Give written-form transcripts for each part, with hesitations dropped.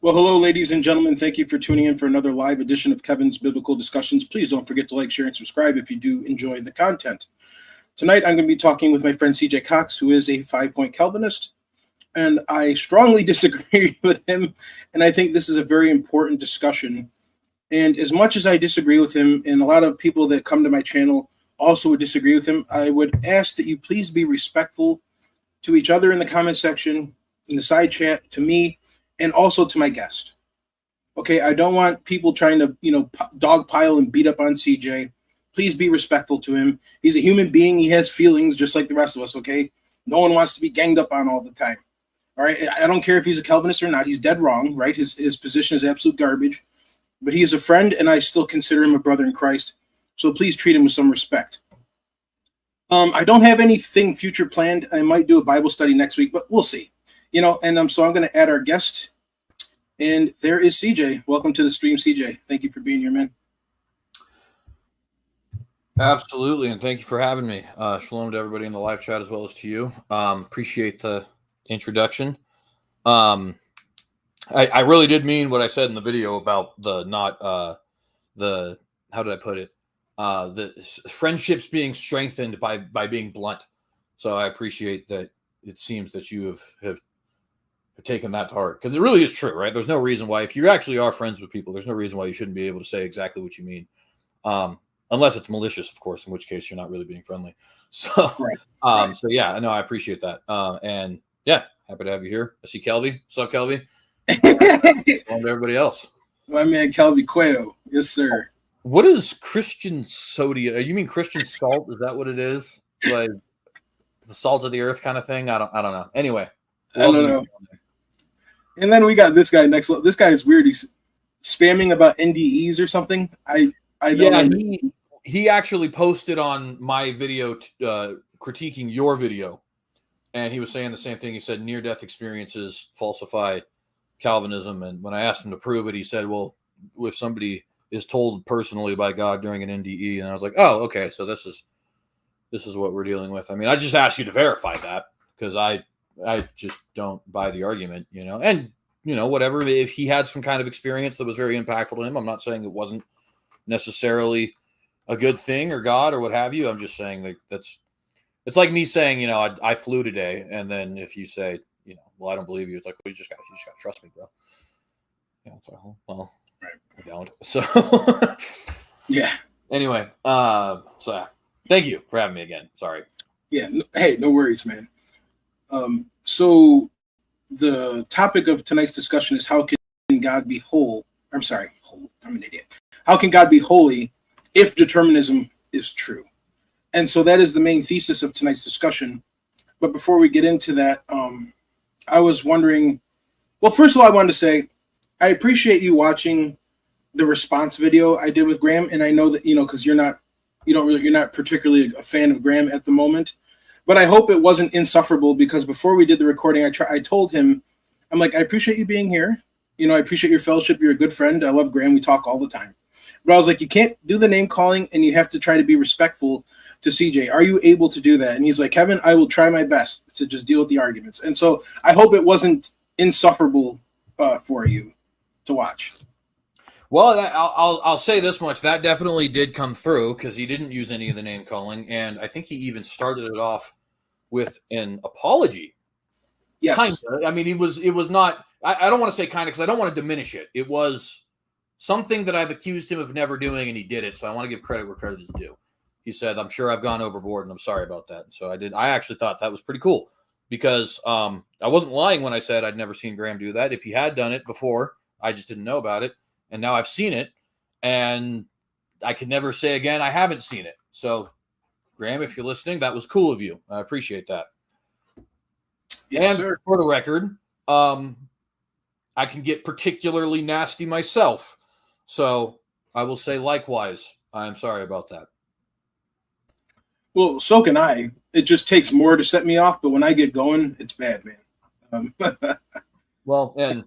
Well, hello, ladies and gentlemen. Thank you for tuning in for another live edition of Kevin's Biblical Discussions. Please don't forget to like, share, and subscribe if you do enjoy the content. Tonight, I'm going to be talking with my friend CJ Cox, who is a 5-point Calvinist, and I strongly disagree with him, and I think this is a very important discussion. And as much as I disagree with him, and a lot of people that come to my channel also would disagree with him, I would ask that you please be respectful to each other in the comment section, in the side chat, to me, and also to my guest. Okay, I don't want people trying to, dogpile and beat up on CJ. Please be respectful to him. He's a human being. He has feelings just like the rest of us, okay? No one wants to be ganged up on all the time. All right, I don't care if he's a Calvinist or not. He's dead wrong, right? His position is absolute garbage. But he is a friend, and I still consider him a brother in Christ. So please treat him with some respect. I don't have anything future planned. I might do a Bible study next week, but we'll see. So I'm going to add our guest, and there is CJ. Welcome to the stream, CJ. Thank you for being here, man. Absolutely, and thank you for having me. Shalom to everybody in the live chat as well as to you. Appreciate the introduction. I really did mean what I said in the video about how did I put it? The friendships being strengthened by being blunt. So I appreciate that. It seems that you have taken that to heart, because it really is true, right? There's no reason why, if you actually are friends with people, there's no reason why you shouldn't be able to say exactly what you mean, unless it's malicious, of course, in which case you're not really being friendly. So, right. So yeah, no, I appreciate that, and yeah, happy to have you here. I see Kelby. What's up, Kelby? On to everybody else. My man, Kelby Quayo. Yes, sir. What is Christian soda? You mean Christian salt? Is that what it is? Like the salt of the earth kind of thing? I don't know. Anyway, I don't know. And then we got this guy next. This guy is weird. He's spamming about NDEs or something. I don't know. He actually posted on my video critiquing your video, and he was saying the same thing. He said near-death experiences falsify Calvinism, and when I asked him to prove it, he said, "Well, if somebody is told personally by God during an NDE," and I was like, "Oh, okay, so this is what we're dealing with." I mean, I just asked you to verify that, because I just don't buy the argument, and whatever. If he had some kind of experience that was very impactful to him, I'm not saying it wasn't necessarily a good thing or God or what have you. I'm just saying it's like me saying, I flew today, and then if you say, well, I don't believe you, it's like, well, you just gotta trust me, bro. So, well, right. I don't. So yeah. Anyway, so thank you for having me again. Sorry. Yeah. Hey, no worries, man. So the topic of tonight's discussion is, how can God be whole? I'm sorry, I'm an idiot. How can God be holy if determinism is true? And so that is the main thesis of tonight's discussion. But before we get into that, I was wondering, well, first of all, I wanted to say, I appreciate you watching the response video I did with Graham. And I know that, because you're not particularly a fan of Graham at the moment. But I hope it wasn't insufferable, because before we did the recording, I told him, I'm like, I appreciate you being here. I appreciate your fellowship. You're a good friend. I love Graham. We talk all the time. But I was like, you can't do the name calling, and you have to try to be respectful to CJ. Are you able to do that? And he's like, Kevin, I will try my best to just deal with the arguments. And so I hope it wasn't insufferable for you to watch. Well, I'll say this much. That definitely did come through, because he didn't use any of the name calling. And I think he even started it off with an apology. Yes. Kinda. I mean, it was not, I don't want to say kind of, because I don't want to diminish it. It was something that I've accused him of never doing, and he did it. So I want to give credit where credit is due. He said, I'm sure I've gone overboard, and I'm sorry about that. And so I did. I actually thought that was pretty cool, because I wasn't lying when I said I'd never seen Graham do that. If he had done it before, I just didn't know about it. And now I've seen it, and I could never say again I haven't seen it. So, Graham, if you're listening, that was cool of you. I appreciate that. Yes, and sir. For the record, I can get particularly nasty myself. So I will say likewise. I'm sorry about that. Well, so can I. It just takes more to set me off, but when I get going, it's bad, man. Well, and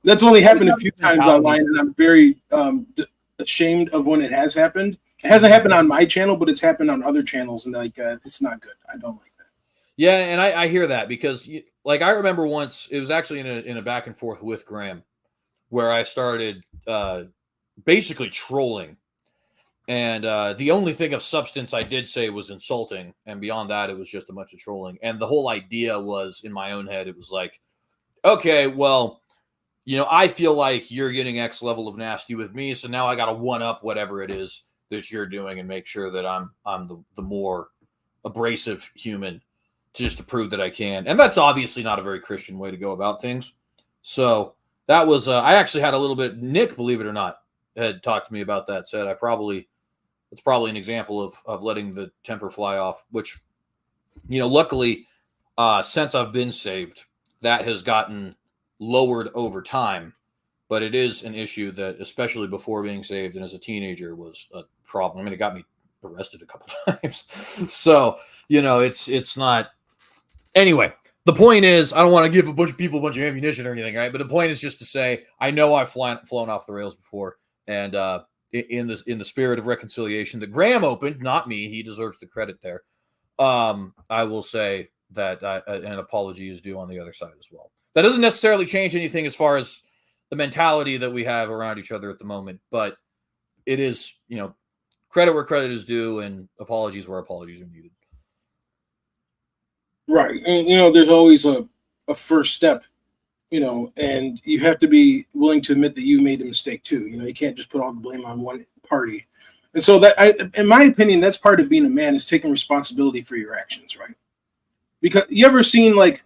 that's only happened a few times online, and I'm very ashamed of when it has happened. It hasn't happened on my channel, but it's happened on other channels, and it's not good. I don't like that. Yeah, and I hear that because, like, I remember once it was actually in a back and forth with Graham where I started basically trolling, and the only thing of substance I did say was insulting, and beyond that, it was just a bunch of trolling. And the whole idea was in my own head, it was like, okay, well, I feel like you're getting X level of nasty with me, so now I got to one up whatever it is that you're doing and make sure that I'm the more abrasive human, just to prove that I can. And that's obviously not a very Christian way to go about things. So that was I actually had a little bit. Nick, believe it or not, had talked to me about that. Said it's probably an example of letting the temper fly off. Which, luckily, since I've been saved, that has gotten lowered over time. But it is an issue that, especially before being saved and as a teenager, was a problem. I mean, it got me arrested a couple times. So, it's not. Anyway, the point is, I don't want to give a bunch of people a bunch of ammunition or anything, right? But the point is just to say, I know I've flown off the rails before, and in the spirit of reconciliation that Graham opened, not me, he deserves the credit there. I will say that an apology is due on the other side as well. That doesn't necessarily change anything as far as the mentality that we have around each other at the moment, but it is, credit where credit is due, and apologies where apologies are needed. Right. And, there's always a first step, and you have to be willing to admit that you made a mistake too. You can't just put all the blame on one party. And so in my opinion, that's part of being a man, is taking responsibility for your actions, right? Because you ever seen, like,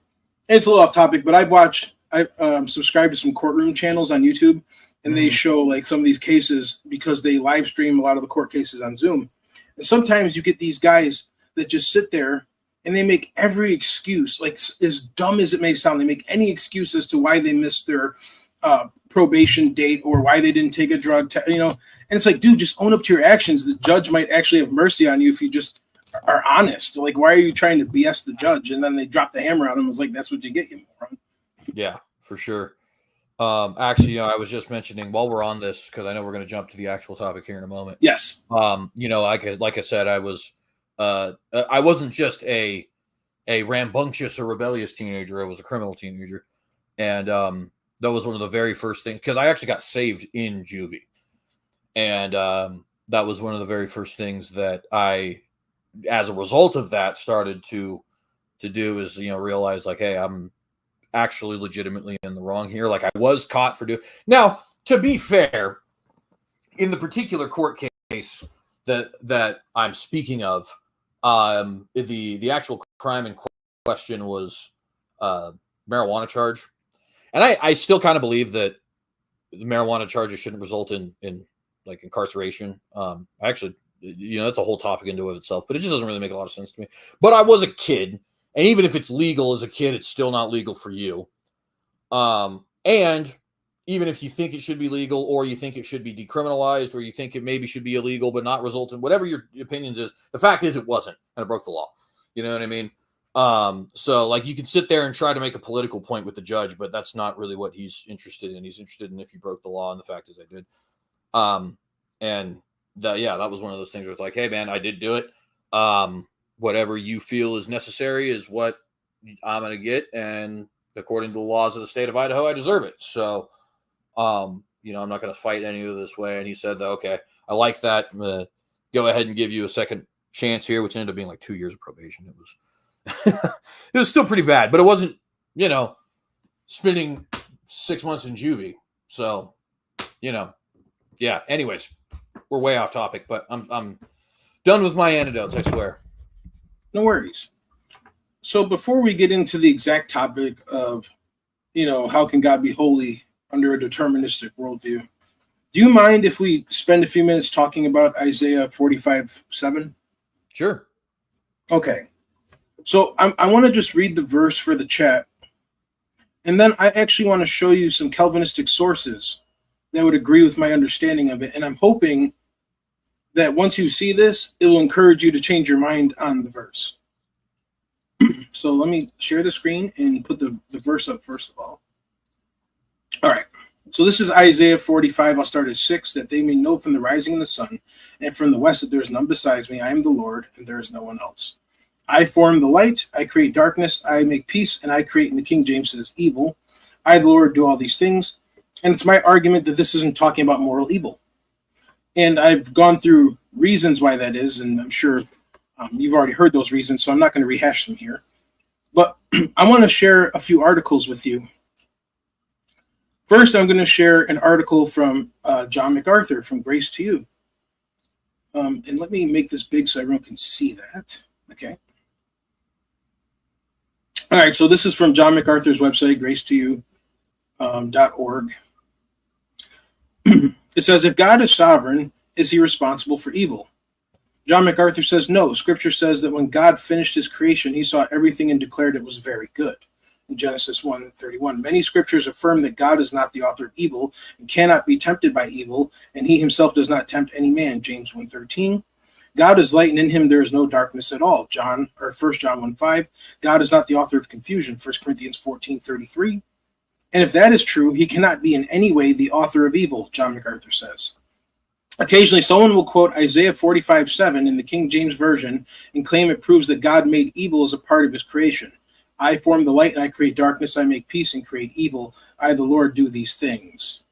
it's a little off topic, but I've subscribed to some courtroom channels on YouTube, and they show, like, some of these cases because they live stream a lot of the court cases on Zoom. And sometimes you get these guys that just sit there and they make every excuse, like, as dumb as it may sound, they make any excuse as to why they missed their probation date or why they didn't take a drug test, and it's like, dude, just own up to your actions. The judge might actually have mercy on you if you just are honest. Like, why are you trying to BS the judge? And then they dropped the hammer on him. It was like, that's what you get, you moron. Yeah, for sure. Actually, I was just mentioning while we're on this, because I know we're going to jump to the actual topic here in a moment. Yes. Like I said, I wasn't just a rambunctious or rebellious teenager. I was a criminal teenager. And that was one of the very first things, because I actually got saved in juvie. And that was one of the very first things that I, as a result of that, started to do is, realize, like, hey, I'm actually legitimately in the wrong here. Like, I was caught for doing. Now, to be fair, in the particular court case that I'm speaking of, the actual crime in question was marijuana charge, and I still kind of believe that the marijuana charges shouldn't result in like incarceration. Actually, that's a whole topic into of itself, but it just doesn't really make a lot of sense to me. But I was a kid, and even if it's legal as a kid, it's still not legal for you. And even if you think it should be legal, or you think it should be decriminalized, or you think it maybe should be illegal but not result in whatever your opinions is, the fact is it wasn't, and it broke the law. You know what I mean? So, like, you can sit there and try to make a political point with the judge, but that's not really what he's interested in. He's interested in if you broke the law, and the fact is I did. That was one of those things where it's like, hey, man, I did do it. Whatever you feel is necessary is what I'm going to get, and according to the laws of the state of Idaho, I deserve it. So, I'm not going to fight any of this way. And he said, okay, I like that. I'm going to go ahead and give you a second chance here, which ended up being like 2 years of probation. It was still pretty bad, but it wasn't, spending 6 months in juvie. So, yeah. Anyways, we're way off topic, but I'm done with my anecdotes, I swear. No worries. So before we get into the exact topic of, how can God be holy under a deterministic worldview, do you mind if we spend a few minutes talking about Isaiah 45:7? Sure. Okay. So I want to just read the verse for the chat, and then I actually want to show you some Calvinistic sources that would agree with my understanding of it. And I'm hoping that once you see this, it will encourage you to change your mind on the verse. So let me share the screen and put the verse up first of all. All right. So this is Isaiah 45. I'll start at 6, that they may know from the rising of the sun and from the west that there is none besides me. I am the Lord, and there is no one else. I form the light, I create darkness, I make peace, and I create, in the King James says, evil. I, the Lord, do all these things. And it's my argument that this isn't talking about moral evil. And I've gone through reasons why that is, and I'm sure you've already heard those reasons, so I'm not going to rehash them here. But I want to share a few articles with you. First, I'm going to share an article from John MacArthur from Grace to You. And let me make this big so everyone can see that. Okay. All right, so this is from John MacArthur's website, gracetoyou.org. It says, if God is sovereign, is he responsible for evil? John MacArthur says, no. Scripture says that when God finished his creation, he saw everything and declared it was very good. In Genesis 1:31, many scriptures affirm that God is not the author of evil and cannot be tempted by evil, and he himself does not tempt any man. James 1:13. God is light, and in him there is no darkness at all. 1 John 1:5. God is not the author of confusion. 1 Corinthians 14:33. And if that is true, he cannot be in any way the author of evil, John MacArthur says. Occasionally, someone will quote Isaiah 45:7 in the King James Version and claim it proves that God made evil as a part of his creation. I form the light and I create darkness. I make peace and create evil. I, the Lord, do these things.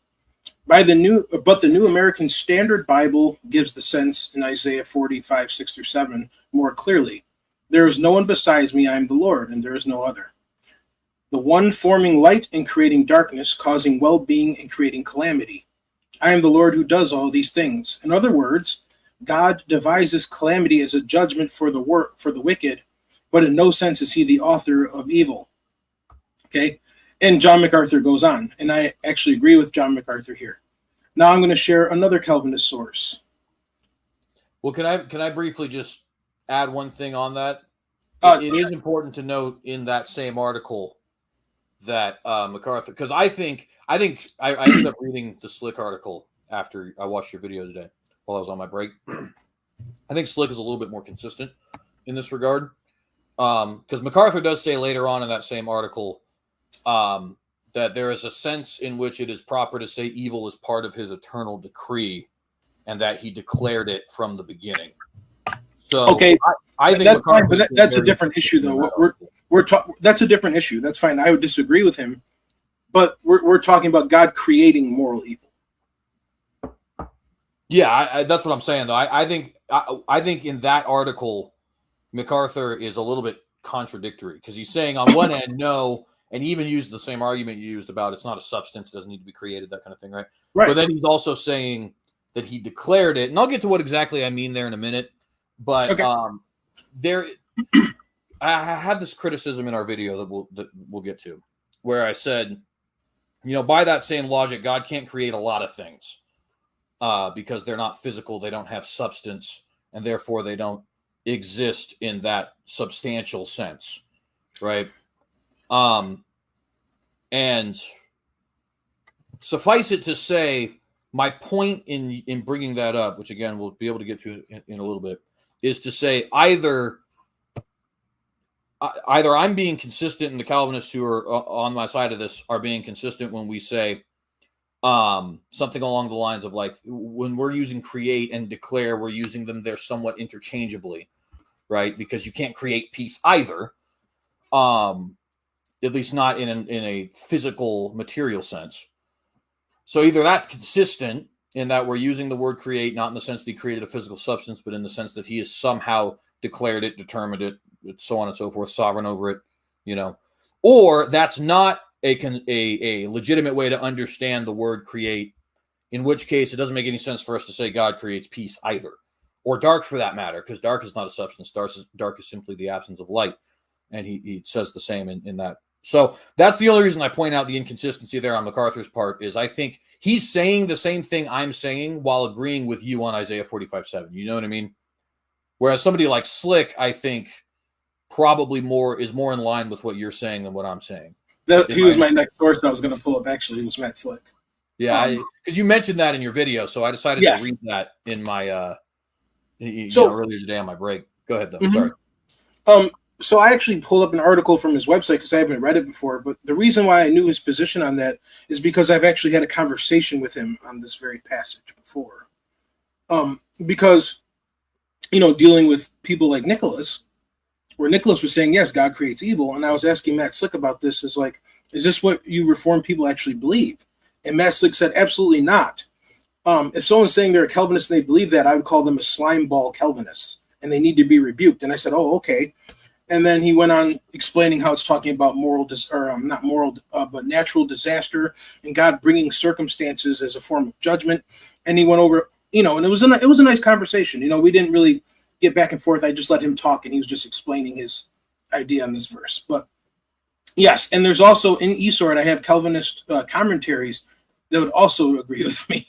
But the New American Standard Bible gives the sense in Isaiah 45:6-7 more clearly. There is no one besides me. I am the Lord, and there is no other. The one forming light and creating darkness, causing well-being and creating calamity. I am the Lord who does all these things. In other words, God devises calamity as a judgment for the wicked, but in no sense is he the author of evil. Okay? And John MacArthur goes on, and I actually agree with John MacArthur here. Now I'm going to share another Calvinist source. Well, can I briefly just add one thing on that? It is important to note in that same article that MacArthur, because I ended up reading the Slick article after I watched your video today while I was on my break. I think Slick is a little bit more consistent in this regard, because MacArthur does say later on in that same article that there is a sense in which it is proper to say evil is part of his eternal decree, and that he declared it from the beginning. So okay, I think that's fine, but that's a different issue, though. That's a different issue. That's fine. I would disagree with him, but we're talking about God creating moral evil. Yeah, that's what I'm saying, though. I think in that article, MacArthur is a little bit contradictory, because he's saying on one end, no, and he even used the same argument you used about it's not a substance, it doesn't need to be created, that kind of thing, right? But then he's also saying that he declared it, and I'll get to what exactly I mean there in a minute. But okay. I had this criticism in our video that we'll get to, where I said, by that same logic, God can't create a lot of things because they're not physical, they don't have substance, and therefore they don't exist in that substantial sense, right? And suffice it to say, my point in bringing that up, which again we'll be able to get to in a little bit, is to say either I'm being consistent, and the Calvinists who are on my side of this are being consistent when we say something along the lines of, like, when we're using create and declare, we're using them there somewhat interchangeably, right? Because you can't create peace either, at least not in a physical, material sense. So either that's consistent in that we're using the word create not in the sense that he created a physical substance, but in the sense that he has somehow declared it, determined it, so on and so forth, sovereign over it, or that's not a legitimate way to understand the word create, in which case it doesn't make any sense for us to say God creates peace either, or dark for that matter, because dark is not a substance. Dark is simply the absence of light, and he says the same in that. So that's the only reason I point out the inconsistency there on MacArthur's part, is I think he's saying the same thing I'm saying while agreeing with you on Isaiah 45:7. You know what I mean? Whereas somebody like Slick, I think, probably is more in line with what you're saying than what I'm saying. He was my next source I was going to pull up, actually. It was Matt Slick. Yeah, because you mentioned that in your video, so I decided to read that in my earlier today on my break. Go ahead, though. Sorry. So I actually pulled up an article from his website because I haven't read it before, but the reason why I knew his position on that is because I've actually had a conversation with him on this very passage before. Because, dealing with people like Nicholas, where Nicholas was saying, yes, God creates evil. And I was asking Matt Slick about this, is like, is this what you Reformed people actually believe? And Matt Slick said, absolutely not. If someone's saying they're a Calvinist and they believe that, I would call them a slime ball Calvinist, and they need to be rebuked. And I said, oh, okay. And then he went on explaining how it's talking about but natural disaster and God bringing circumstances as a form of judgment. And he went over, and it was a nice conversation. We didn't really get back and forth. I just let him talk, and he was just explaining his idea on this verse. But yes, and there's also in eSword, I have Calvinist commentaries that would also agree with me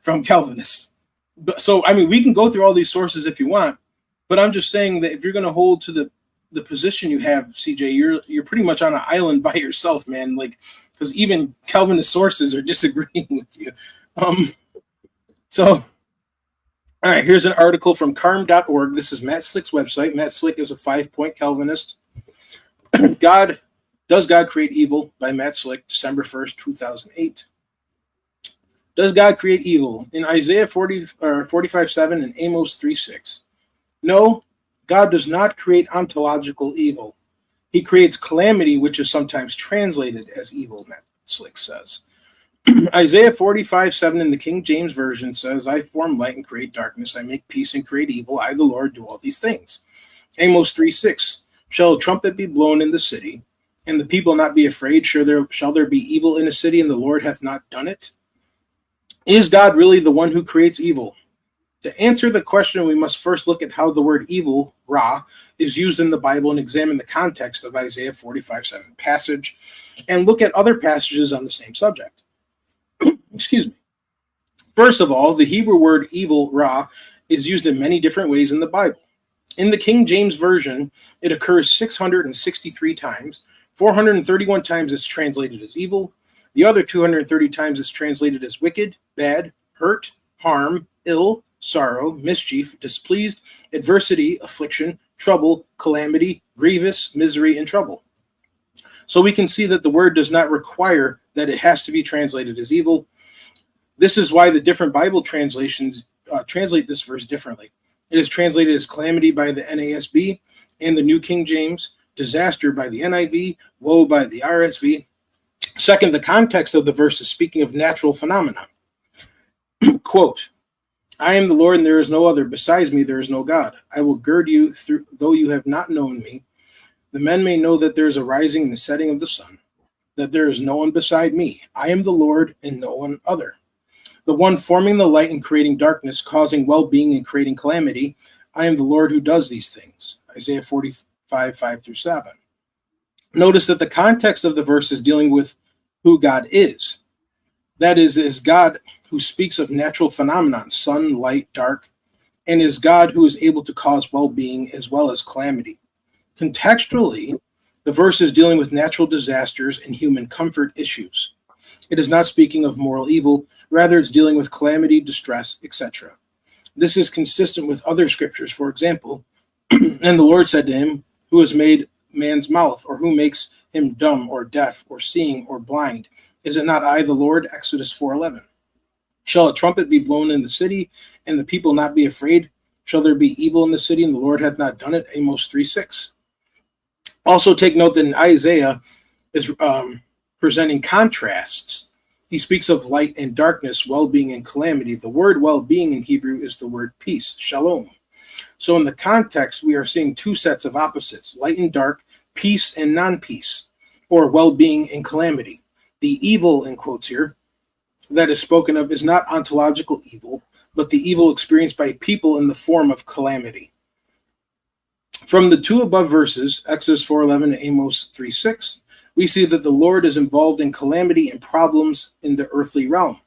from Calvinists. But so, I mean, we can go through all these sources if you want, but I'm just saying that if you're going to hold to the position you have, CJ, you're pretty much on an island by yourself, man. Like, because even Calvinist sources are disagreeing with you. So, all right, here's an article from carm.org. This is Matt Slick's website. Matt Slick is a 5-point Calvinist. Does God create evil? By Matt Slick, December 1st, 2008. Does God create evil? In Isaiah 45:7 and Amos 3:6. No, God does not create ontological evil. He creates calamity, which is sometimes translated as evil, Matt Slick says. Isaiah 45:7 in the King James Version says, I form light and create darkness. I make peace and create evil. I, the Lord, do all these things. Amos 3:6. Shall a trumpet be blown in the city, and the people not be afraid? Shall there be evil in a city, and the Lord hath not done it? Is God really the one who creates evil? To answer the question, we must first look at how the word evil, ra, is used in the Bible and examine the context of Isaiah 45:7 passage and look at other passages on the same subject. Excuse me. First of all, the Hebrew word evil, ra, is used in many different ways in the Bible. In the King James Version, it occurs 663 times. 431 times it's translated as evil. The other 230 times it's translated as wicked, bad, hurt, harm, ill, sorrow, mischief, displeased, adversity, affliction, trouble, calamity, grievous, misery, and trouble. So we can see that the word does not require that it has to be translated as evil. This is why the different Bible translations translate this verse differently. It is translated as calamity by the NASB and the New King James, disaster by the NIV, woe by the RSV. Second, the context of the verse is speaking of natural phenomena. Quote, I am the Lord, and there is no other. Besides me, there is no God. I will gird you, though you have not known me. The men may know that there is a rising and the setting of the sun, that there is no one beside me. I am the Lord, and no one other. The one forming the light and creating darkness, causing well-being and creating calamity. I am the Lord who does these things. Isaiah 45:5-7. Notice that the context of the verse is dealing with who God is. That is God who speaks of natural phenomenon, sun, light, dark, and is God who is able to cause well-being as well as calamity. Contextually, the verse is dealing with natural disasters and human comfort issues. It is not speaking of moral evil, rather it's dealing with calamity, distress, etc. This is consistent with other scriptures. For example, and the Lord said to him, who has made man's mouth, or who makes him dumb or deaf or seeing or blind? Is it not I, the Lord? Exodus 4:11. Shall a trumpet be blown in the city, and the people not be afraid? Shall there be evil in the city, and the Lord hath not done it? Amos 3:6. Also take note that in Isaiah is presenting contrasts. He speaks of light and darkness, well-being and calamity. The word well-being in Hebrew is the word peace, shalom. So in the context, we are seeing two sets of opposites, light and dark, peace and non-peace, or well-being and calamity. The evil, in quotes here, that is spoken of is not ontological evil, but the evil experienced by people in the form of calamity. From the two above verses, Exodus 4:11 and Amos 3:6, we see that the Lord is involved in calamity and problems in the earthly realm.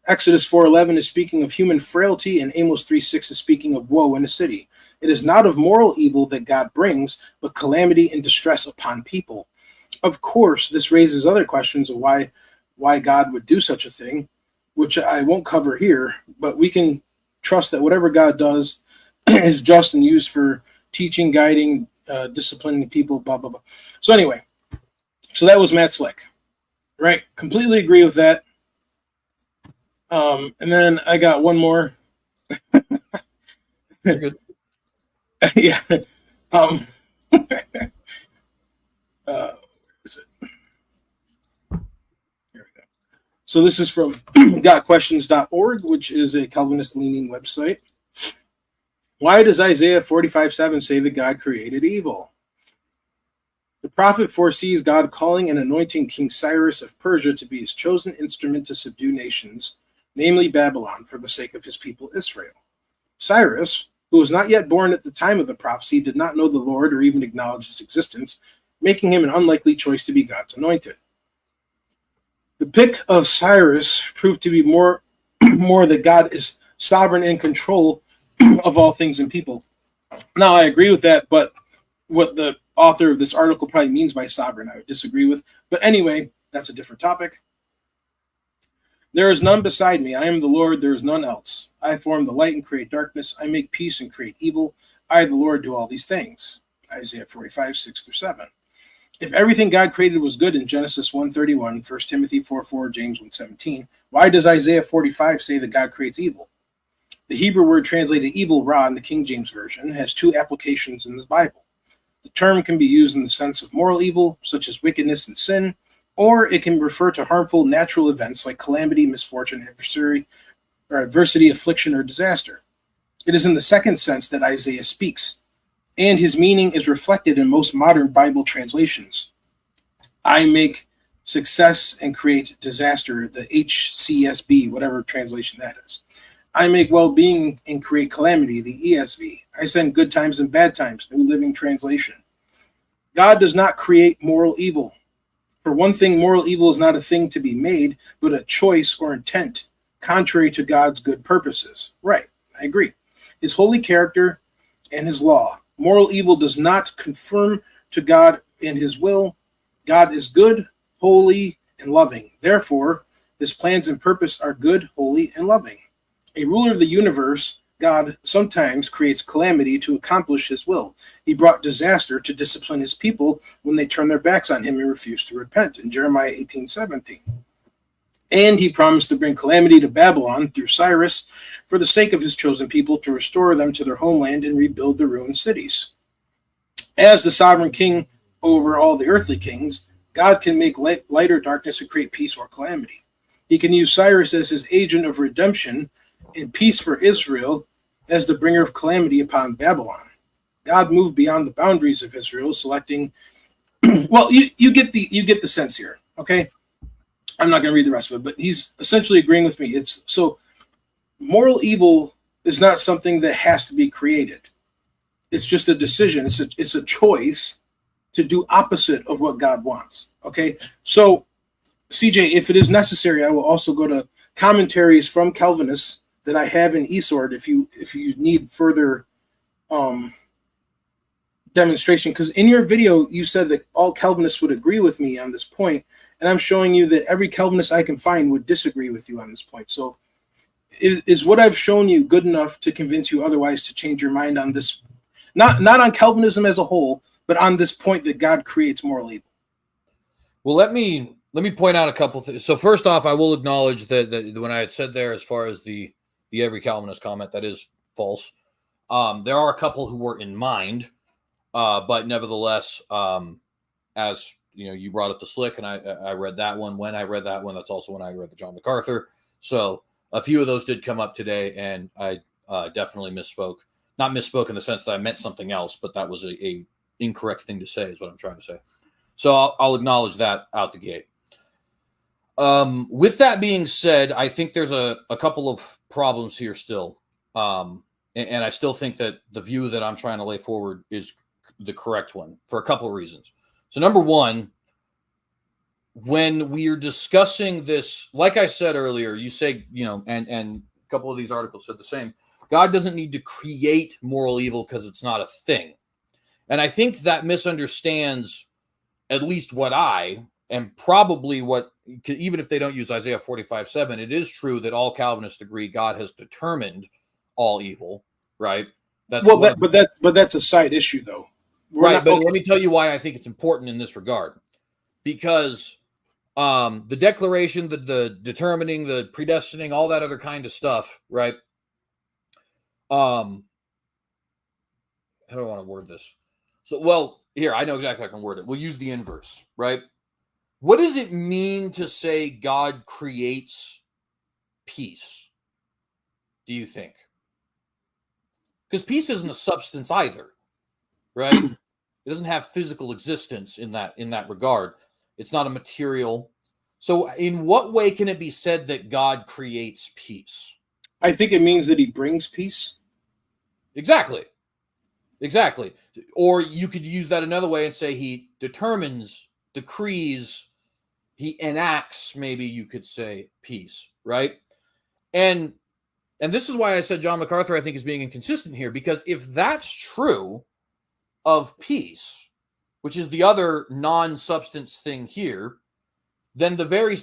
Exodus 4:11 is speaking of human frailty, and Amos 3:6 is speaking of woe in a city. It is not of moral evil that God brings, but calamity and distress upon people. Of course, this raises other questions of why God would do such a thing, which I won't cover here, but we can trust that whatever God does is just and used for teaching, guiding, disciplining people, blah, blah, blah. So anyway, so that was Matt Slick, right? Completely agree with that. And then I got one more. You're good. Yeah. Where is it? Here we go. So this is from gotquestions.org, which is a Calvinist-leaning website. Why does Isaiah 45:7 say that God created evil? The prophet foresees God calling and anointing King Cyrus of Persia to be his chosen instrument to subdue nations, namely Babylon, for the sake of his people Israel. Cyrus, who was not yet born at the time of the prophecy, did not know the Lord or even acknowledge his existence, making him an unlikely choice to be God's anointed. The pick of Cyrus proved to be more that God is sovereign and in control of all things and people. Now, I agree with that, but what the author of this article probably means by sovereign, I would disagree with. But anyway, that's a different topic. There is none beside me. I am the Lord, there is none else. I form the light and create darkness. I make peace and create evil. I, the Lord, do all these things. Isaiah 45:6-7. If everything God created was good in Genesis 1:31, 1 Timothy 4:4, James 1:17, why does Isaiah 45 say that God creates evil? The Hebrew word translated evil, ra, in the King James Version, has two applications in the Bible. The term can be used in the sense of moral evil, such as wickedness and sin, or it can refer to harmful natural events like calamity, misfortune, adversity, affliction, or disaster. It is in the second sense that Isaiah speaks, and his meaning is reflected in most modern Bible translations. I make success and create disaster, the HCSB, whatever translation that is. I make well-being and create calamity, the ESV. I send good times and bad times, New Living Translation. God does not create moral evil. For one thing, moral evil is not a thing to be made, but a choice or intent, contrary to God's good purposes. Right, I agree. His holy character and his law. Moral evil does not conform to God and his will. God is good, holy, and loving. Therefore, his plans and purpose are good, holy, and loving. A ruler of the universe, God sometimes creates calamity to accomplish his will. He brought disaster to discipline his people when they turned their backs on him and refused to repent in Jeremiah 18:17. And he promised to bring calamity to Babylon through Cyrus for the sake of his chosen people to restore them to their homeland and rebuild the ruined cities. As the sovereign king over all the earthly kings, God can make light or darkness and create peace or calamity. He can use Cyrus as his agent of redemption and peace for Israel as the bringer of calamity upon Babylon. God moved beyond the boundaries of Israel, selecting. Well, you get the sense here, okay? I'm not going to read the rest of it, but he's essentially agreeing with me. It's so moral evil is not something that has to be created. It's just a decision. It's a choice to do opposite of what God wants. Okay, so CJ, if it is necessary, I will also go to commentaries from Calvinists that I have in eSword if you need further demonstration, because in your video you said that all Calvinists would agree with me on this point, and I'm showing you that every Calvinist I can find would disagree with you on this point. So is what I've shown you good enough to convince you otherwise to change your mind on this, not on Calvinism as a whole, but on this point that God creates moral evil? Well, let me point out a couple things. So first off, I will acknowledge that when I had said there, as far as the every Calvinist comment, that is false. There are a couple who were in mind, but nevertheless, as you know, you brought up the Slick, and I read that one. When I read that one, that's also when I read the John MacArthur. So a few of those did come up today, and I definitely misspoke. Not misspoke in the sense that I meant something else, but that was a incorrect thing to say, is what I'm trying to say. So I'll acknowledge that out the gate. With that being said, I think there's a couple of problems here still. And I still think that the view that I'm trying to lay forward is the correct one for a couple of reasons. So number one, when we are discussing this, like I said earlier, you say, you know, and a couple of these articles said the same, God doesn't need to create moral evil because it's not a thing. And I think that misunderstands at least what I, and probably what, even if they don't use Isaiah 45:7, it is true that all Calvinists agree God has determined all evil, right? That's but that's a side issue, though. But let me tell you why I think it's important in this regard. Because the declaration, the determining, the predestining, all that other kind of stuff, right? How do I want to word this? So, well, here, I know exactly how I can word it. We'll use the inverse, right? What does it mean to say God creates peace, do you think? Because peace isn't a substance either, right? It doesn't have physical existence in that regard. It's not a material. So in what way can it be said that God creates peace? I think it means that he brings peace. Exactly. Or you could use that another way and say he determines, decrees, he enacts, maybe you could say, peace, right? And this is why I said John MacArthur, I think, is being inconsistent here, because if that's true of peace, which is the other non-substance thing here, then the very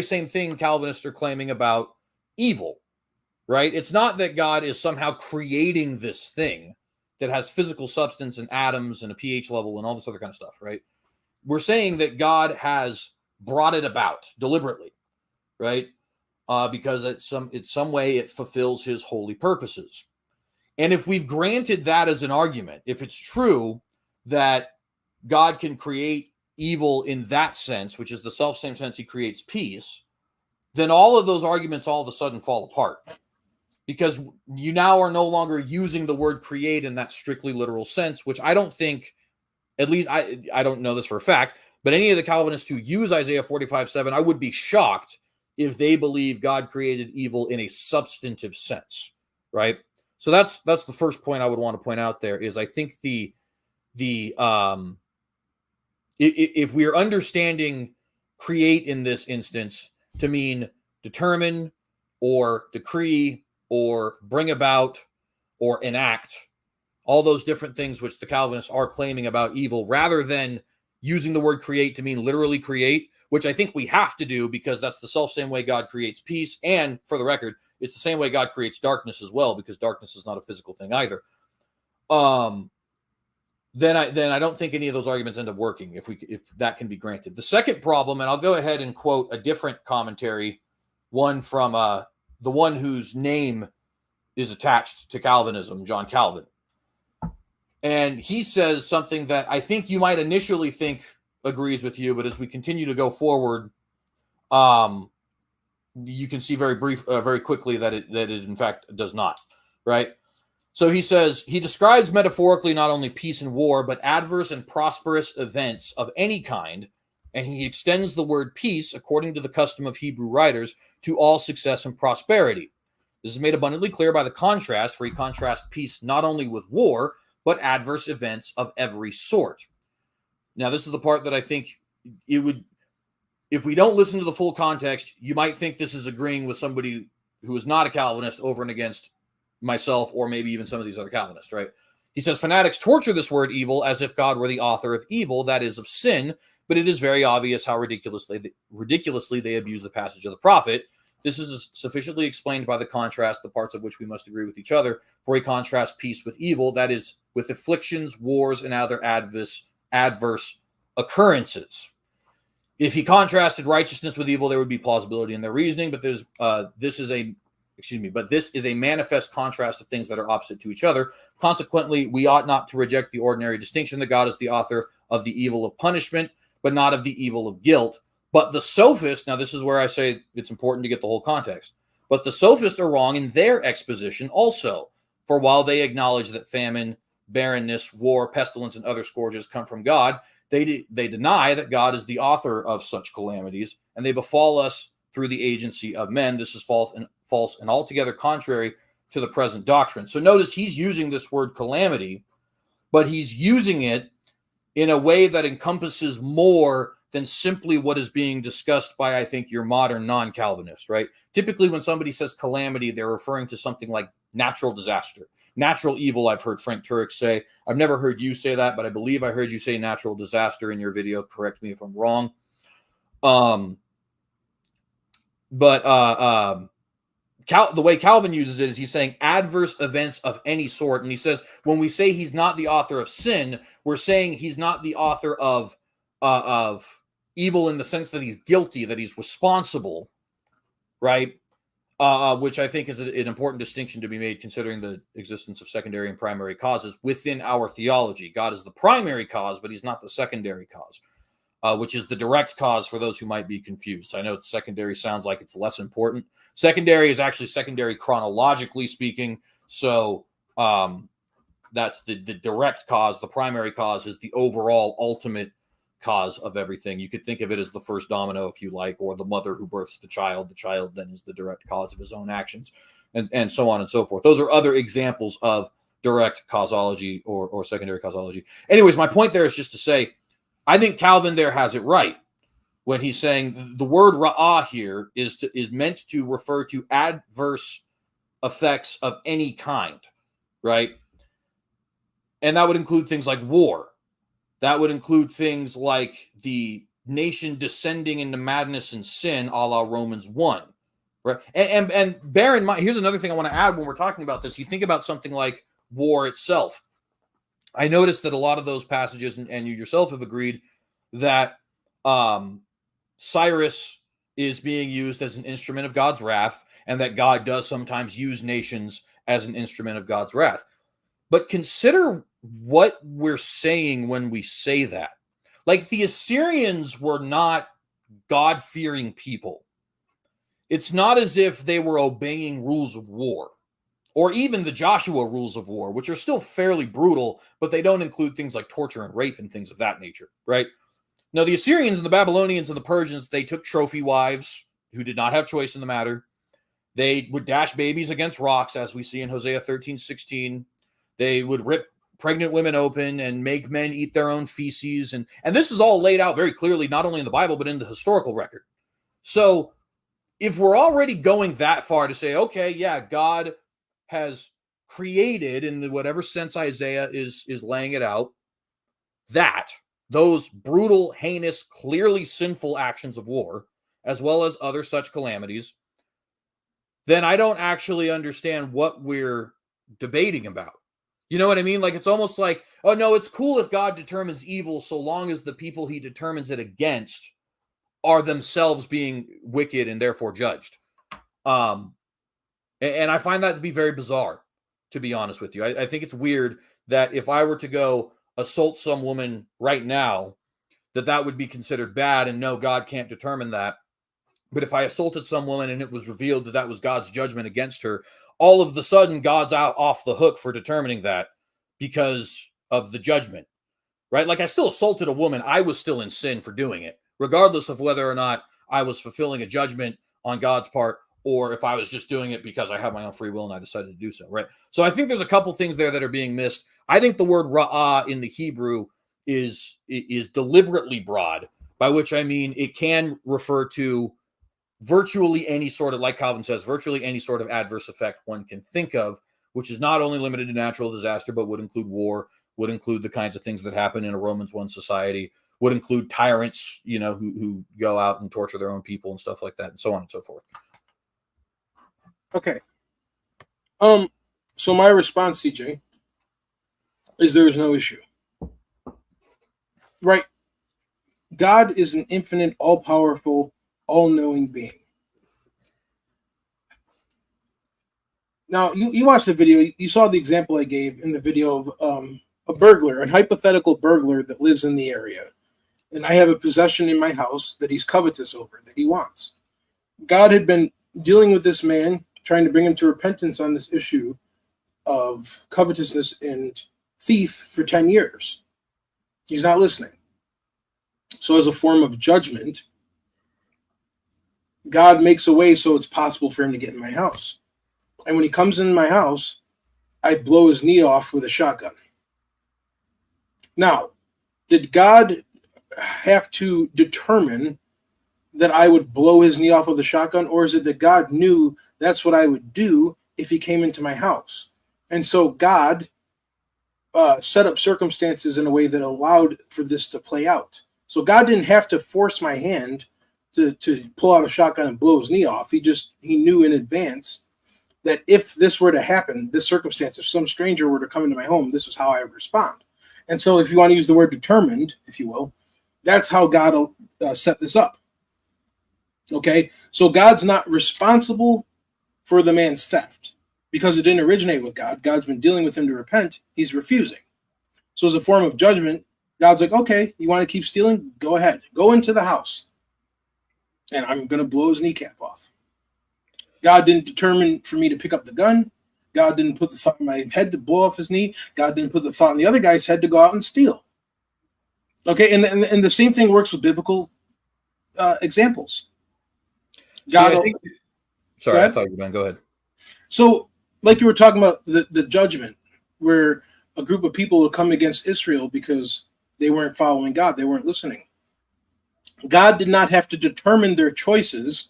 same thing Calvinists are claiming about evil, right? It's not that God is somehow creating this thing that has physical substance and atoms and a pH level and all this other kind of stuff, right? We're saying that God has brought it about deliberately, right? Because in some way it fulfills his holy purposes. And if we've granted that as an argument, if it's true that God can create evil in that sense, which is the self-same sense he creates peace, then all of those arguments all of a sudden fall apart. Because you now are no longer using the word create in that strictly literal sense, which I don't think, at least I don't know this for a fact, but any of the Calvinists who use Isaiah 45:7, I would be shocked if they believe God created evil in a substantive sense, right? So that's the first point I would want to point out there is I think if we are understanding create in this instance to mean determine or decree or bring about or enact, all those different things which the Calvinists are claiming about evil, rather than using the word create to mean literally create, which I think we have to do because that's the self-same way God creates peace. And for the record, it's the same way God creates darkness as well, because darkness is not a physical thing either. Then I don't think any of those arguments end up working if that can be granted. The second problem, and I'll go ahead and quote a different commentary, one from the one whose name is attached to Calvinism, John Calvin. And he says something that I think you might initially think agrees with you, but as we continue to go forward, you can see very quickly that it in fact does not, right? So he says, he describes metaphorically not only peace and war, but adverse and prosperous events of any kind, and he extends the word peace, according to the custom of Hebrew writers, to all success and prosperity. This is made abundantly clear by the contrast, for he contrasts peace not only with war, but adverse events of every sort. Now, this is the part that I think it would, if we don't listen to the full context, you might think this is agreeing with somebody who is not a Calvinist over and against myself, or maybe even some of these other Calvinists, right? He says, fanatics torture this word evil as if God were the author of evil, that is, of sin, but it is very obvious how ridiculously they abuse the passage of the prophet. This is sufficiently explained by the contrast, the parts of which we must agree with each other, for he contrasts peace with evil, that is, with afflictions, wars, and other adverse occurrences. If he contrasted righteousness with evil, there would be plausibility in their reasoning, but this is a manifest contrast of things that are opposite to each other. Consequently, we ought not to reject the ordinary distinction that God is the author of the evil of punishment, but not of the evil of guilt. But the sophists, now this is where I say it's important to get the whole context, but the sophists are wrong in their exposition also. For while they acknowledge that famine, barrenness, war, pestilence, and other scourges come from God, they deny that God is the author of such calamities, and they befall us through the agency of men. This is false and altogether contrary to the present doctrine. So notice he's using this word calamity, but he's using it in a way that encompasses more than simply what is being discussed by, I think, your modern non-Calvinist, right? Typically, when somebody says calamity, they're referring to something like natural disaster. Natural evil, I've heard Frank Turek say. I've never heard you say that, but I believe I heard you say natural disaster in your video. Correct me if I'm wrong. The way Calvin uses it is he's saying adverse events of any sort. And he says, when we say he's not the author of sin, we're saying he's not the author of evil in the sense that he's guilty, that he's responsible, right? which I think is an important distinction to be made considering the existence of secondary and primary causes within our theology. God is the primary cause, but he's not the secondary cause, which is the direct cause for those who might be confused. I know secondary sounds like it's less important. Secondary is actually secondary chronologically speaking. So that's the direct cause. The primary cause is the overall ultimate cause of everything. You could think of it as the first domino, if you like, or the mother who births the child. The child then is the direct cause of his own actions, and so on and so forth. Those are other examples of direct causology or secondary causology. Anyways, my point there is just to say, I think Calvin there has it right when he's saying the word ra'ah here is meant to refer to adverse effects of any kind, right? And that would include things like war. That would include things like the nation descending into madness and sin, a la Romans 1. Right? And bear in mind, here's another thing I want to add when we're talking about this. You think about something like war itself. I noticed that a lot of those passages, and you yourself have agreed, that Cyrus is being used as an instrument of God's wrath, and that God does sometimes use nations as an instrument of God's wrath. But consider what we're saying when we say that. Like, the Assyrians were not God-fearing people. It's not as if they were obeying rules of war, or even the Joshua rules of war, which are still fairly brutal, but they don't include things like torture and rape and things of that nature, right? Now, the Assyrians and the Babylonians and the Persians, they took trophy wives who did not have choice in the matter. They would dash babies against rocks, as we see in Hosea 13:16. They would rip pregnant women open and make men eat their own feces. And this is all laid out very clearly, not only in the Bible, but in the historical record. So if we're already going that far to say, okay, yeah, God has created, in whatever sense Isaiah is laying it out, that those brutal, heinous, clearly sinful actions of war, as well as other such calamities, then I don't actually understand what we're debating about. You know what I mean? Like, it's almost like, oh, no, it's cool if God determines evil so long as the people he determines it against are themselves being wicked and therefore judged. And I find that to be very bizarre, to be honest with you. I think it's weird that if I were to go assault some woman right now, that would be considered bad, and no, God can't determine that. But if I assaulted some woman and it was revealed that was God's judgment against her, all of the sudden God's out off the hook for determining that because of the judgment, right? Like, I still assaulted a woman. I was still in sin for doing it, regardless of whether or not I was fulfilling a judgment on God's part, or if I was just doing it because I had my own free will and I decided to do so, right? So I think there's a couple things there that are being missed. I think the word ra'ah in the Hebrew is deliberately broad, by which I mean it can refer to virtually any sort of, like Calvin says, virtually any sort of adverse effect one can think of, which is not only limited to natural disaster, but would include war, would include the kinds of things that happen in a Romans 1 society, would include tyrants, you know, who go out and torture their own people and stuff like that, and so on and so forth. Okay. So my response, CJ, is there is no issue. Right? God is an infinite, all-powerful, all-knowing being. Now, you watched the video. You saw the example I gave in the video of a burglar, a hypothetical burglar that lives in the area. And I have a possession in my house that he's covetous over, that he wants. God had been dealing with this man, trying to bring him to repentance on this issue of covetousness and thief for 10 years. He's not listening. So as a form of judgment, God makes a way so it's possible for him to get in my house. And when he comes in my house, I blow his knee off with a shotgun. Now, did God have to determine that I would blow his knee off with a shotgun, or is it that God knew that's what I would do if he came into my house? And so God set up circumstances in a way that allowed for this to play out. So God didn't have to force my hand to pull out a shotgun and blow his knee off. He knew in advance that if this were to happen, this circumstance, if some stranger were to come into my home, this is how I would respond. And so if you want to use the word determined, if you will, that's how God set this up. Okay? So God's not responsible for the man's theft. Because it didn't originate with God, God's been dealing with him to repent, he's refusing. So as a form of judgment, God's like, okay, you want to keep stealing? Go ahead. Go into the house. And I'm going to blow his kneecap off. God didn't determine for me to pick up the gun. God didn't put the thought in my head to blow off his knee. God didn't put the thought in the other guy's head to go out and steal. Okay, and the same thing works with biblical examples. God. Sorry, I thought you were going to go ahead. So, like you were talking about the judgment, where a group of people would come against Israel because they weren't following God, they weren't listening. God did not have to determine their choices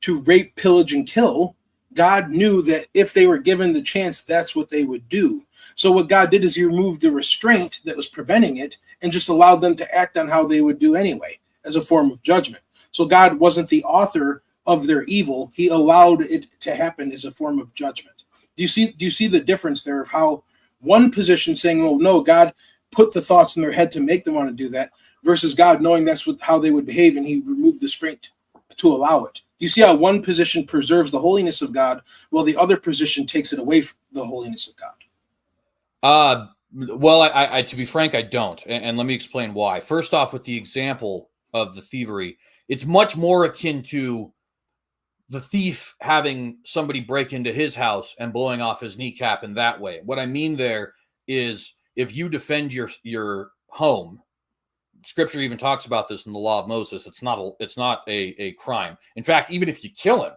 to rape, pillage, and kill. God knew that if they were given the chance, that's what they would do. So what God did is he removed the restraint that was preventing it and just allowed them to act on how they would do anyway, as a form of judgment. So God wasn't the author of their evil. He allowed it to happen as a form of judgment. Do you see the difference there of how one position saying, well, no, God put the thoughts in their head to make them want to do that, versus God knowing that's how they would behave, and he removed the restraint to allow it. You see how one position preserves the holiness of God while the other position takes it away from the holiness of God? Well, I to be frank, I don't. And let me explain why. First off, with the example of the thievery, it's much more akin to the thief having somebody break into his house and blowing off his kneecap in that way. What I mean there is, if you defend your home, Scripture even talks about this in the law of Moses. It's not a crime. In fact, even if you kill him,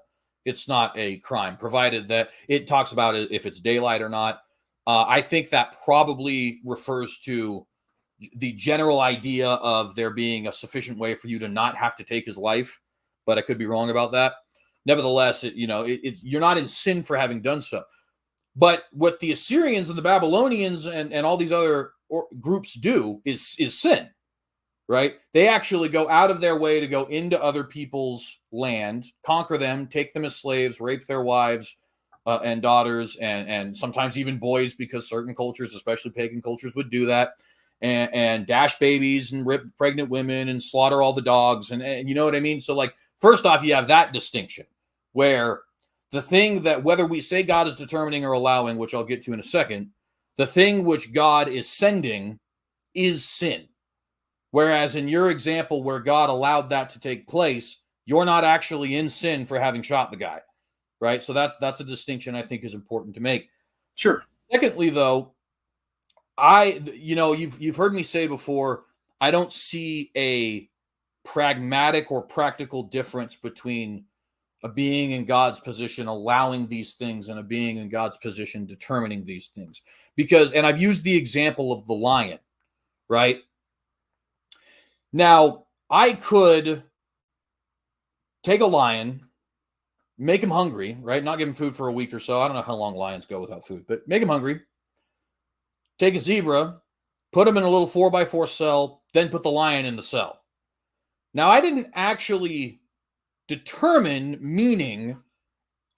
it's not a crime, provided that it talks about it if it's daylight or not. I think that probably refers to the general idea of there being a sufficient way for you to not have to take his life, but I could be wrong about that. Nevertheless, you're not in sin for having done so. But what the Assyrians and the Babylonians and all these other groups do is sin. Right? They actually go out of their way to go into other people's land, conquer them, take them as slaves, rape their wives and daughters, and sometimes even boys, because certain cultures, especially pagan cultures, would do that, and dash babies and rip pregnant women and slaughter all the dogs. And you know what I mean? So, like, first off, you have that distinction where the thing that, whether we say God is determining or allowing, which I'll get to in a second, the thing which God is sending is sin. Whereas in your example where God allowed that to take place, you're not actually in sin for having shot the guy, right? So that's a distinction I think is important to make. Sure. Secondly, though, you've heard me say before, I don't see a pragmatic or practical difference between a being in God's position allowing these things and a being in God's position determining these things. And I've used the example of the lion, right? Now, I could take a lion, make him hungry, right? Not give him food for a week or so. I don't know how long lions go without food, but make him hungry. Take a zebra, put him in a little 4x4 cell, then put the lion in the cell. Now, I didn't actually determine, meaning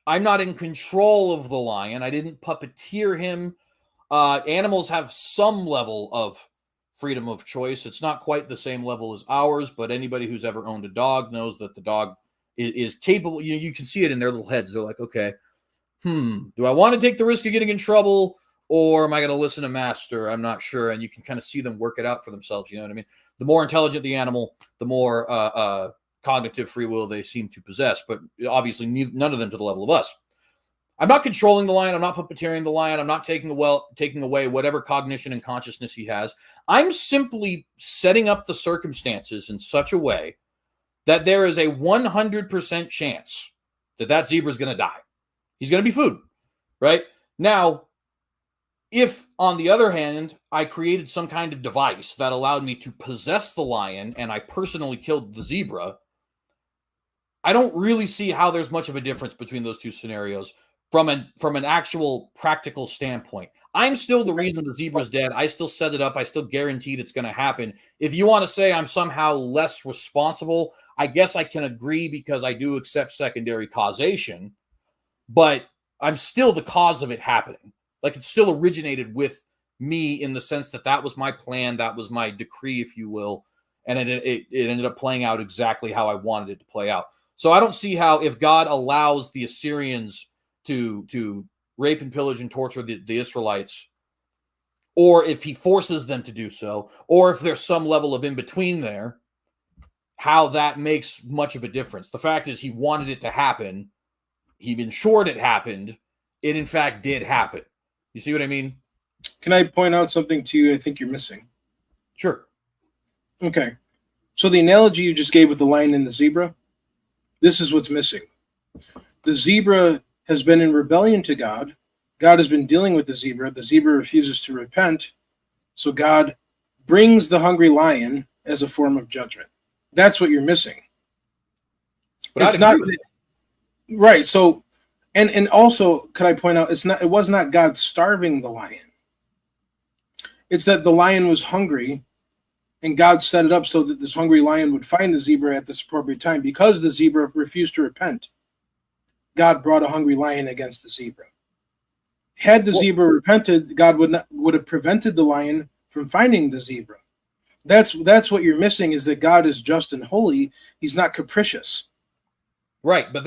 I'm not in control of the lion. I didn't puppeteer him. Animals have some level of freedom of choice. It's not quite the same level as ours, but anybody who's ever owned a dog knows that the dog is capable. You can see it in their little heads. They're like, okay, do I want to take the risk of getting in trouble, or am I going to listen to master? I'm not sure. And you can kind of see them work it out for themselves. You know what I mean? The more intelligent the animal, the more cognitive free will they seem to possess, but obviously none of them to the level of us. I'm not controlling the lion. I'm not puppeteering the lion. I'm not taking away whatever cognition and consciousness he has. I'm simply setting up the circumstances in such a way that there is a 100% chance that zebra is going to die. He's going to be food, right? Now, if, on the other hand, I created some kind of device that allowed me to possess the lion and I personally killed the zebra, I don't really see how there's much of a difference between those two scenarios from an actual practical standpoint. I'm still the reason the zebra's dead. I still set it up. I still guaranteed it's going to happen. If you want to say I'm somehow less responsible, I guess I can agree, because I do accept secondary causation, but I'm still the cause of it happening. Like, it still originated with me in the sense that was my plan. That was my decree, if you will. And it ended up playing out exactly how I wanted it to play out. So I don't see how, if God allows the Assyrians to rape and pillage and torture the Israelites, or if he forces them to do so, or if there's some level of in between there, how that makes much of a difference. The fact is, he wanted it to happen. He ensured it happened. It, in fact, did happen. You see what I mean? Can I point out something to you I think you're missing? Sure. Okay. So the analogy you just gave with the lion and the zebra, this is what's missing. The zebra has been in rebellion to God. God has been dealing with the zebra. The zebra refuses to repent. So God brings the hungry lion as a form of judgment. That's what you're missing. But it's not right. So, and also, could I point out, it was not God starving the lion. It's that the lion was hungry, and God set it up so that this hungry lion would find the zebra at this appropriate time. Because the zebra refused to repent, God brought a hungry lion against the zebra. Had the zebra repented, God would have prevented the lion from finding the zebra. That's what you're missing, is that God is just and holy. He's not capricious. Right, but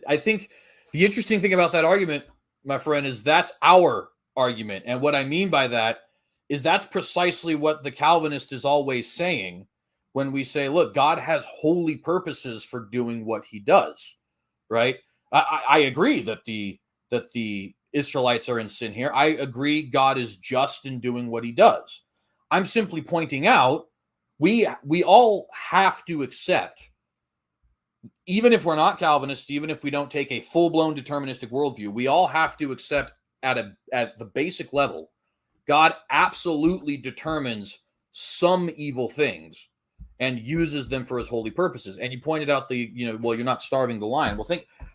I think the interesting thing about that argument, my friend, is that's our argument. And what I mean by that is that's precisely what the Calvinist is always saying when we say, look, God has holy purposes for doing what he does, right? I agree that the Israelites are in sin here. I agree God is just in doing what he does. I'm simply pointing out we all have to accept, even if we're not Calvinists, even if we don't take a full-blown deterministic worldview, we all have to accept at the basic level, God absolutely determines some evil things and uses them for his holy purposes. And you pointed out well, you're not starving the lion. Well,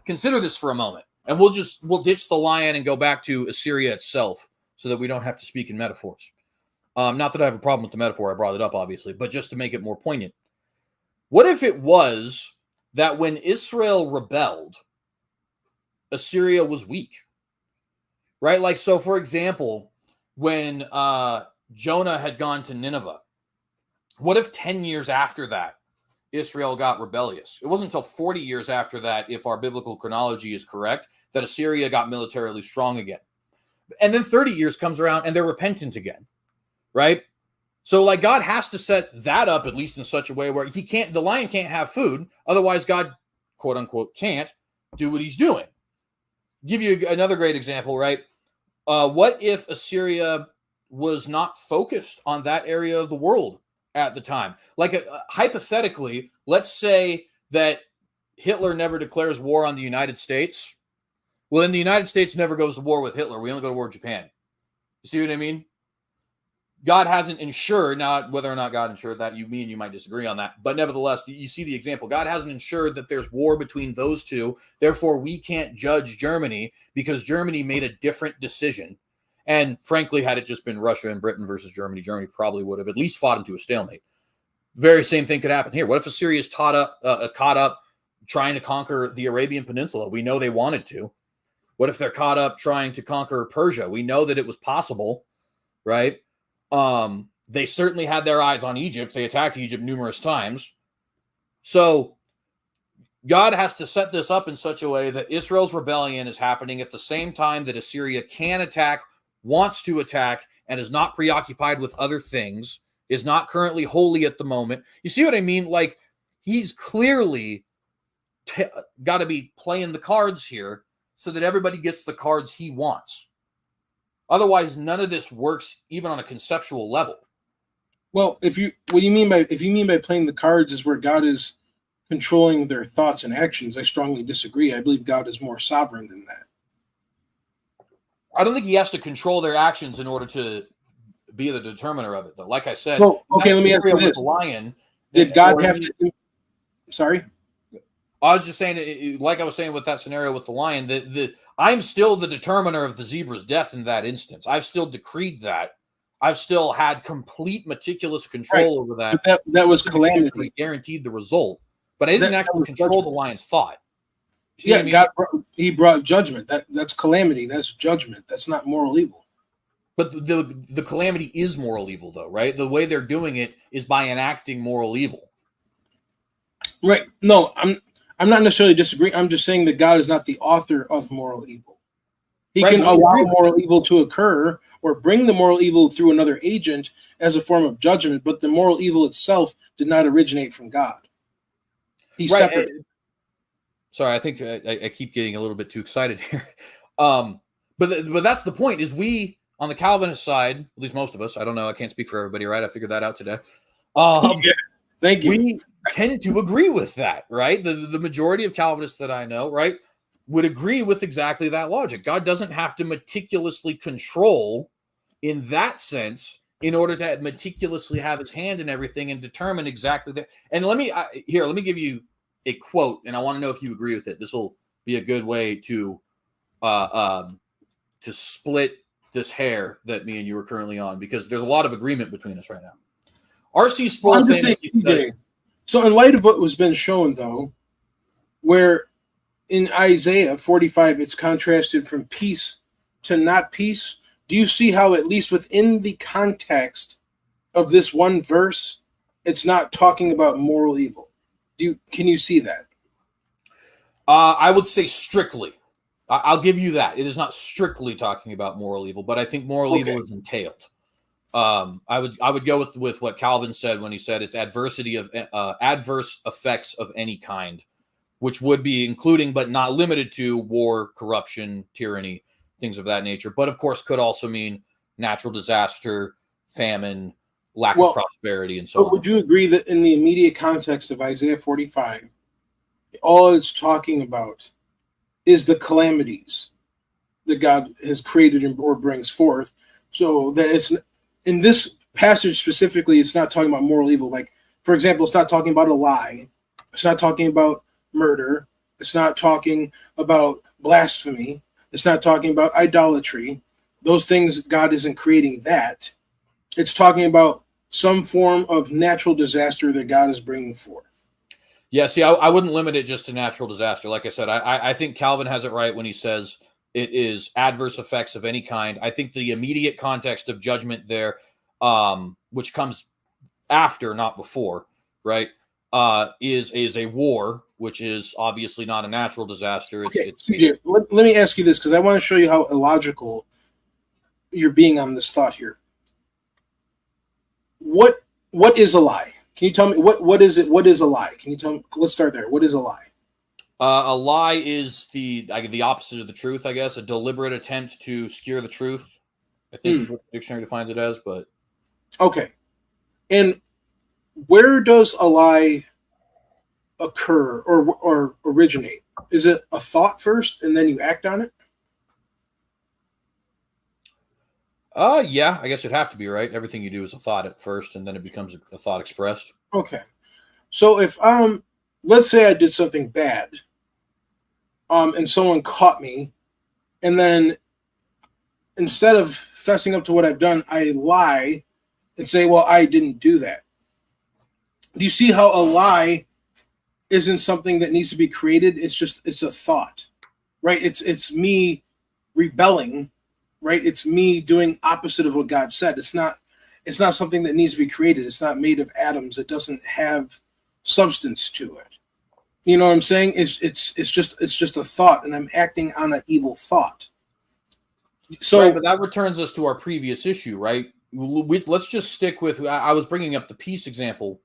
consider this for a moment, and we'll ditch the lion and go back to Assyria itself so that we don't have to speak in metaphors. Not that I have a problem with the metaphor. I brought it up, obviously, but just to make it more poignant. What if it was that when Israel rebelled, Assyria was weak? Right? Like, so for example, when Jonah had gone to Nineveh, what if 10 years after that, Israel got rebellious? It wasn't until 40 years after that, if our biblical chronology is correct, that Assyria got militarily strong again. And then 30 years comes around and they're repentant again, right? So like God has to set that up, at least in such a way where the lion can't have food. Otherwise God, quote unquote, can't do what he's doing. Give you another great example, right? What if Assyria was not focused on that area of the world at the time? Like hypothetically, let's say that Hitler never declares war on the United States. Well, then the United States never goes to war with Hitler. We only go to war with Japan. You see what I mean? God hasn't ensured, now whether or not God ensured that, you might disagree on that, but nevertheless, you see the example. God hasn't ensured that there's war between those two. Therefore, we can't judge Germany because Germany made a different decision. And frankly, had it just been Russia and Britain versus Germany, Germany probably would have at least fought into a stalemate. Very same thing could happen here. What if Assyria is caught up trying to conquer the Arabian Peninsula? We know they wanted to. What if they're caught up trying to conquer Persia? We know that it was possible, right? They certainly had their eyes on Egypt. They attacked Egypt numerous times. So God has to set this up in such a way that Israel's rebellion is happening at the same time that Assyria can attack, wants to attack, and is not preoccupied with other things, is not currently holy at the moment. You see what I mean? Like, he's clearly got to be playing the cards here so that everybody gets the cards he wants. Otherwise, none of this works even on a conceptual level. Well, if you mean by playing the cards is where God is controlling their thoughts and actions, I strongly disagree. I believe God is more sovereign than that. I don't think he has to control their actions in order to be the determiner of it, though. Like I said, well, okay, let me ask you this: lion, did God have to? Sorry, I was just saying, like I was saying with that scenario with the lion, I'm still the determiner of the zebra's death in that instance. I've still decreed that. I've still had complete meticulous control over that. But that was calamity. Guaranteed the result, but I didn't actually control the lion's thought. Yeah, God, he brought judgment. That's calamity. That's judgment. That's not moral evil. But the calamity is moral evil, though, right? The way they're doing it is by enacting moral evil. Right. No, I'm not necessarily disagreeing. I'm just saying that God is not the author of moral evil. He Right, can we allow agree. moral evil to occur or bring the moral evil through another agent as a form of judgment, but the moral evil itself did not originate from God. He's Right. separate. Sorry, I think I keep getting a little bit too excited here. But that's the point, is we, on the Calvinist side, at least most of us, I don't know, I can't speak for everybody, right? I figured that out today. Yeah, thank you. We tend to agree with that, right? The majority of Calvinists that I know, right, would agree with exactly that logic. God doesn't have to meticulously control in that sense in order to meticulously have his hand in everything and determine exactly that. And let me give you a quote, and I want to know if you agree with it. This will be a good way to split this hair that me and you are currently on, because there's a lot of agreement between us right now. R.C. Sproul famously said, so in light of what was been shown, though, where in Isaiah 45 it's contrasted from peace to not peace, do you see how, at least within the context of this one verse, it's not talking about moral evil? Can you see that? I would say strictly. I'll give you that. It is not strictly talking about moral evil, but I think moral evil is entailed. I would go with what Calvin said when he said it's adverse effects of any kind, which would be including but not limited to war, corruption, tyranny, things of that nature. But of course, could also mean natural disaster, famine, lack of prosperity, and so on. Would you agree that in the immediate context of Isaiah 45, all it's talking about is the calamities that God has created or brings forth? So that it's, in this passage specifically, it's not talking about moral evil. Like, for example, it's not talking about a lie. It's not talking about murder. It's not talking about blasphemy. It's not talking about idolatry. Those things, God isn't creating that. It's talking about some form of natural disaster that God is bringing forth. Yeah, see, I wouldn't limit it just to natural disaster. Like I said, I think Calvin has it right when he says it is adverse effects of any kind. I think the immediate context of judgment there, which comes after, not before, right, is a war, which is obviously not a natural disaster. CJ, let me ask you this, because I want to show you how illogical you're being on this thought here. What is a lie? Can you tell me what is it? What is a lie? Can you tell me? Let's start there. What is a lie? A lie is the opposite of the truth, I guess. A deliberate attempt to obscure the truth, I think is what the dictionary defines it as. But okay, and where does a lie occur or originate? Is it a thought first and then you act on it? Yeah, I guess it'd have to be, right. Everything you do is a thought at first, and then it becomes a thought expressed. Okay, so if let's say I did something bad, and someone caught me, and then instead of fessing up to what I've done, I lie and say, well, I didn't do that. Do you see how a lie isn't something that needs to be created? It's a thought, right? It's me rebelling, right? It's me doing opposite of what God said. It's not something that needs to be created. It's not made of atoms. It doesn't have substance to it. You know what I'm saying? It's just a thought, and I'm acting on an evil thought. So, right, but that returns us to our previous issue, right? Let's just stick with. I was bringing up the peace example.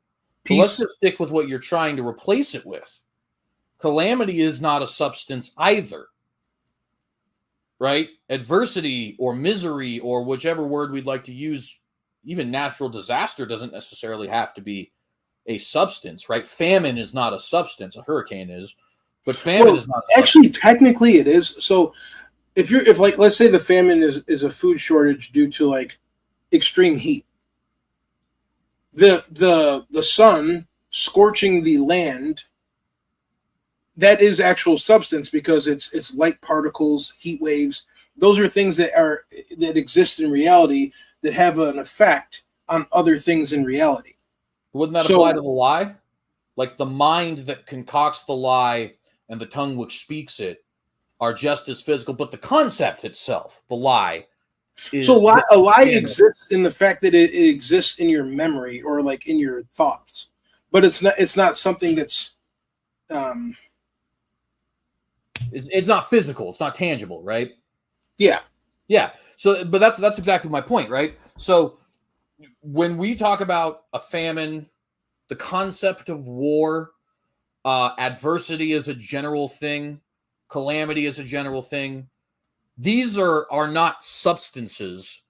Let's just stick with what you're trying to replace it with. Calamity is not a substance either, right? Adversity or misery or whichever word we'd like to use, even natural disaster doesn't necessarily have to be a substance, right? Famine is not a substance. A hurricane is, but famine is not a actually substance. Technically it is. So if like, let's say the famine is a food shortage due to like extreme heat, the sun scorching the land, that is actual substance, because it's light particles, heat waves. Those are things that exist in reality that have an effect on other things in reality. Wouldn't that apply to the lie? Like the mind that concocts the lie and the tongue which speaks it are just as physical, but the concept itself, the lie, is... So a lie exists in the fact that it exists in your memory or like in your thoughts, but it's not something that's It's not physical. It's not tangible, right? Yeah. Yeah. So, but that's exactly my point, right? So when we talk about a famine, the concept of war, adversity is a general thing, calamity is a general thing. These are not substances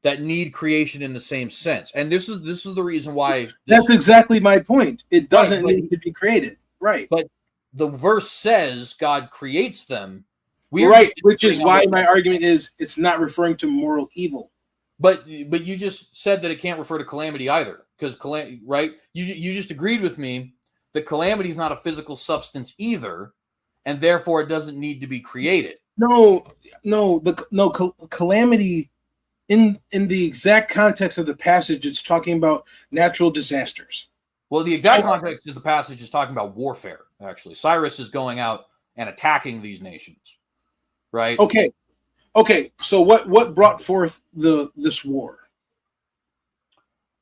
that need creation in the same sense. And this is the reason why That's exactly my point. It doesn't need to be created. Right. But the verse says God creates them. Right, which is why my argument is it's not referring to moral evil. But you just said that it can't refer to calamity either, because right? You just agreed with me that calamity is not a physical substance either, and therefore it doesn't need to be created. Calamity in the exact context of the passage, it's talking about natural disasters. Well, the exact context of the passage is talking about warfare. Actually, Cyrus is going out and attacking these nations, right? Okay. So what brought forth this war?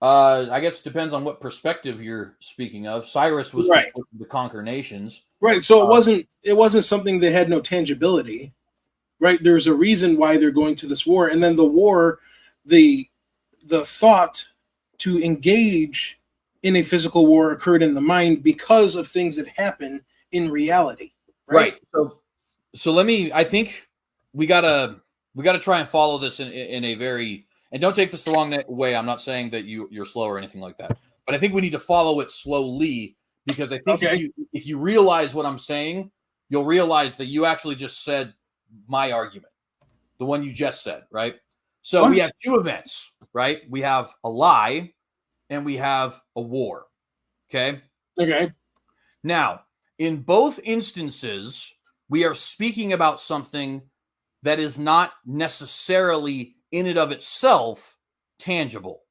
I guess it depends on what perspective you're speaking of. Cyrus was just looking to conquer nations, right? So it wasn't something that had no tangibility, right? There's a reason why they're going to this war, and then the war, the thought to engage in a physical war occurred in the mind because of things that happen in reality, right? So let me. I think we gotta try and follow this in a very, and don't take this the wrong way. I'm not saying that you're slow or anything like that, but I think we need to follow it slowly, because I think if you realize what I'm saying, you'll realize that you actually just said my argument, the one you just said, right? So we have two events, right? We have a lie and we have a war. Okay. Now, in both instances, we are speaking about something that is not necessarily in and of itself tangible.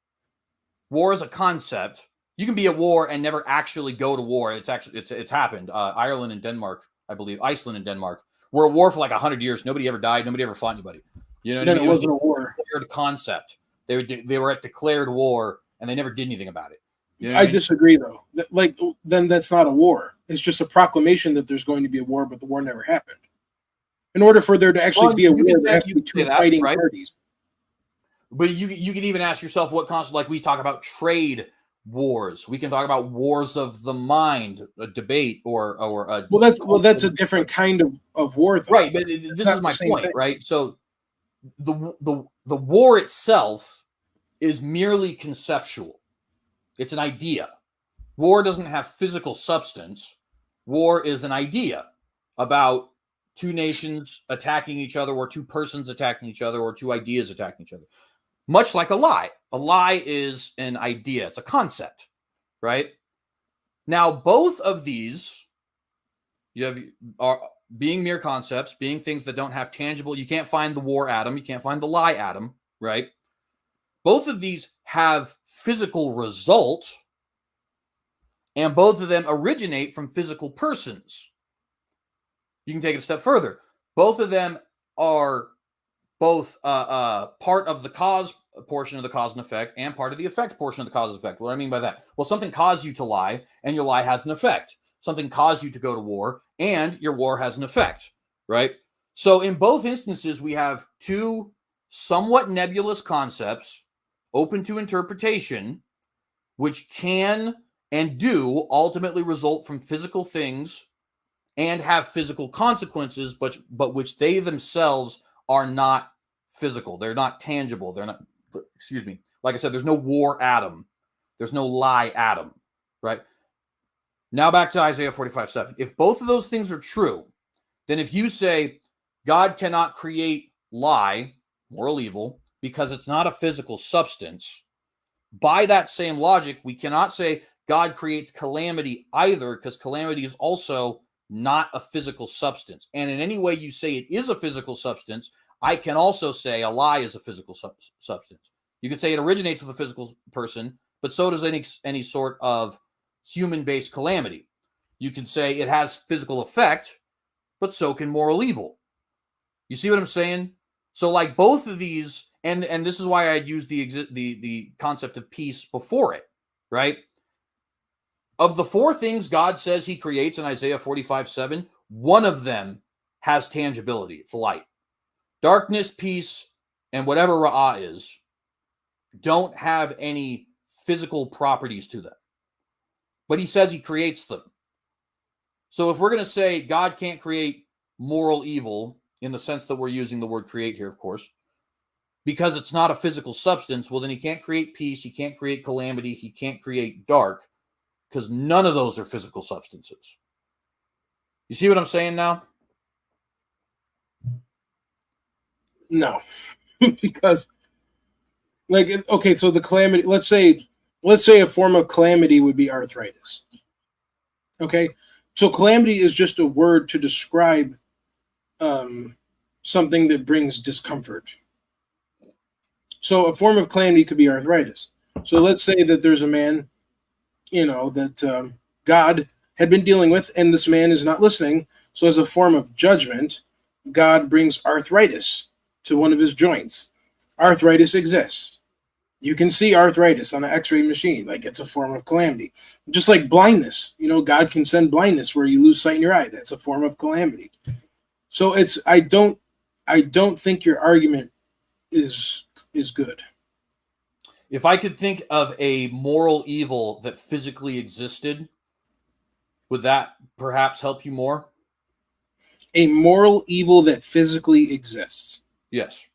War is a concept. You can be at war and never actually go to war. It's happened. Ireland and Denmark, I believe, Iceland and Denmark were at war for like 100 years. Nobody ever died. Nobody ever fought anybody. You know what I mean? It wasn't a war. Declared concept. They were at declared war and they never did anything about it. You know I disagree, though. Then that's not a war. It's just a proclamation that there's going to be a war, but the war never happened. In order for there to actually be a war, there has to be two fighting parties. But you can even ask yourself what concept, like we talk about trade wars. We can talk about wars of the mind, a debate, or a that's a different kind of war, though. Right? But this is my point, right? So the war itself is merely conceptual. It's an idea. War doesn't have physical substance. War is an idea about two nations attacking each other, or two persons attacking each other, or two ideas attacking each other. Much like a lie. A lie is an idea. It's a concept, right? Now, both of these are being mere concepts, being things that don't have tangible. You can't find the war atom. You can't find the lie atom, right? Both of these have physical results, and both of them originate from physical persons. You can take it a step further. Both of them are both part of the cause portion of the cause and effect, and part of the effect portion of the cause and effect. What do I mean by that? Well, something caused you to lie, and your lie has an effect. Something caused you to go to war, and your war has an effect, right? So in both instances, we have two somewhat nebulous concepts open to interpretation, which can and do ultimately result from physical things and have physical consequences, but which they themselves are not physical. They're not tangible. They're not, excuse me. Like I said, there's no war atom. There's no lie atom, right? Now back to Isaiah 45:7. If both of those things are true, then if you say God cannot create lie, moral evil, because it's not a physical substance, by that same logic, we cannot say God creates calamity either, because calamity is also not a physical substance. And in any way you say it is a physical substance, I can also say a lie is a physical substance. You can say it originates with a physical person, but so does any sort of human-based calamity. You can say it has physical effect, but so can moral evil. You see what I'm saying? So like both of these, and this is why I used the concept of peace before it, right? Of the four things God says he creates in Isaiah 45:7, one of them has tangibility. It's light. Darkness, peace, and whatever Ra'ah is don't have any physical properties to them. But he says he creates them. So if we're going to say God can't create moral evil in the sense that we're using the word create here, of course, because it's not a physical substance, well, then he can't create peace, he can't create calamity, he can't create dark, because none of those are physical substances. You see what I'm saying now? No, because okay, so the calamity, let's say a form of calamity would be arthritis. Okay, so calamity is just a word to describe something that brings discomfort. So a form of calamity could be arthritis. So let's say that there's a man, that God had been dealing with, and this man is not listening. So as a form of judgment, God brings arthritis to one of his joints. Arthritis exists. You can see arthritis on an x-ray machine. Like, it's a form of calamity. Just like blindness. God can send blindness where you lose sight in your eye. That's a form of calamity. So I don't think your argument is good. If I could think of a moral evil that physically existed, would that perhaps help you more? A moral evil that physically exists? Yes.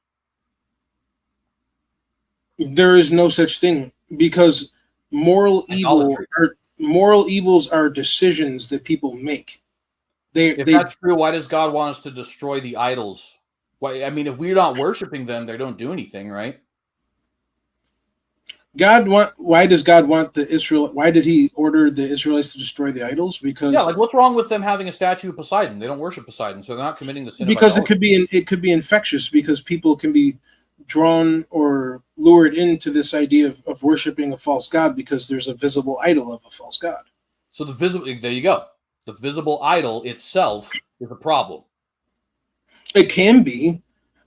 There is no such thing, because moral evils are decisions that people make. If that's true, why does God want us to destroy the idols? Why? I mean, if we're not worshiping them, they don't do anything, right? Why does God want why did he order the Israelites to destroy the idols? Because what's wrong with them having a statue of Poseidon? They don't worship Poseidon, so they're not committing the sin. Because it could be infectious, because people can be drawn or lured into this idea of worshiping a false god because there's a visible idol of a false god. So there you go. The visible idol itself is a problem. It can be,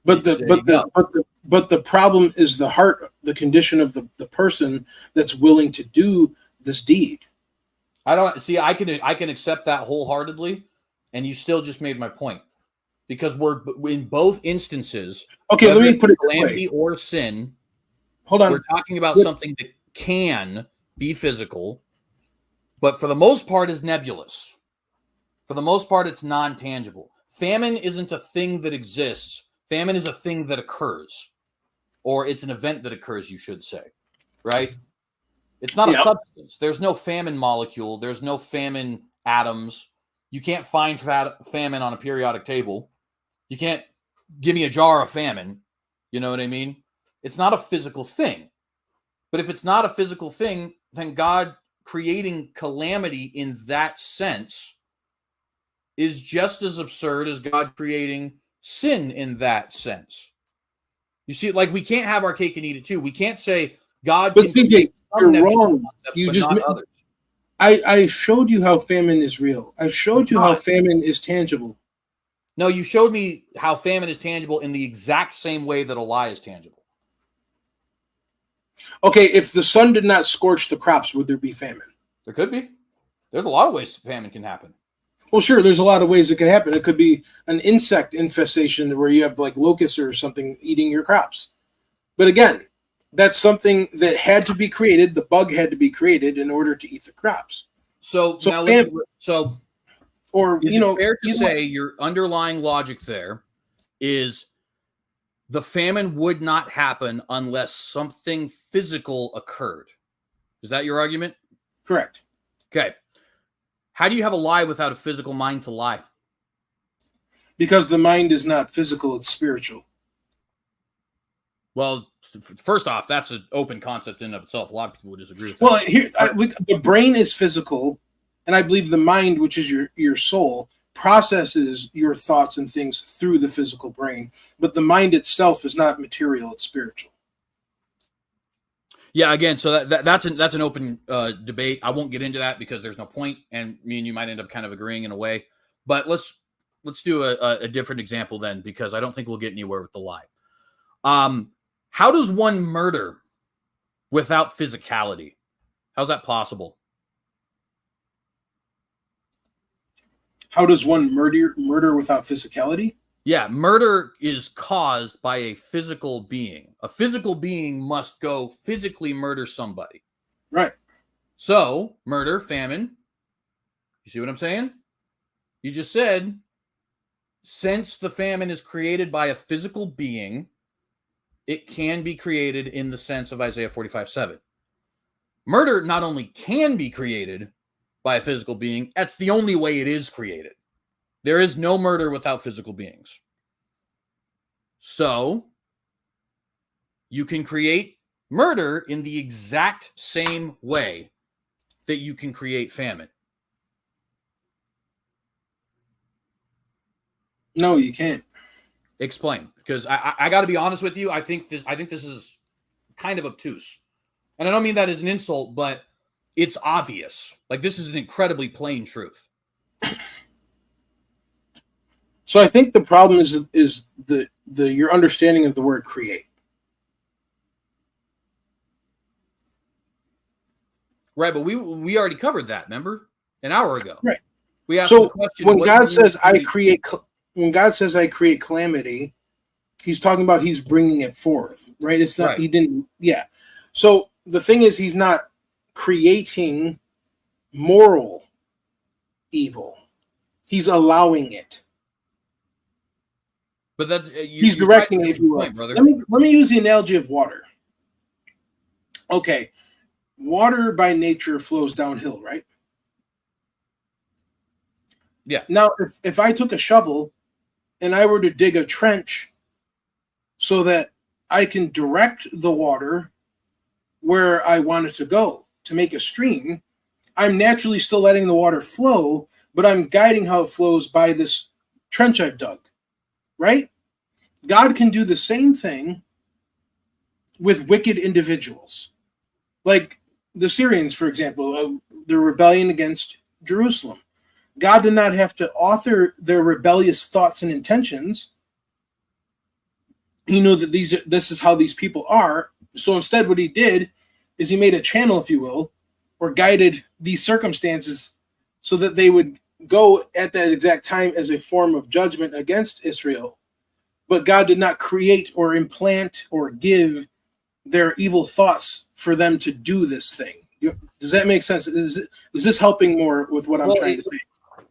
but the problem is the heart, the condition of the person that's willing to do this deed. I can accept that wholeheartedly, and you still just made my point. Because we're in both instances, okay, let me put it calamity or sin. Hold on. We're talking about something that can be physical, but for the most part is nebulous. For the most part, it's non-tangible. Famine isn't a thing that exists. Famine is a thing that occurs, or it's an event that occurs, you should say, right? It's not a substance. There's no famine molecule. There's no famine atoms. You can't find famine on a periodic table. You can't give me a jar of famine. You know what I mean? It's not a physical thing. But if it's not a physical thing, then God creating calamity in that sense is just as absurd as God creating sin in that sense. You see, like, we can't have our cake and eat it too. We can't say God can create some you're wrong. Concepts, you but just not others. I showed you how famine is real. I showed you how famine is tangible. No, you showed me how famine is tangible in the exact same way that a lie is tangible. Okay, if the sun did not scorch the crops, would there be famine? There could be. There's a lot of ways famine can happen. Well, sure, there's a lot of ways it could happen. It could be an insect infestation where you have like locusts or something eating your crops. But again, that's something that had to be created. The bug had to be created in order to eat the crops. So now is it fair to say your underlying logic there is the famine would not happen unless something physical occurred? Is that your argument? Correct. Okay. How do you have a lie without a physical mind to lie? Because the mind is not physical, it's spiritual. Well, first off, that's an open concept in and of itself. A lot of people would disagree with that. Well, the brain is physical, and I believe the mind, which is your soul, processes your thoughts and things through the physical brain. But the mind itself is not material, it's spiritual. Yeah, again, so that's an open debate. I won't get into that because there's no point, and me and you might end up kind of agreeing in a way. But let's do a different example then, because I don't think we'll get anywhere with the lie. How does one murder without physicality? How's that possible? How does one murder without physicality? Yeah, murder is caused by a physical being. A physical being must go physically murder somebody. Right. So, murder, famine. You see what I'm saying? You just said, since the famine is created by a physical being, it can be created in the sense of Isaiah 45:7. Murder not only can be created by a physical being, that's the only way it is created. There is no murder without physical beings. So, you can create murder in the exact same way that you can create famine. No, you can't. Explain, because I got to be honest with you. I think this is kind of obtuse, and I don't mean that as an insult, but it's obvious. Like, this is an incredibly plain truth. So I think the problem is the your understanding of the word create. Right, but we already covered that. Remember, an hour ago. Right. We asked So the question. When God says I create calamity, he's talking about he's bringing it forth, right? It's not, he didn't, yeah. So the thing is, he's not creating moral evil. He's allowing it. But that's he's directing it, if you will. Point, brother. Let me use the analogy of water. Okay, water by nature flows downhill, right? Yeah. Now, if I took a shovel and I were to dig a trench so that I can direct the water where I want it to go to make a stream, I'm naturally still letting the water flow, but I'm guiding how it flows by this trench I've dug, right? God can do the same thing with wicked individuals. Like the Syrians, for example, their rebellion against Jerusalem. God did not have to author their rebellious thoughts and intentions. He knew that this is how these people are. So instead, what he did is he made a channel, if you will, or guided these circumstances so that they would go at that exact time as a form of judgment against Israel. But God did not create or implant or give their evil thoughts for them to do this thing. Does that make sense? Is this helping more with what I'm trying to say?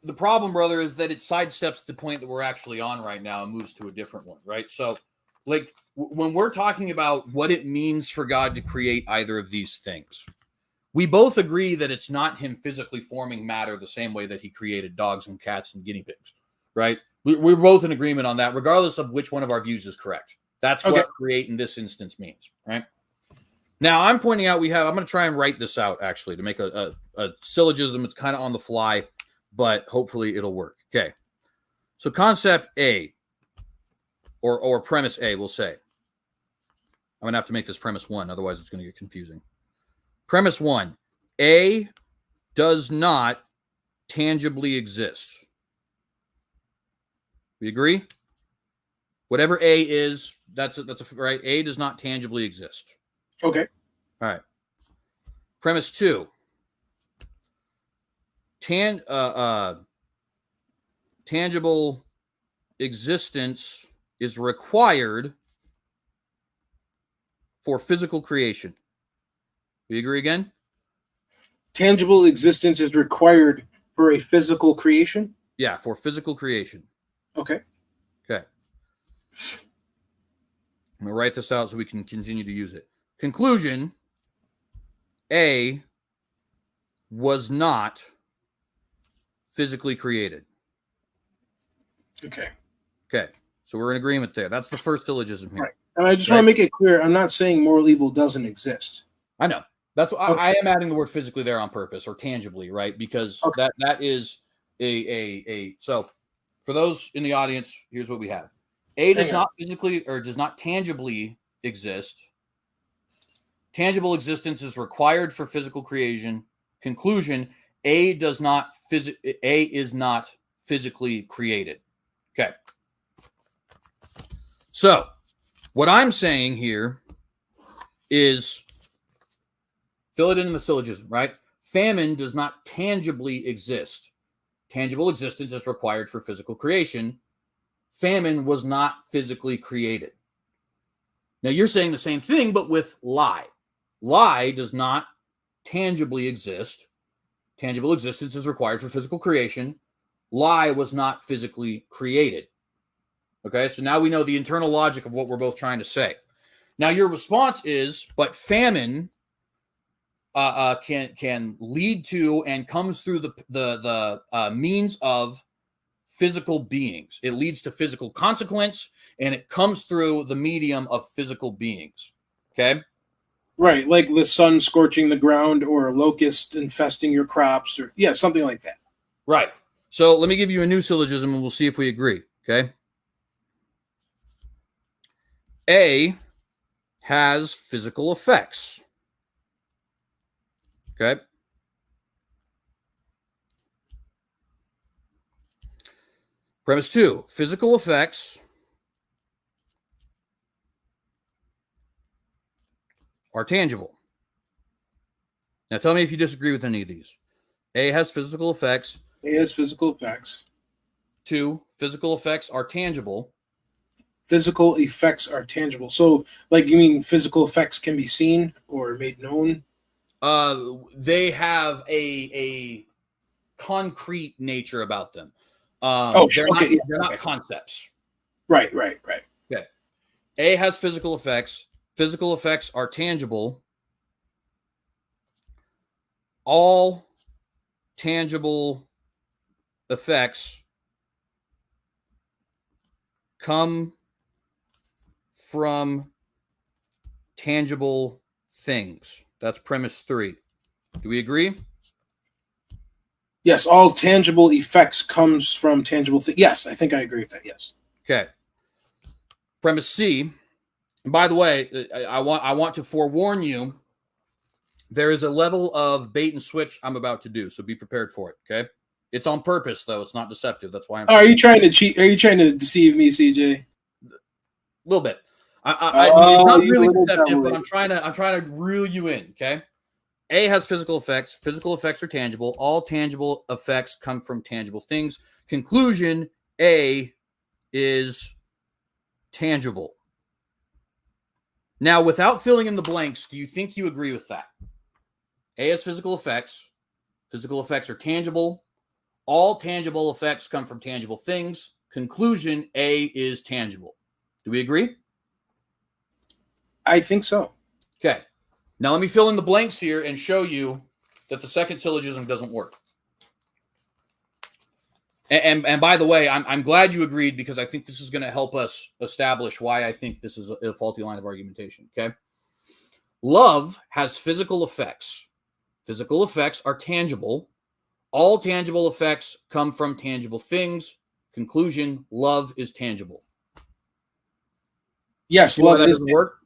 The problem, brother, is that it sidesteps the point that we're actually on right now and moves to a different one, right? So, like, when we're talking about what it means for God to create either of these things, we both agree that it's not him physically forming matter the same way that he created dogs and cats and guinea pigs, right? We're both in agreement on that, regardless of which one of our views is correct. That's what create in this instance means, right? Now, I'm pointing out I'm going to try and write this out, actually, to make a syllogism. It's kind of on the fly, but hopefully it'll work. Okay. So concept A, or premise A, we'll say. I'm going to have to make this premise 1, otherwise it's going to get confusing. Premise 1, A does not tangibly exist. We agree? Whatever A is, that's right. A does not tangibly exist. Okay. All right. Premise 2. Tangible existence is required for physical creation. We agree again? Tangible existence is required for a physical creation? Yeah, for physical creation. Okay. Okay. I'm going to write this out so we can continue to use it. Conclusion, A was not physically created. Okay. Okay. So we're in agreement there. That's the first syllogism here. Right. And I just want to make it clear, I'm not saying moral evil doesn't exist. I know. That's what I am adding the word physically there on purpose, or tangibly, right? Because that is a so for those in the audience, here's what we have. A does not physically or does not tangibly exist. Tangible existence is required for physical creation. Conclusion, A is not physically created. Okay. So, what I'm saying here is fill it in the syllogism, right? Famine does not tangibly exist. tangible existence is required for physical creation. Famine was not physically created. Now you're saying the same thing, but with lie. Lie does not tangibly exist. Tangible existence is required for physical creation. Lie was not physically created. Okay, so now we know the internal logic of what we're both trying to say. Now your response is, but famine can lead to and comes through the means of physical beings. It leads to physical consequence, and it comes through the medium of physical beings. Okay? Right, like the sun scorching the ground or a locust infesting your crops, or yeah, something like that. Right. So let me give you a new syllogism, and we'll see if we agree. Okay? A has physical effects. Okay? Premise 2, physical effects are tangible. Now tell me if you disagree with any of these. A has physical effects. A has physical effects. 2, physical effects are tangible. Physical effects are tangible. So, like, you mean physical effects can be seen or made known? They have a concrete nature about them. They're not concepts. Right. Okay. A has physical effects. Physical effects are tangible. All tangible effects come from tangible things. That's premise 3. Do we agree? Yes, all tangible effects comes from tangible things. Yes, I think I agree with that. Yes. Okay. Premise C. And by the way, I want to forewarn you. There is a level of bait and switch I'm about to do, so be prepared for it. Okay. It's on purpose, though. It's not deceptive. That's why I'm. Are you trying to cheat? Are you trying to deceive me, CJ? A little bit. I mean, it's not really deceptive, but I'm trying to reel you in. Okay. A has physical effects. Physical effects are tangible. All tangible effects come from tangible things. Conclusion: A is tangible. Now, without filling in the blanks, do you think you agree with that? A has physical effects. Physical effects are tangible. All tangible effects come from tangible things. Conclusion: A is tangible. Do we agree? I think so. Okay. Now let me fill in the blanks here and show you that the second syllogism doesn't work. And by the way, I'm glad you agreed, because I think this is going to help us establish why I think this is a faulty line of argumentation. Okay. Love has physical effects. Physical effects are tangible. All tangible effects come from tangible things. Conclusion: love is tangible. Yes, love doesn't work.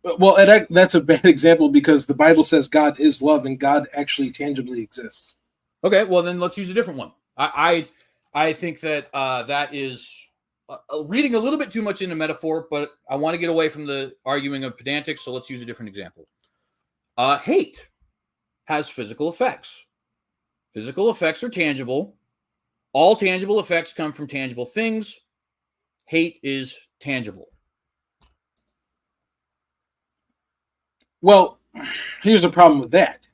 Well, that's a bad example, because the Bible says God is love, and God actually tangibly exists. Okay, well then let's use a different one. I think that that is reading a little bit too much into metaphor, but I want to get away from the arguing of pedantics, so let's use a different example. Hate has physical effects. Physical effects are tangible. All tangible effects come from tangible things. Hate is tangible. Well, here's the problem with that.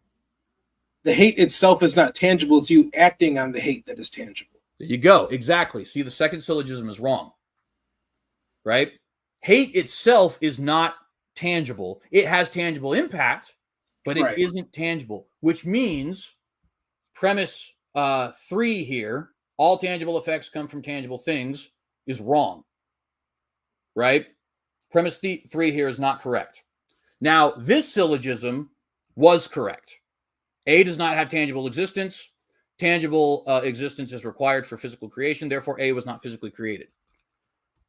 The hate itself is not tangible. It's you acting on the hate that is tangible. There you go. Exactly. See, the second syllogism is wrong. Right? Hate itself is not tangible. It has tangible impact, but it isn't tangible, which means premise 3 here, all tangible effects come from tangible things, is wrong. Right? Premise 3 here is not correct. Now, this syllogism was correct. A does not have tangible existence. Tangible existence is required for physical creation. Therefore, A was not physically created.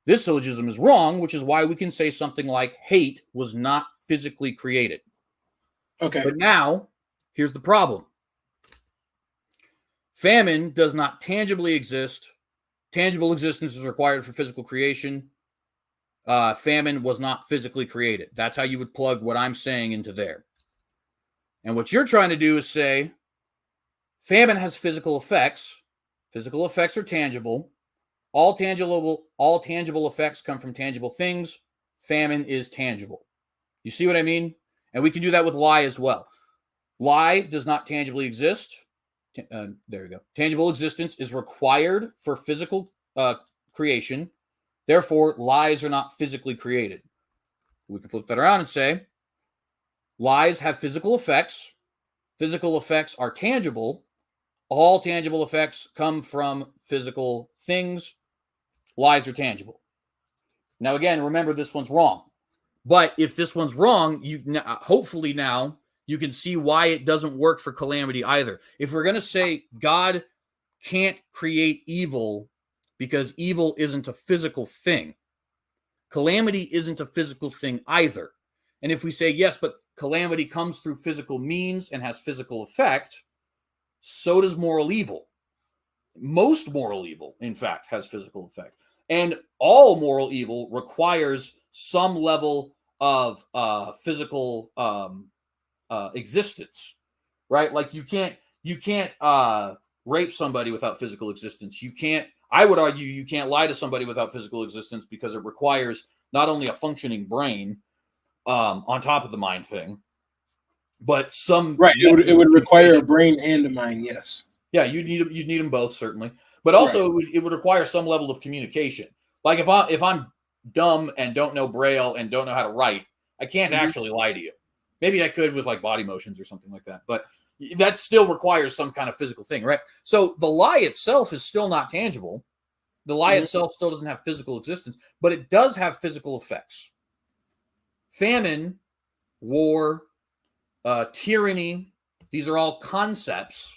This syllogism is wrong, which is why we can say something like hate was not physically created. Okay. But now, here's the problem. Famine does not tangibly exist. Tangible existence is required for physical creation. Famine was not physically created. That's how you would plug what I'm saying into there. And what you're trying to do is say famine has physical effects. Physical effects are tangible. All tangible effects come from tangible things. Famine is tangible. You see what I mean? And we can do that with lie as well. Lie does not tangibly exist. There you go. Tangible existence is required for physical creation. Therefore, lies are not physically created. We can flip that around and say, lies have physical effects. Physical effects are tangible. All tangible effects come from physical things. Lies are tangible. Now, again, remember this one's wrong. But if this one's wrong, hopefully now you can see why it doesn't work for calamity either. If we're going to say God can't create evil because evil isn't a physical thing, calamity isn't a physical thing either. And if we say, yes, but calamity comes through physical means and has physical effect, so does moral evil. Most moral evil, in fact, has physical effect. And all moral evil requires some level of physical existence, right? Like you can't rape somebody without physical existence. I would argue you can't lie to somebody without physical existence because it requires not only a functioning brain on top of the mind thing, but some... Right, it would require a brain and a mind, yes. Yeah, you'd need them both, certainly. But also, right, it would require some level of communication. Like if I'm dumb and don't know Braille and don't know how to write, I can't actually lie to you. Maybe I could with like body motions or something like that. But that still requires some kind of physical thing, right? So the lie itself is still not tangible. The lie itself still doesn't have physical existence, but it does have physical effects. Famine, war, tyranny, these are all concepts.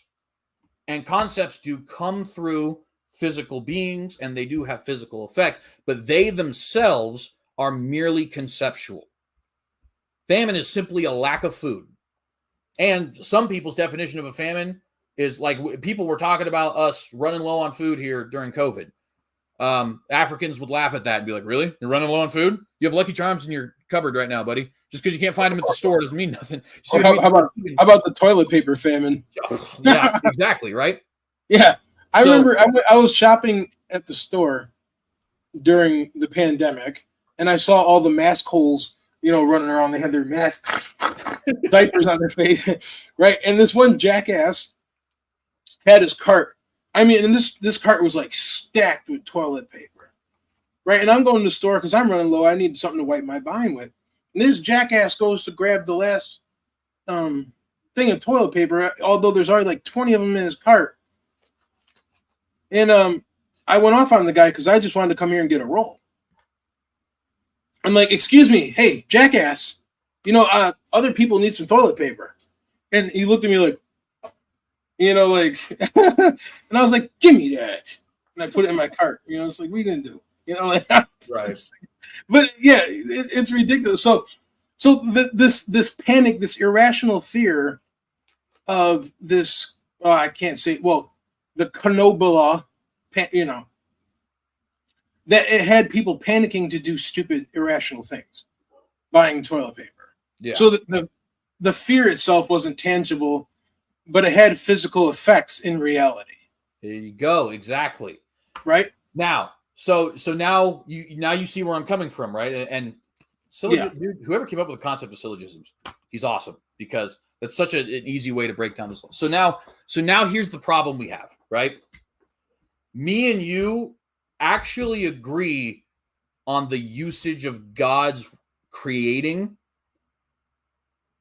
And concepts do come through physical beings, and they do have physical effect, but they themselves are merely conceptual. Famine is simply a lack of food. And some people's definition of a famine is like people were talking about us running low on food here during COVID. Africans would laugh at that and be like, really? You're running low on food? You have Lucky Charms in your cupboard right now, buddy. Just because you can't find them at the store doesn't mean nothing. How about the toilet paper famine? Yeah, exactly, right? Yeah. I remember I was shopping at the store during the pandemic, and I saw all the mask holes, running around. They had their mask diapers on their face, right? And this one jackass had his cart. I mean, and this cart was like stacked with toilet paper, right? And I'm going to the store because I'm running low. I need something to wipe my behind with. And this jackass goes to grab the last thing of toilet paper, although there's already like 20 of them in his cart. And I went off on the guy because I just wanted to come here and get a roll. I'm like, excuse me, hey, jackass, other people need some toilet paper. And he looked at me like, and I was like, give me that. And I put it in my cart. It's like, what are you going to do? Right. But yeah, it's ridiculous. So this panic, this irrational fear of this, I can't say, the Canobala, that it had people panicking to do stupid, irrational things, buying toilet paper. Yeah. So the fear itself wasn't tangible, but it had physical effects in reality. There you go. Exactly. Right. Now, so now you see where I'm coming from, right? And whoever came up with the concept of syllogisms, he's awesome because that's such an easy way to break down this. So now here's the problem we have, right? Me and you actually agree on the usage of God's creating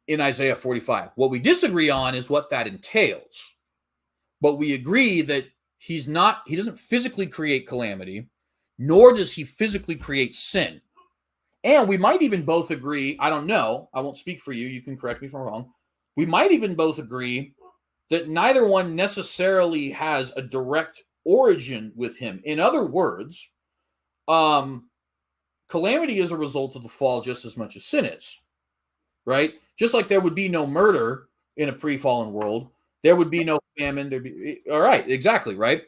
in Isaiah 45. What we disagree on is what that entails. But we agree that he doesn't physically create calamity, nor does he physically create sin. And we might even both agree, I don't know, I won't speak for you, you can correct me if I'm wrong. We might even both agree that neither one necessarily has a direct origin with him. In other words, calamity is a result of the fall just as much as sin is, right? Just like there would be no murder in a pre-fallen world, there would be no famine. All right, exactly, right?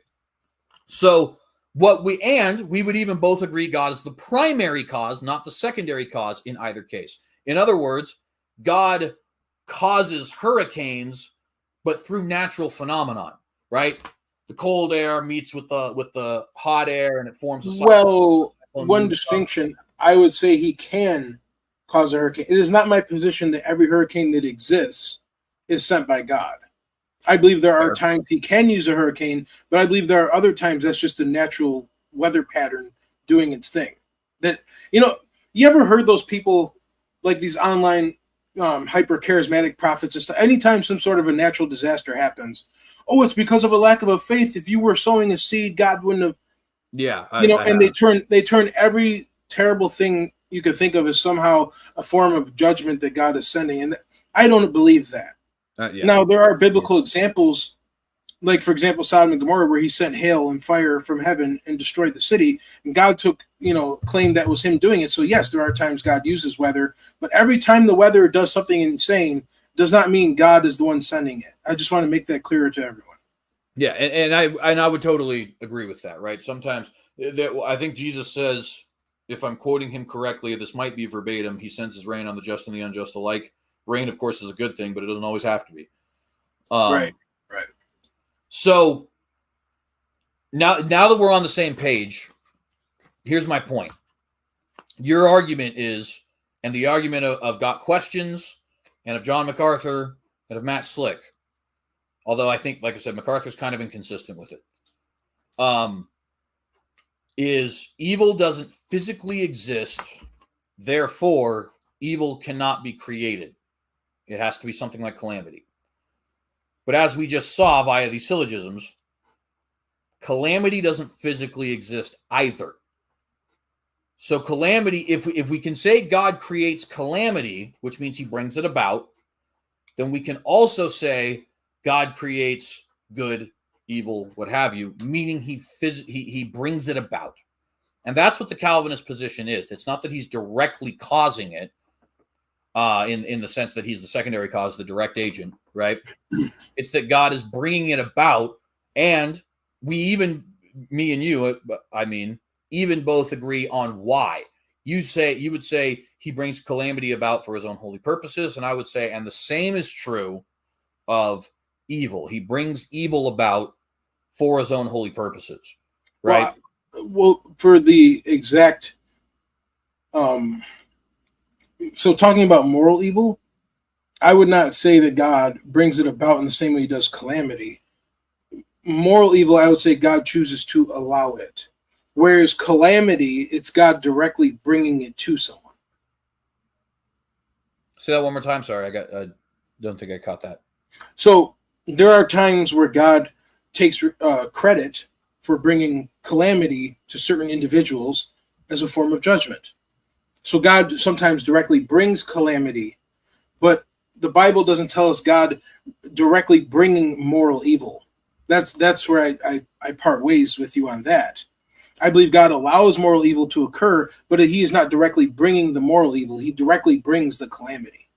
So we would even both agree God is the primary cause, not the secondary cause in either case. In other words, God causes hurricanes, but through natural phenomenon, right? the cold air meets with the hot air and it forms a cyclone. Well, one distinction, I would say he can cause a hurricane. It is not my position that every hurricane that exists is sent by God. I believe there are times he can use a hurricane, but I believe there are other times that's just a natural weather pattern doing its thing. That, you ever heard those people, like these online hyper charismatic prophets and stuff? Anytime some sort of a natural disaster happens, oh, it's because of a lack of a faith. If you were sowing a seed, God wouldn't have. Yeah, and they turn every terrible thing you could think of as somehow a form of judgment that God is sending, and I don't believe that. Now, there are biblical examples, like, for example, Sodom and Gomorrah, where he sent hail and fire from heaven and destroyed the city, and God claimed that was him doing it. So, yes, there are times God uses weather, but every time the weather does something insane does not mean God is the one sending it. I just want to make that clearer to everyone. Yeah, and I would totally agree with that, right? Sometimes, I think Jesus says, if I'm quoting him correctly, this might be verbatim, he sends his rain on the just and the unjust alike. Rain, of course, is a good thing, but it doesn't always have to be. Right. So now that we're on the same page, here's my point. Your argument is, and the argument of Got Questions and of John MacArthur and of Matt Slick, although I think, like I said, MacArthur's kind of inconsistent with it, is evil doesn't physically exist, therefore evil cannot be created. It has to be something like calamity. But as we just saw via these syllogisms, calamity doesn't physically exist either. So calamity, if we can say God creates calamity, which means he brings it about, then we can also say God creates good, evil, what have you, meaning he brings it about. And that's what the Calvinist position is. It's not that he's directly causing it, in the sense that he's the secondary cause, the direct agent, right? It's that God is bringing it about, and me and you, even both agree on why. You would say he brings calamity about for his own holy purposes, and I would say, and the same is true of evil. He brings evil about for his own holy purposes, right? Well, for the exact so talking about moral evil, I would not say that God brings it about in the same way he does calamity. Moral evil, I would say God chooses to allow it. Whereas calamity, it's God directly bringing it to someone. Say that one more time. Sorry, I don't think I caught that. So there are times where God takes credit for bringing calamity to certain individuals as a form of judgment. So God sometimes directly brings calamity, but the Bible doesn't tell us God directly bringing moral evil. That's where I part ways with you on that. I believe God allows moral evil to occur, but he is not directly bringing the moral evil. He directly brings the calamity.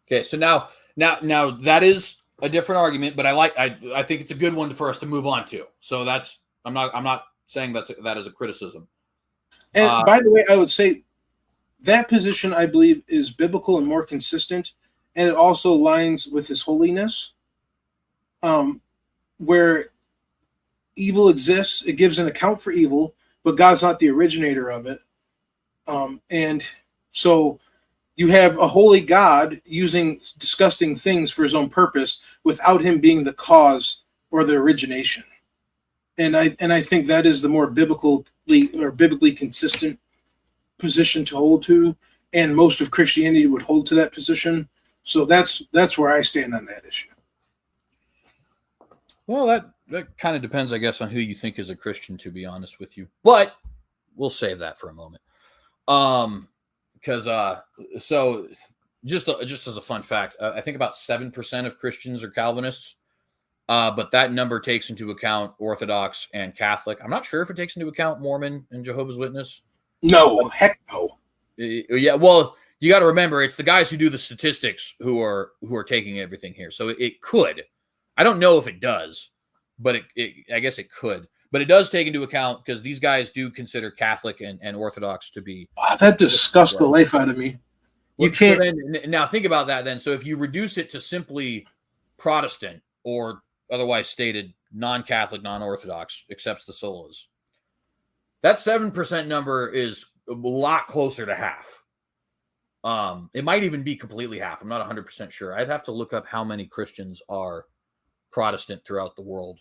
Okay, so now that is a different argument, but I think it's a good one for us to move on to. So I'm not saying that is a criticism. And by the way, I would say that position, I believe, is biblical and more consistent, and it also aligns with his holiness, where evil exists. It gives an account for evil, but God's not the originator of it. And so you have a holy God using disgusting things for his own purpose without him being the cause or the origination. And I think that is the more biblically consistent position to hold to, and most of Christianity would hold to that position. So that's where I stand on that issue. Well, that kind of depends, I guess, on who you think is a Christian, to be honest with you. But we'll save that for a moment. Because so just as a fun fact, I think about 7% of Christians are Calvinists. But that number takes into account Orthodox and Catholic. I'm not sure if it takes into account Mormon and Jehovah's Witness. No, heck no. Yeah, well, you got to remember, it's the guys who do the statistics who are taking everything here. So it could. I don't know if it does, but I guess it could. But it does take into account, because these guys do consider Catholic and Orthodox to be. Wow, that disgusts the life out of me. You can't. So now think about that then. So if you reduce it to simply Protestant, or otherwise stated non-Catholic, non-Orthodox, accepts the solas. That 7% number is a lot closer to half. It might even be completely half. I'm not 100% sure. I'd have to look up how many Christians are Protestant throughout the world.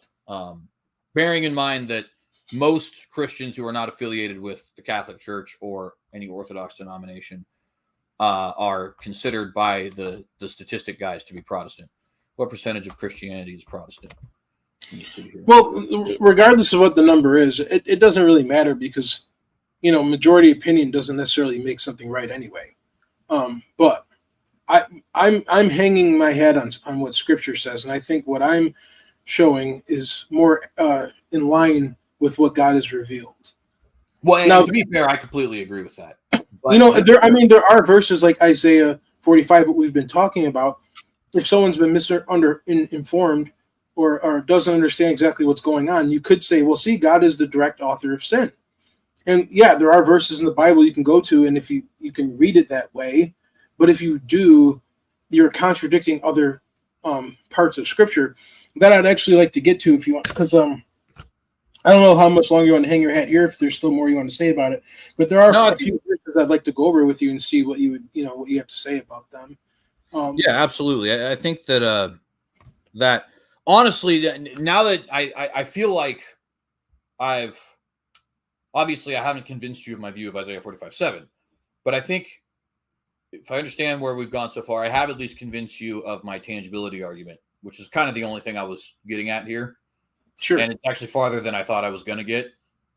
Bearing in mind that most Christians who are not affiliated with the Catholic Church or any Orthodox denomination are considered by the statistic guys to be Protestant. What percentage of Christianity is Protestant? Well, regardless of what the number is, it doesn't really matter because, majority opinion doesn't necessarily make something right anyway. But I'm hanging my hat on what Scripture says, and I think what I'm showing is more in line with what God has revealed. Well, now, to be fair, I completely agree with that. But, there are verses like Isaiah 45, what we've been talking about. If someone's been misinformed or doesn't understand exactly what's going on, you could say, well, see, God is the direct author of sin. And yeah, there are verses in the Bible you can go to, and if you can read it that way, but if you do, you're contradicting other parts of Scripture that I'd actually like to get to if you want, because I don't know how much longer you want to hang your hat here, if there's still more you want to say about it, but there are a few verses I'd like to go over with you and see what you have to say about them. Yeah, absolutely. I think that that honestly, now that I feel like I haven't convinced you of my view of Isaiah 45:7, but I think if I understand where we've gone so far, I have at least convinced you of my tangibility argument, which is kind of the only thing I was getting at here. Sure. And it's actually farther than I thought I was going to get.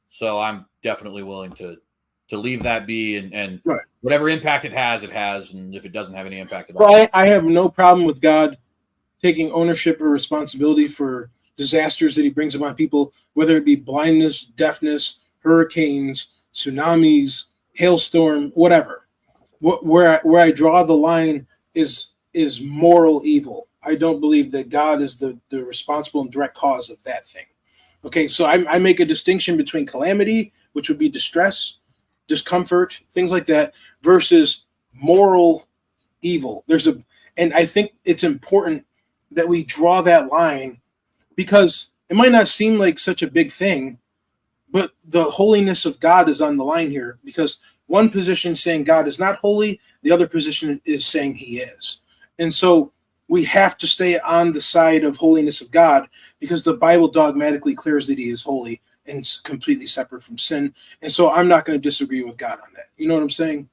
So I'm definitely willing to leave that be, and right. Whatever impact it has. And if it doesn't have any impact at all. Well, I have no problem with God taking ownership or responsibility for disasters that he brings upon people, whether it be blindness, deafness, hurricanes, tsunamis, hailstorm, whatever. Where I draw the line is moral evil. I don't believe that God is the responsible and direct cause of that thing. Okay, so I make a distinction between calamity, which would be distress, discomfort, things like that, versus moral evil. And I think it's important that we draw that line, because it might not seem like such a big thing, but the holiness of God is on the line here, because one position is saying God is not holy, the other position is saying he is. And so we have to stay on the side of holiness of God, because the Bible dogmatically declares that he is holy and completely separate from sin. And so I'm not going to disagree with God on that. You know what I'm saying?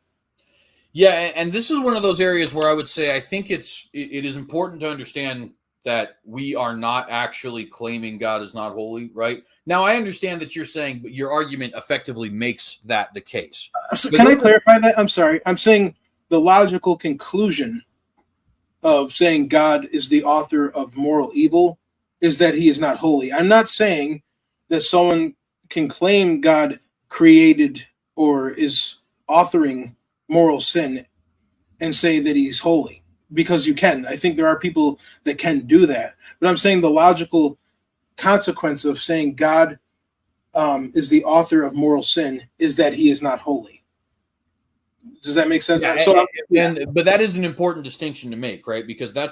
Yeah, and this is one of those areas where I would say I think it is important to understand that we are not actually claiming God is not holy, right? Now, I understand that you're saying, but your argument effectively makes that the case. So can I clarify that? I'm sorry. I'm saying the logical conclusion of saying God is the author of moral evil is that he is not holy. I'm not saying that someone can claim God created or is authoring moral sin and say that he's holy, because you can. I think there are people that can do that. But I'm saying the logical consequence of saying God is the author of moral sin is that he is not holy. Does that make sense? Yeah, but that is an important distinction to make, right? Because that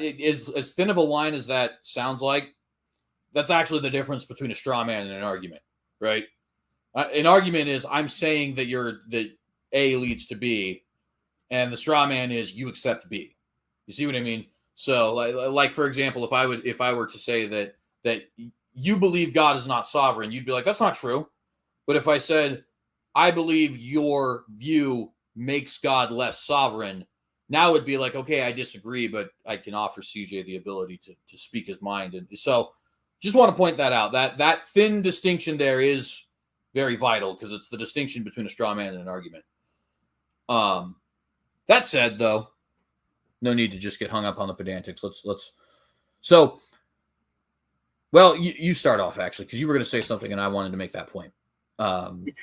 is as thin of a line as that sounds like. That's actually the difference between a straw man and an argument, right? An argument is I'm saying that A leads to B, and the straw man is you accept B. You see what I mean? So, like for example, if I were to say that you believe God is not sovereign, you'd be like, that's not true. But if I said, I believe your view makes God less sovereign, now it'd be like, okay, I disagree, but I can offer CJ the ability to speak his mind. And so just want to point that out. That thin distinction there is very vital, because it's the distinction between a straw man and an argument. That said, though, no need to just get hung up on the pedantics. So, well, you start off, actually, because you were going to say something and I wanted to make that point. Okay.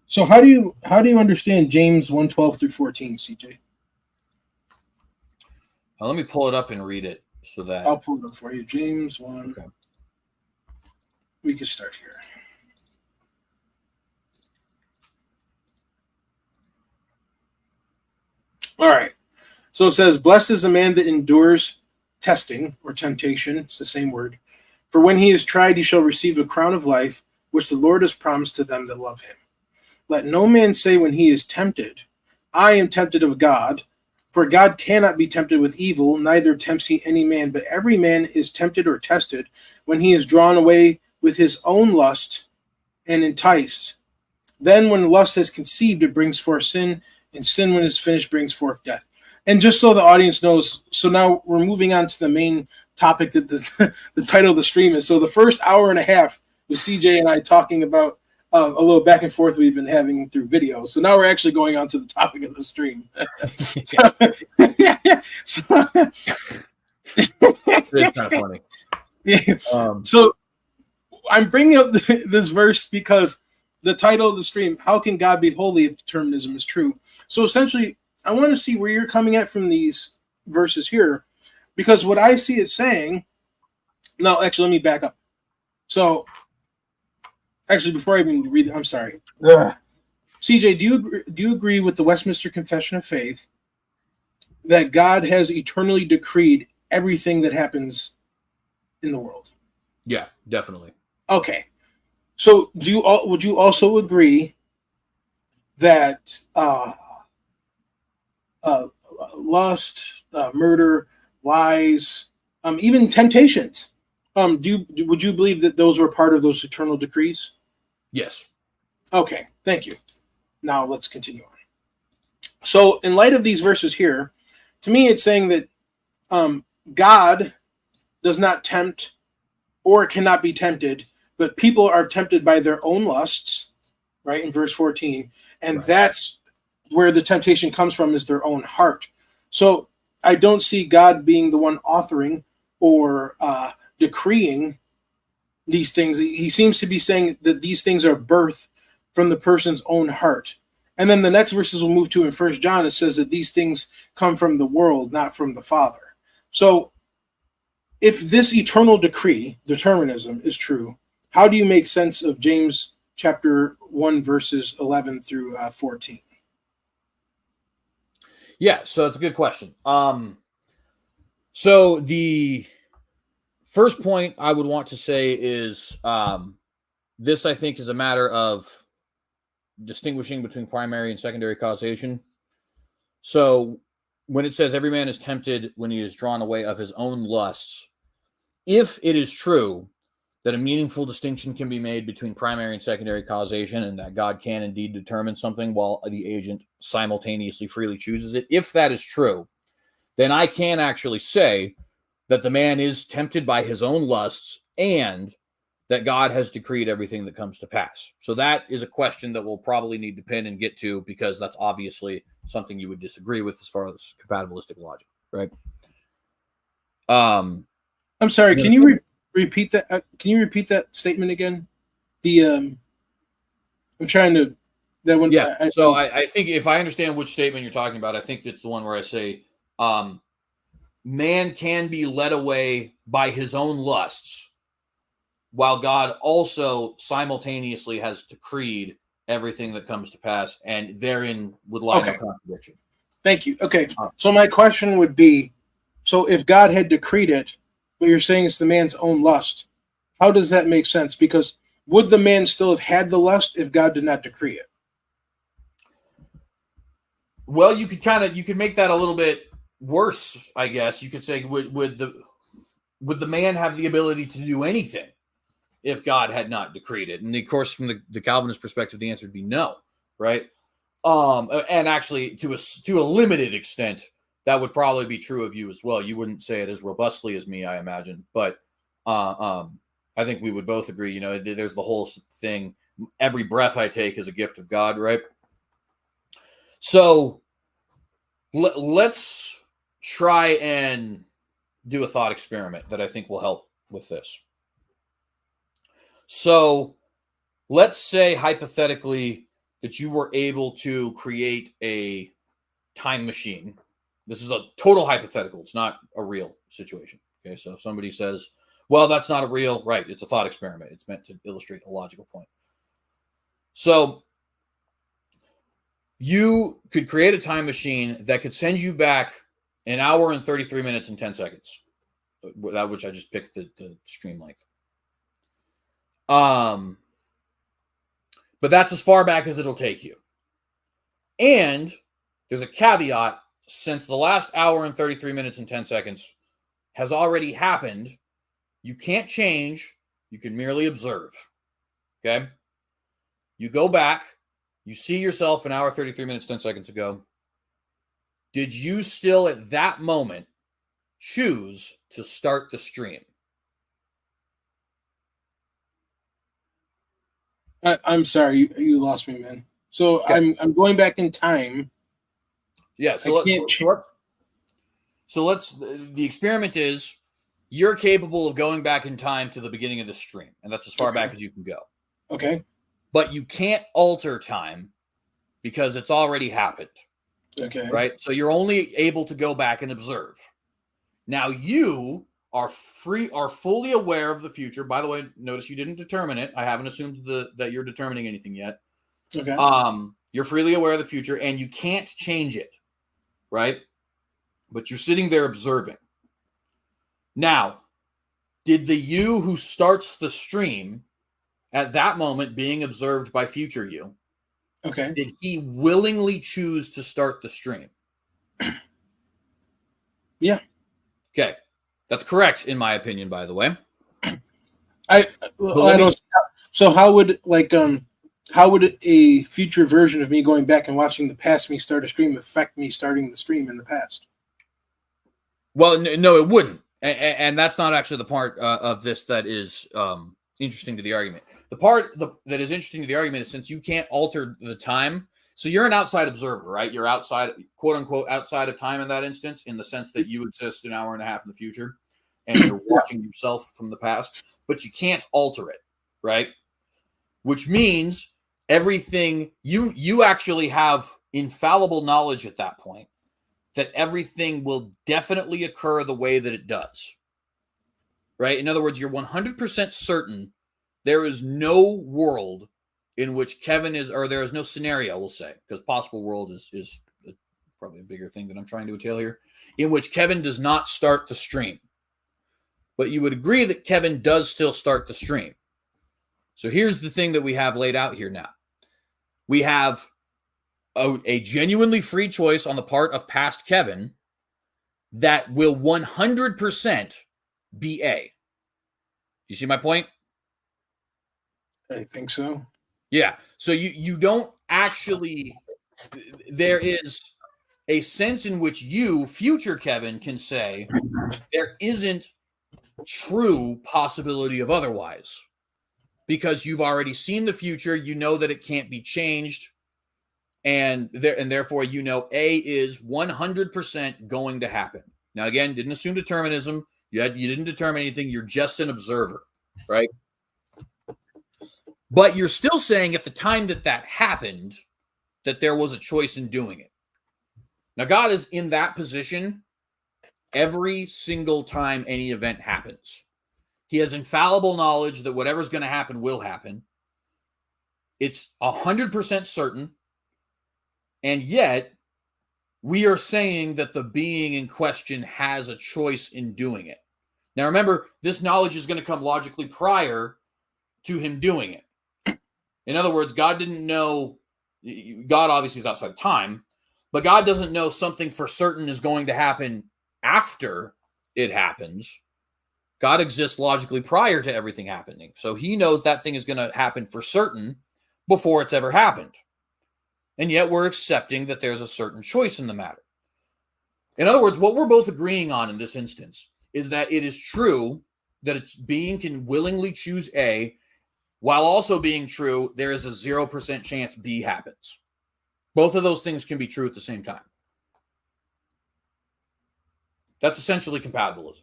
So how do you understand James 1:12 through 14, CJ? Let me pull it up and read it so that I'll pull it up for you. James 1. Okay. We can start here. All right. So it says, blessed is the man that endures testing or temptation. It's the same word. For when he is tried, he shall receive a crown of life, which the Lord has promised to them that love him. Let no man say when he is tempted, I am tempted of God. For God cannot be tempted with evil, neither tempts he any man. But every man is tempted or tested when he is drawn away with his own lust and enticed. Then when lust has conceived, it brings forth sin, and sin, when it is finished, brings forth death. And just so the audience knows, so now we're moving on to the main topic that this, the title of the stream is. So the first hour and a half was CJ and I talking about a little back and forth we've been having through video. So now we're actually going on to the topic of the stream. It's kind of funny. Yeah. So I'm bringing up this verse because the title of the stream, how can God be holy if determinism is true? So essentially, I want to see where you're coming at from these verses here, because what I see it saying, no, actually, let me back up. So actually, before I even read it, I'm sorry. CJ, do you agree with the Westminster Confession of Faith that God has eternally decreed everything that happens in the world? Yeah, definitely. Okay. So would you also agree that lust, murder, lies, even temptations, would you believe that those were part of those eternal decrees? Yes. Okay, thank you. Now let's continue on. So in light of these verses here, to me it's saying that God does not tempt or cannot be tempted, but people are tempted by their own lusts, right, in verse 14, and right. That's where the temptation comes from, is their own heart. So I don't see God being the one authoring or decreeing these things. He seems to be saying that these things are birthed from the person's own heart. And then the next verses we'll move to in 1 John, it says that these things come from the world, not from the Father. So if this eternal decree, determinism, is true, how do you make sense of James chapter 1, verses 11 through 14? Yeah, so it's a good question. So the first point I would want to say is this, I think, is a matter of distinguishing between primary and secondary causation. So when it says every man is tempted when he is drawn away of his own lusts, if it is true that a meaningful distinction can be made between primary and secondary causation, and that God can indeed determine something while the agent simultaneously freely chooses it, if that is true, then I can actually say that the man is tempted by his own lusts and that God has decreed everything that comes to pass. So that is a question that we'll probably need to pin and get to, because that's obviously something you would disagree with as far as compatibilistic logic, right? I'm sorry, can you repeat that? Can you repeat that statement again? I'm trying to, that one. Yeah. I think if I understand which statement you're talking about, I think it's the one where I say, man can be led away by his own lusts, while God also simultaneously has decreed everything that comes to pass, and therein would lie no contradiction. Thank you. Okay. So my question would be, so if God had decreed it, but you're saying it's the man's own lust, how does that make sense? Because would the man still have had the lust if God did not decree it? Well, you could make that a little bit worse, I guess. You could say, would the man have the ability to do anything if God had not decreed it? And of course, from the Calvinist perspective, the answer would be no, right? And actually, to a limited extent, that would probably be true of you as well. You wouldn't say it as robustly as me, I imagine, but I think we would both agree. You know, there's the whole thing: every breath I take is a gift of God, right? So let's try and do a thought experiment that I think will help with this. So let's say hypothetically that you were able to create a time machine. This is a total hypothetical. It's not a real situation. Okay, so if somebody says, well, that's not a real, right, it's a thought experiment. It's meant to illustrate a logical point. So you could create a time machine that could send you back An hour and 33 minutes and 10 seconds. That which I just picked the stream length. But that's as far back as it'll take you. And there's a caveat, since the last hour and 33 minutes and 10 seconds has already happened, you can't change, you can merely observe. Okay? You go back, you see yourself an hour, 33 minutes, 10 seconds ago. Did you still at that moment choose to start the stream? I'm sorry, you lost me, man. So okay. I'm going back in time. Yeah. So let's. The experiment is you're capable of going back in time to the beginning of the stream, and that's as far back as you can go. Okay. But you can't alter time because it's already happened. Okay. Right. So you're only able to go back and observe. Now you are fully aware of the future. By the way, notice you didn't determine it. I haven't assumed that you're determining anything yet. Okay. You're freely aware of the future and you can't change it, right? But you're sitting there observing. Now, did the you who starts the stream at that moment being observed by future you, okay, did he willingly choose to start the stream? Yeah. Okay. That's correct, in my opinion, by the way. I don't. So how would a future version of me going back and watching the past me start a stream affect me starting the stream in the past? Well, no, it wouldn't, and that's not actually the part of this that is interesting to the argument. The part that is interesting to the argument is since you can't alter the time. So you're an outside observer, right? You're outside, quote unquote, outside of time in that instance, in the sense that you exist an hour and a half in the future and you're watching yourself from the past, but you can't alter it, right? Which means everything, you actually have infallible knowledge at that point that everything will definitely occur the way that it does, right? In other words, you're 100% certain there is no world in which Kevin is, or there is no scenario, we'll say, because possible world is probably a bigger thing that I'm trying to entail here, in which Kevin does not start the stream. But you would agree that Kevin does still start the stream. So here's the thing that we have laid out here now. We have a genuinely free choice on the part of past Kevin that will 100% be A. You see my point? I think so. Yeah. So you don't actually, there is a sense in which you, future Kevin, can say there isn't true possibility of otherwise because you've already seen the future. You know that it can't be changed. And therefore, you know, A is 100% going to happen. Now, again, didn't assume determinism. You didn't determine anything. You're just an observer, right? But you're still saying at the time that happened, that there was a choice in doing it. Now, God is in that position every single time any event happens. He has infallible knowledge that whatever's going to happen will happen. It's 100% certain. And yet, we are saying that the being in question has a choice in doing it. Now, remember, this knowledge is going to come logically prior to him doing it. In other words, God didn't know, God obviously is outside of time, but God doesn't know something for certain is going to happen after it happens. God exists logically prior to everything happening. So he knows that thing is going to happen for certain before it's ever happened. And yet we're accepting that there's a certain choice in the matter. In other words, what we're both agreeing on in this instance is that it is true that its being can willingly choose A, while also being true, there is a 0% chance B happens. Both of those things can be true at the same time. That's essentially compatibilism.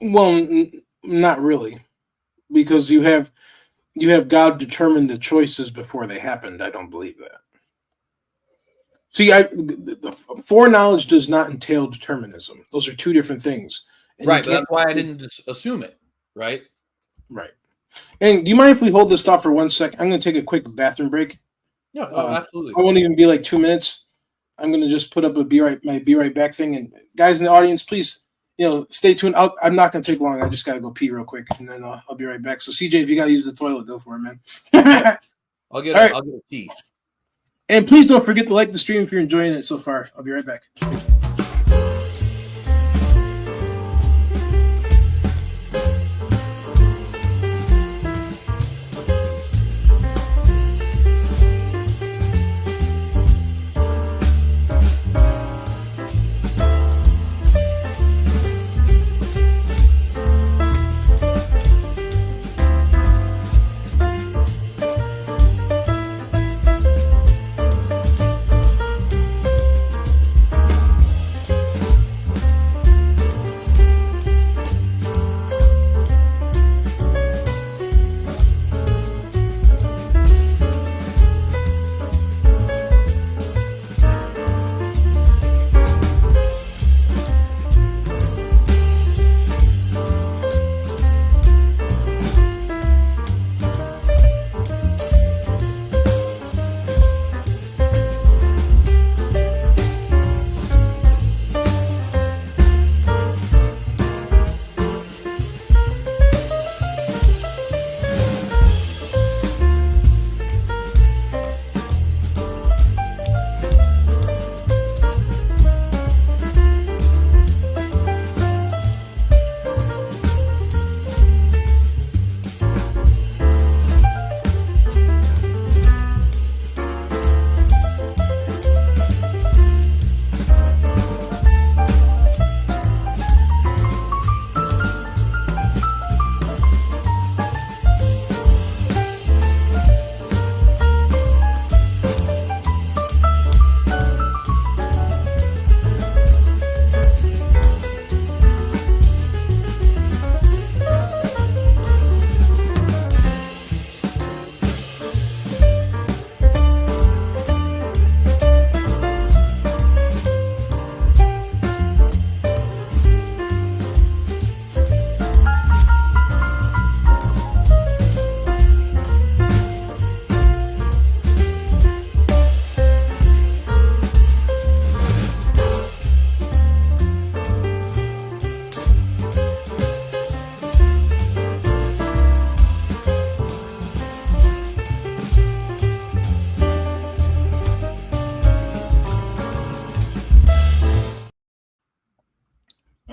Well, not really, because you have God determine the choices before they happened. I don't believe that. See, foreknowledge does not entail determinism. Those are two different things. And right, but that's why I didn't assume it, right? Right. And do you mind if we hold this thought for 1 second? I'm going to take a quick bathroom break. Yeah, absolutely. I won't even be like 2 minutes. I'm gonna just put up my be right back thing, and guys in the audience, please, stay tuned. I'm not gonna take long. I just gotta go pee real quick, and then I'll be right back. So CJ, if you gotta use the toilet, go for it, man. I'll get a tea. And please don't forget to like the stream if you're enjoying it so far. I'll be right back.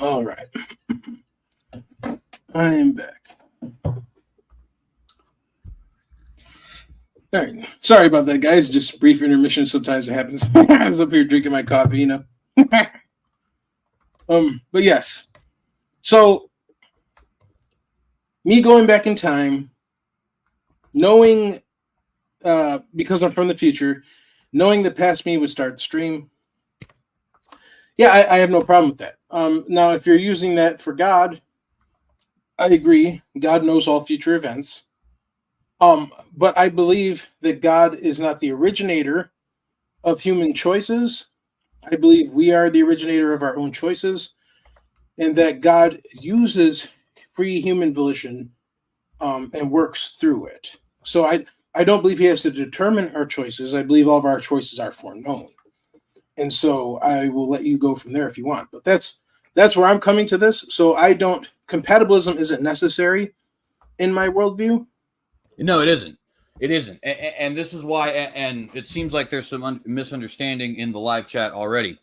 All right. I am back. All right. Sorry about that, guys. Just brief intermission. Sometimes it happens. I was up here drinking my coffee, But yes. So me going back in time, knowing, because I'm from the future, knowing that past me would start the stream. Yeah, I have no problem with that. Now, if you're using that for God, I agree. God knows all future events. But I believe that God is not the originator of human choices. I believe we are the originator of our own choices, and that God uses free human volition and works through it. So I don't believe he has to determine our choices. I believe all of our choices are foreknown. And so I will let you go from there if you want. But that's where I'm coming to this. So compatibilism isn't necessary in my worldview. No, it isn't. It isn't. And this is why, and it seems like there's some misunderstanding in the live chat already.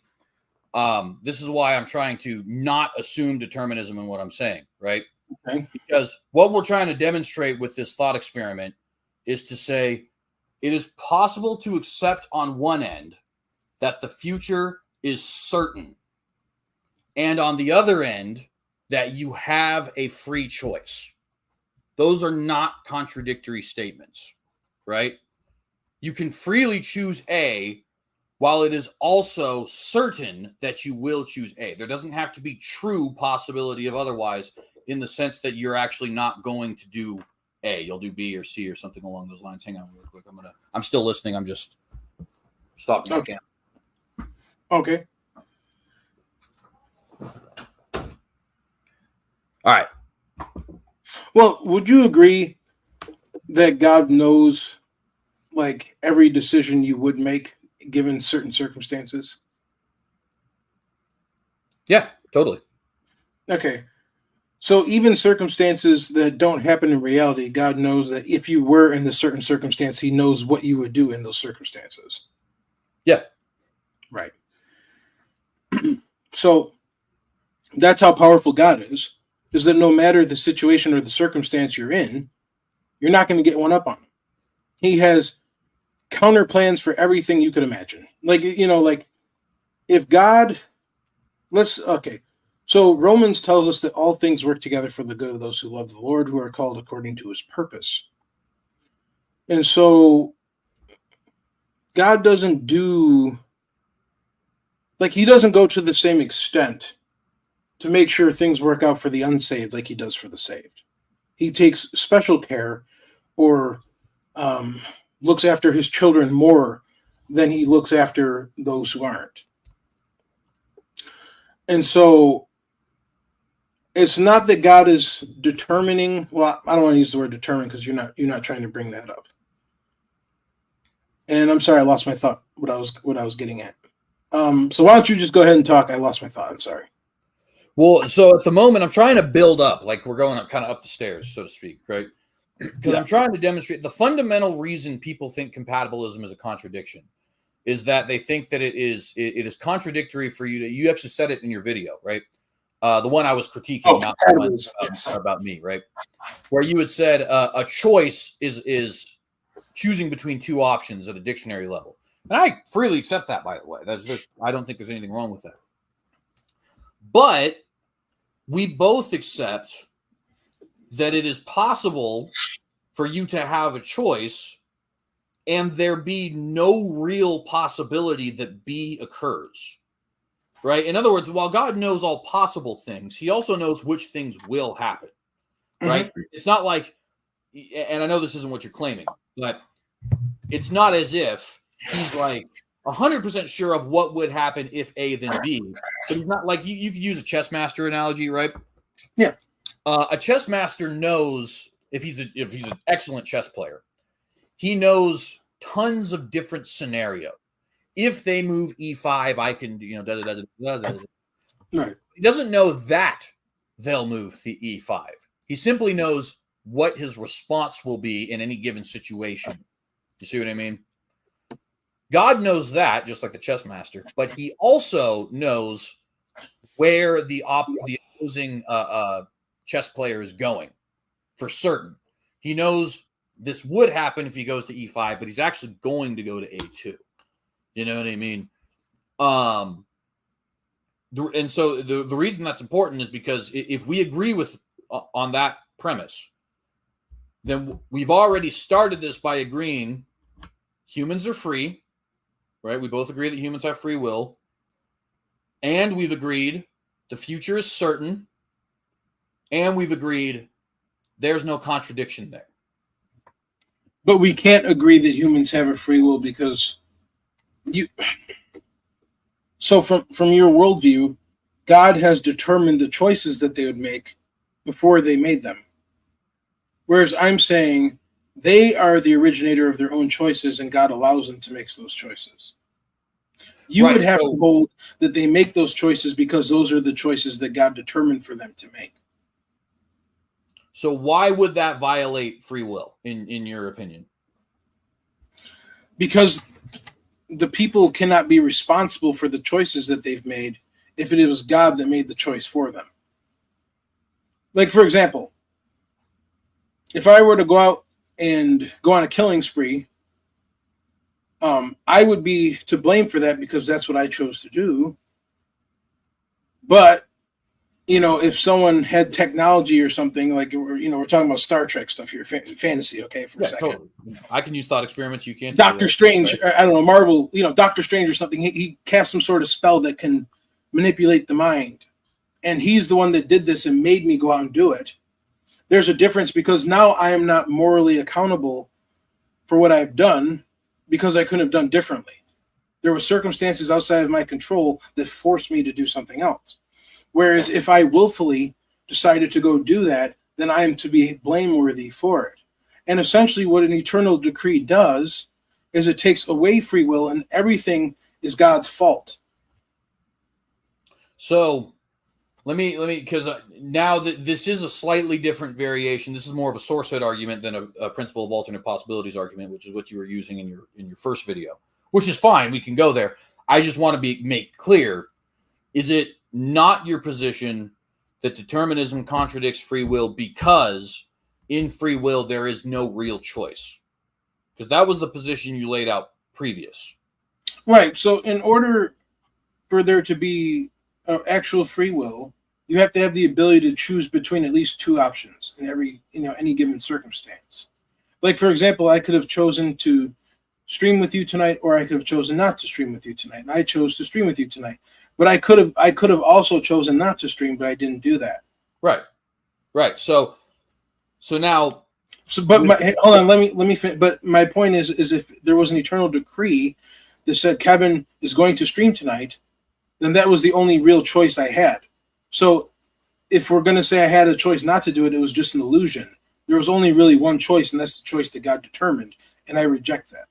This is why I'm trying to not assume determinism in what I'm saying, right? Okay. Because what we're trying to demonstrate with this thought experiment is to say it is possible to accept on one end that the future is certain, and on the other end, that you have a free choice. Those are not contradictory statements, right? You can freely choose A while it is also certain that you will choose A. There doesn't have to be true possibility of otherwise, in the sense that you're actually not going to do A. You'll do B or C or something along those lines. Hang on real quick. I'm still listening. I'm just stopping. Okay. Okay. All right. Well, would you agree that God knows, like, every decision you would make? given certain circumstances? Yeah, totally. Okay. So even circumstances that don't happen in reality, God knows that if you were in the certain circumstance, he knows what you would do in those circumstances. Yeah. Right. So that's how powerful God is that no matter the situation or the circumstance you're in, you're not going to get one up on him. He has counter plans for everything you could imagine. Like, like if God, okay. So Romans tells us that all things work together for the good of those who love the Lord, who are called according to his purpose. And so God doesn't do, like, he doesn't go to the same extent to make sure things work out for the unsaved like he does for the saved. He takes special care or looks after his children more than he looks after those who aren't. And so it's not that God is determining. Well, I don't want to use the word determine because you're not trying to bring that up. And I'm sorry, I lost my thought. What I was getting at. So why don't you just go ahead and talk? I lost my thought. I'm sorry. Well, so at the moment, I'm trying to build up, like we're going up, kind of up the stairs, so to speak, right? Because I'm trying to demonstrate the fundamental reason people think compatibilism is a contradiction is that they think that it is contradictory for you to. You actually said it in your video, right? The one I was critiquing, not the one about me, right? Where you had said a choice is choosing between two options at a dictionary level. And I freely accept that, by the way. I don't think there's anything wrong with that. But we both accept that it is possible for you to have a choice and there be no real possibility that B occurs. Right? In other words, while God knows all possible things, he also knows which things will happen. Right? Mm-hmm. It's not like, and I know this isn't what you're claiming, but it's not as if he's like 100% sure of what would happen if A then B. But he's not like, you could use a chess master analogy, right? Yeah. A chess master knows if he's an excellent chess player, he knows tons of different scenarios. If they move E5, I can, Right. He doesn't know that they'll move the E5. He simply knows what his response will be in any given situation. You see what I mean? God knows that, just like the chess master, but he also knows where the opposing chess player is going for certain. He knows this would happen if he goes to E5, but he's actually going to go to A2. You know what I mean? And so the reason that's important is because if we agree on that premise, then we've already started this by agreeing humans are free, right? We both agree that humans have free will. And we've agreed the future is certain. And we've agreed there's no contradiction there. But we can't agree that humans have a free will because so from your worldview, God has determined the choices that they would make before they made them. Whereas I'm saying they are the originator of their own choices and God allows them to make those choices. You would have to hold that they make those choices because those are the choices that God determined for them to make. So why would that violate free will, in your opinion? Because the people cannot be responsible for the choices that they've made if it was God that made the choice for them. Like, for example, if I were to go out and go on a killing spree, I would be to blame for that because that's what I chose to do. But, if someone had technology or something, like, we're talking about Star Trek stuff here, fantasy, okay, for a second. Totally. I can use thought experiments. You can't. Doctor Strange, right? I don't know, Marvel, Doctor Strange or something, he cast some sort of spell that can manipulate the mind. And he's the one that did this and made me go out and do it. There's a difference because now I am not morally accountable for what I've done because I couldn't have done differently. There were circumstances outside of my control that forced me to do something else. Whereas if I willfully decided to go do that, then I am to be blameworthy for it. And essentially what an eternal decree does is it takes away free will, and everything is God's fault. So let me, because now that this is a slightly different variation, this is more of a sourcehood argument than a principle of alternate possibilities argument, which is what you were using in your first video, which is fine. We can go there. I just want to make clear: is it not your position that determinism contradicts free will because in free will there is no real choice? Because that was the position you laid out previous. Right. So in order for there to be actual free will, you have to have the ability to choose between at least two options in any given circumstance. Like, for example, I could have chosen to stream with you tonight, or I could have chosen not to stream with you tonight. And I chose to stream with you tonight. But I could have also chosen not to stream, but I didn't do that. Right. Right. So now. So, but hold on, let me finish. But my point is if there was an eternal decree that said Kevin is going to stream tonight, then that was the only real choice I had. So if we're going to say I had a choice not to do it, it was just an illusion. There was only really one choice, and that's the choice that God determined, and I reject that.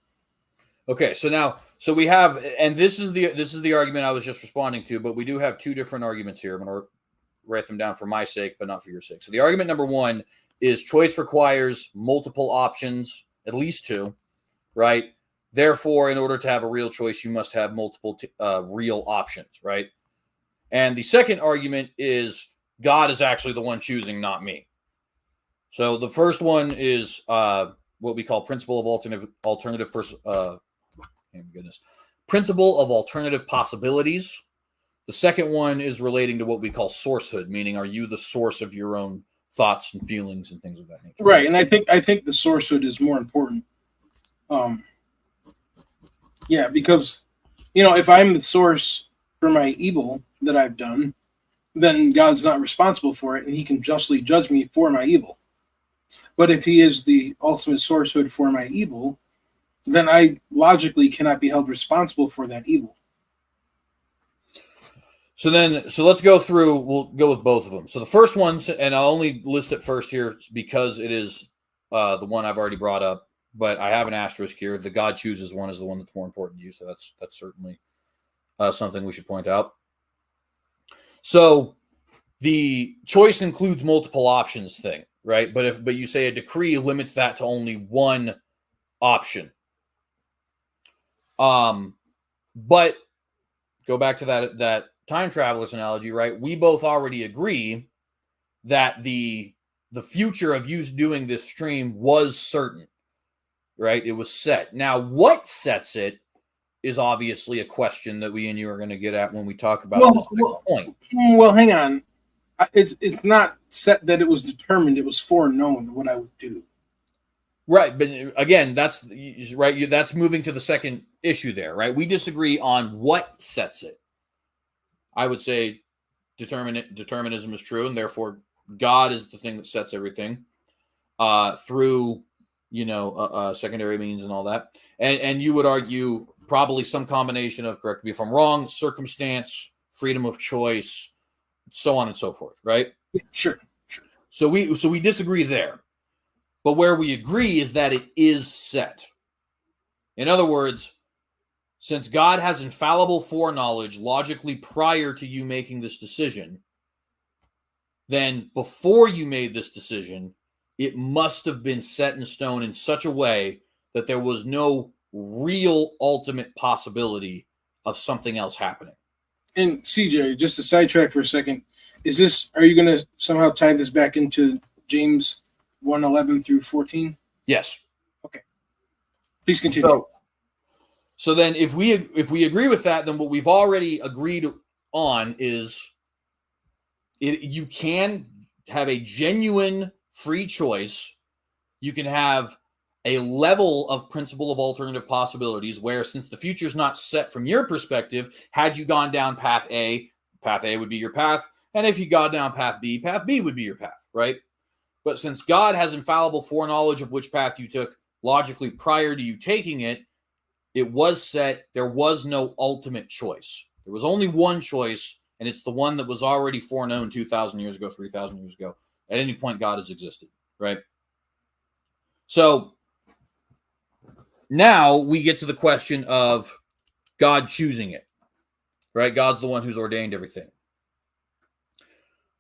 Okay, so we have, and this is the argument I was just responding to, but we do have two different arguments here. I'm going to write them down for my sake, but not for your sake. So the argument number one is choice requires multiple options, at least two, right? Therefore, in order to have a real choice, you must have multiple real options, right? And the second argument is God is actually the one choosing, not me. So the first one is what we call principle of principle of alternative possibilities. The second one is relating to what we call sourcehood, meaning are you the source of your own thoughts and feelings and things of that nature. Right, and I think the sourcehood is more important. Yeah, because if I'm the source for my evil that I've done, then God's not responsible for it, and He can justly judge me for my evil. But if He is the ultimate sourcehood for my evil, then I logically cannot be held responsible for that evil. So let's go through. We'll go with both of them. So the first one, and I'll only list it first here because it is the one I've already brought up, but I have an asterisk here. The God chooses one is the one that's more important to you. So that's certainly something we should point out. So the choice includes multiple options thing, right? But you say a decree limits that to only one option. But go back to that time traveler's analogy, right? We both already agree that the future of you doing this stream was certain, right? It was set. Now, what sets it is obviously a question that we and you are going to get at when we talk about this next point. Well, hang on. It's not set that it was determined. It was foreknown what I would do. Right, but again, that's right. That's moving to the second issue there, right? We disagree on what sets it. I would say determinism is true, and therefore God is the thing that sets everything through secondary means and all that. And you would argue probably some combination of, correct me if I'm wrong, circumstance, freedom of choice, so on and so forth, right? Sure. So we disagree there. But where we agree is that it is set. In other words, since God has infallible foreknowledge logically prior to you making this decision, then before you made this decision, it must have been set in stone in such a way that there was no real ultimate possibility of something else happening. And CJ, just to sidetrack for a second, are you going to somehow tie this back into James 1:11 through 14? Yes. Okay. Please continue. So then if we agree with that, then what we've already agreed on is you can have a genuine free choice. You can have a level of principle of alternative possibilities where, since the future is not set from your perspective, had you gone down path A would be your path. And if you got down path B would be your path, right? But since God has infallible foreknowledge of which path you took logically prior to you taking it, it was set. There was no ultimate choice. There was only one choice, and it's the one that was already foreknown 2,000 years ago, 3,000 years ago. At any point, God has existed, right? So now we get to the question of God choosing it, right? God's the one who's ordained everything.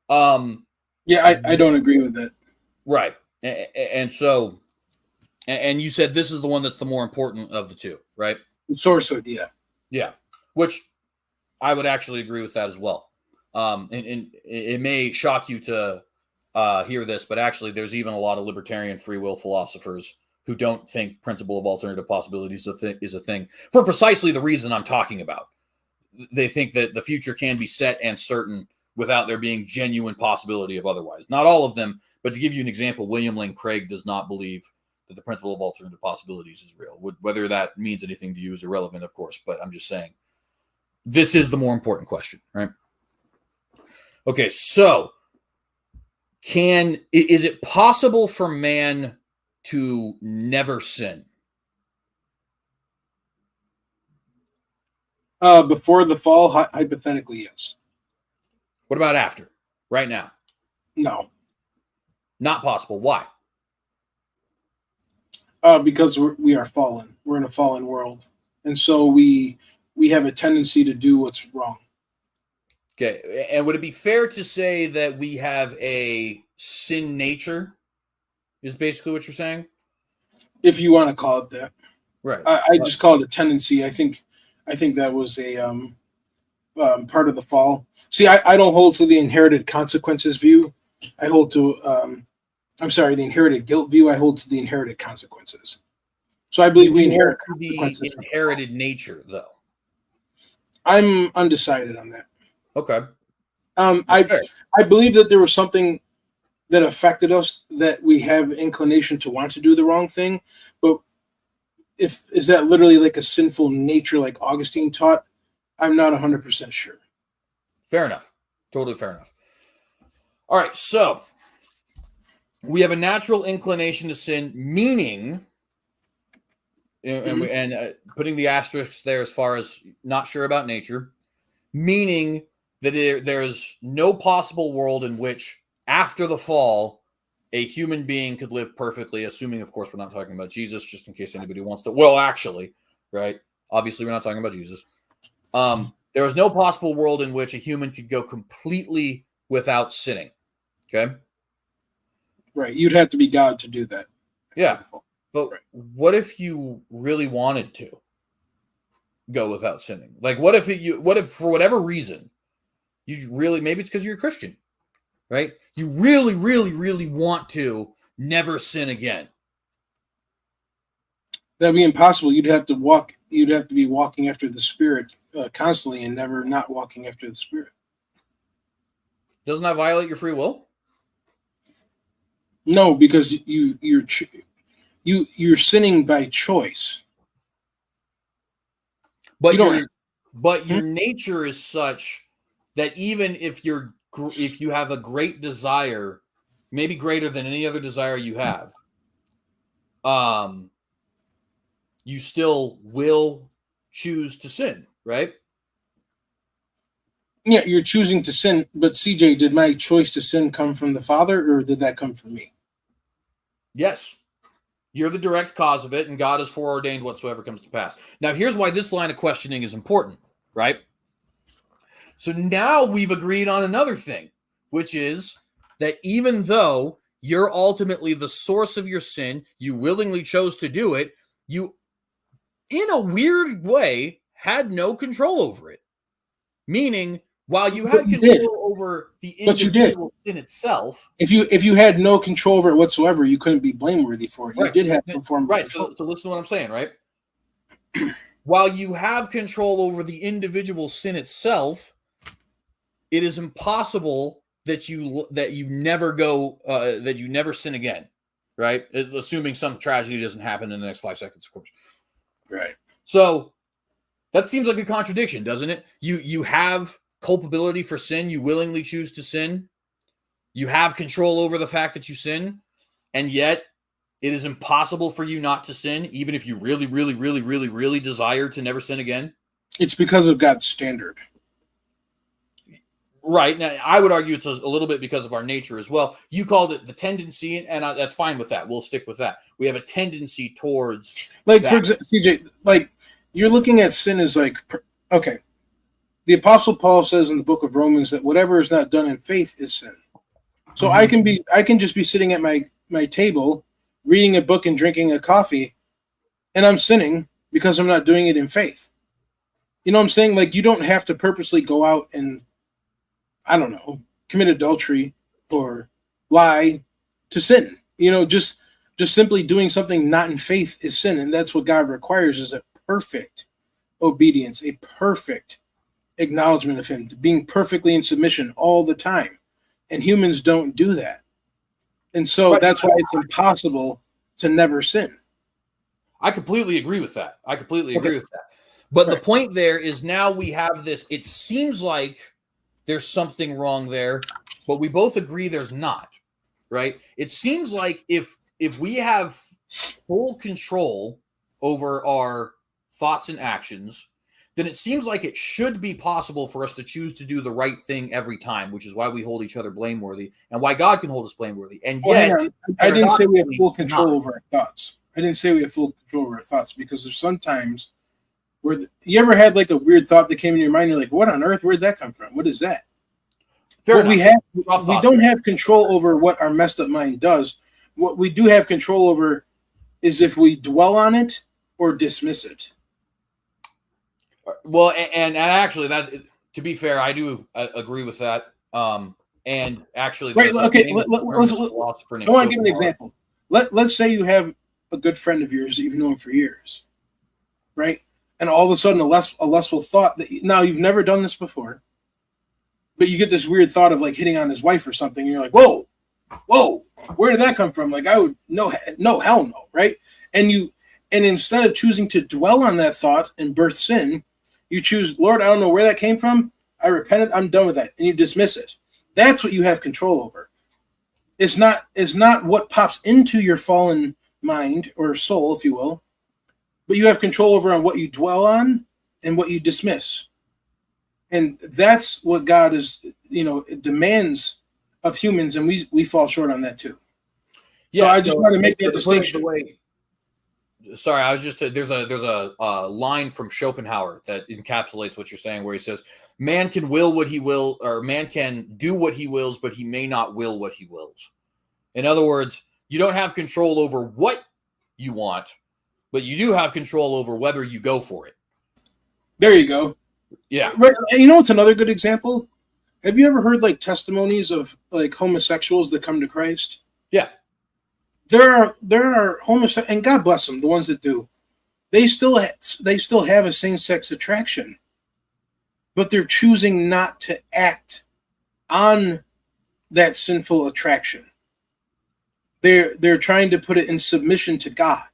Yeah, I don't agree with that. Right. And so, and you said this is the one that's the more important of the two, right? Sourcehood, yeah. Yeah. Which I would actually agree with that as well. And it may shock you to hear this, but actually there's even a lot of libertarian free will philosophers who don't think principle of alternative possibilities is a thing for precisely the reason I'm talking about. They think that the future can be set and certain without there being genuine possibility of otherwise. Not all of them, but to give you an example, William Lane Craig does not believe that the principle of alternative possibilities is real. Whether that means anything to you is irrelevant, of course, but I'm just saying this is the more important question, right? Okay, so is it possible for man to never sin? Before the fall, hypothetically, yes. What about after? Right now? No. Not possible. Why? Because we are fallen. We're in a fallen world. And so we have a tendency to do what's wrong. Okay. And would it be fair to say that we have a sin nature? Is basically what you're saying? If you want to call it that. Right. I just call it a tendency. I think that was a part of the fall. See, I don't hold to the inherited consequences view. I hold to, the inherited guilt view. I hold to the inherited consequences. So I believe we inherit the inherited nature, though. I'm undecided on that. Okay. I believe that there was something that affected us, that we have inclination to want to do the wrong thing. But is that literally like a sinful nature like Augustine taught? I'm not 100% sure. Fair enough. Totally fair enough. All right, so we have a natural inclination to sin, meaning, and putting the asterisks there as far as not sure about nature, meaning that there's no possible world in which after the fall, a human being could live perfectly, assuming, of course, we're not talking about Jesus, just in case anybody wants to. Well, actually, right? Obviously, we're not talking about Jesus. There is no possible world in which a human could go completely without sinning. Okay? Right. You'd have to be God to do that. Yeah. But what if you really wanted to go without sinning? Like, what if for whatever reason, maybe it's because you're a Christian, right? You really, really, really want to never sin again. That'd be impossible. You'd have to be walking after the Spirit constantly and never not walking after the Spirit. Doesn't that violate your free will? No, because you're sinning by choice. But your nature is such that even if you have a great desire, maybe greater than any other desire you have, you still will choose to sin, right? Yeah, you're choosing to sin. But CJ, did my choice to sin come from the Father, or did that come from me? Yes. You're the direct cause of it, and God has foreordained whatsoever comes to pass. Now, here's why this line of questioning is important, right? So now we've agreed on another thing, which is that even though you're ultimately the source of your sin, you willingly chose to do it, you, in a weird way, had no control over it. Meaning, while you had control over the individual sin itself, if you had no control over it whatsoever, you couldn't be blameworthy for it. You did have some form of control. So listen to what I'm saying, right? While you have control over the individual sin itself, it is impossible that you never sin again, right? Assuming some tragedy doesn't happen in the next 5 seconds, of course. Right. So that seems like a contradiction, doesn't it? You have culpability for sin. You willingly choose to sin. You have control over the fact that you sin, and yet it is impossible for you not to sin, even if you really, really, really, really, really desire to never sin again. It's because of God's standard. Right. Now, I would argue it's a little bit because of our nature as well. You called it the tendency, and that's fine with that. We'll stick with that. We have a tendency towards like that. For example, CJ, like you're looking at sin as like, okay, the Apostle Paul says in the book of Romans that whatever is not done in faith is sin. So I can just be sitting at my table, reading a book and drinking a coffee, and I'm sinning because I'm not doing it in faith. You know what I'm saying? Like, you don't have to purposely go out and, I don't know, commit adultery or lie to sin. You know, just simply doing something not in faith is sin, and that's what God requires, is a perfect obedience, a perfect acknowledgement of him, being perfectly in submission all the time. And humans don't do that. And so that's why it's impossible to never sin. I completely agree with that. But the point there is, now we have this, it seems like there's something wrong there, but we both agree there's not, right? It seems like if we have full control over our thoughts and actions, then it seems like it should be possible for us to choose to do the right thing every time, which is why we hold each other blameworthy and why God can hold us blameworthy. And yet, I didn't say we have full control over our thoughts. I didn't say we have full control over our thoughts, because there's sometimes where you ever had like a weird thought that came in your mind. You're like, what on earth? Where'd that come from? What is that? We don't have control over what our messed up mind does. What we do have control over is if we dwell on it or dismiss it. Well, and actually, that, to be fair, I do agree with that. And actually, right? Okay, I want to give an example. Let's say you have a good friend of yours that you've known for years, right? And all of a sudden, a lustful thought that now you've never done this before, but you get this weird thought of like hitting on his wife or something, and you're like, whoa, where did that come from? Like, I would no, hell no, right? And instead of choosing to dwell on that thought and birth sin, you choose, Lord, I don't know where that came from. I repented. I'm done with that. And you dismiss it. That's what you have control over. It's not what pops into your fallen mind or soul, if you will, but you have control over on what you dwell on and what you dismiss. And that's what God is, it demands of humans, and we fall short on that too. Yeah, so I just want to make that distinction. Sorry, I was just there's a line from Schopenhauer that encapsulates what you're saying, where he says, "Man can will what he will, or man can do what he wills, but he may not will what he wills." In other words, you don't have control over what you want, but you do have control over whether you go for it. There you go. Yeah. Right. And you know what's another good example? Have you ever heard like testimonies of like homosexuals that come to Christ? Yeah. There are homosexuals, and God bless them, the ones that do. They still have a same-sex attraction, but they're choosing not to act on that sinful attraction. They're trying to put it in submission to God.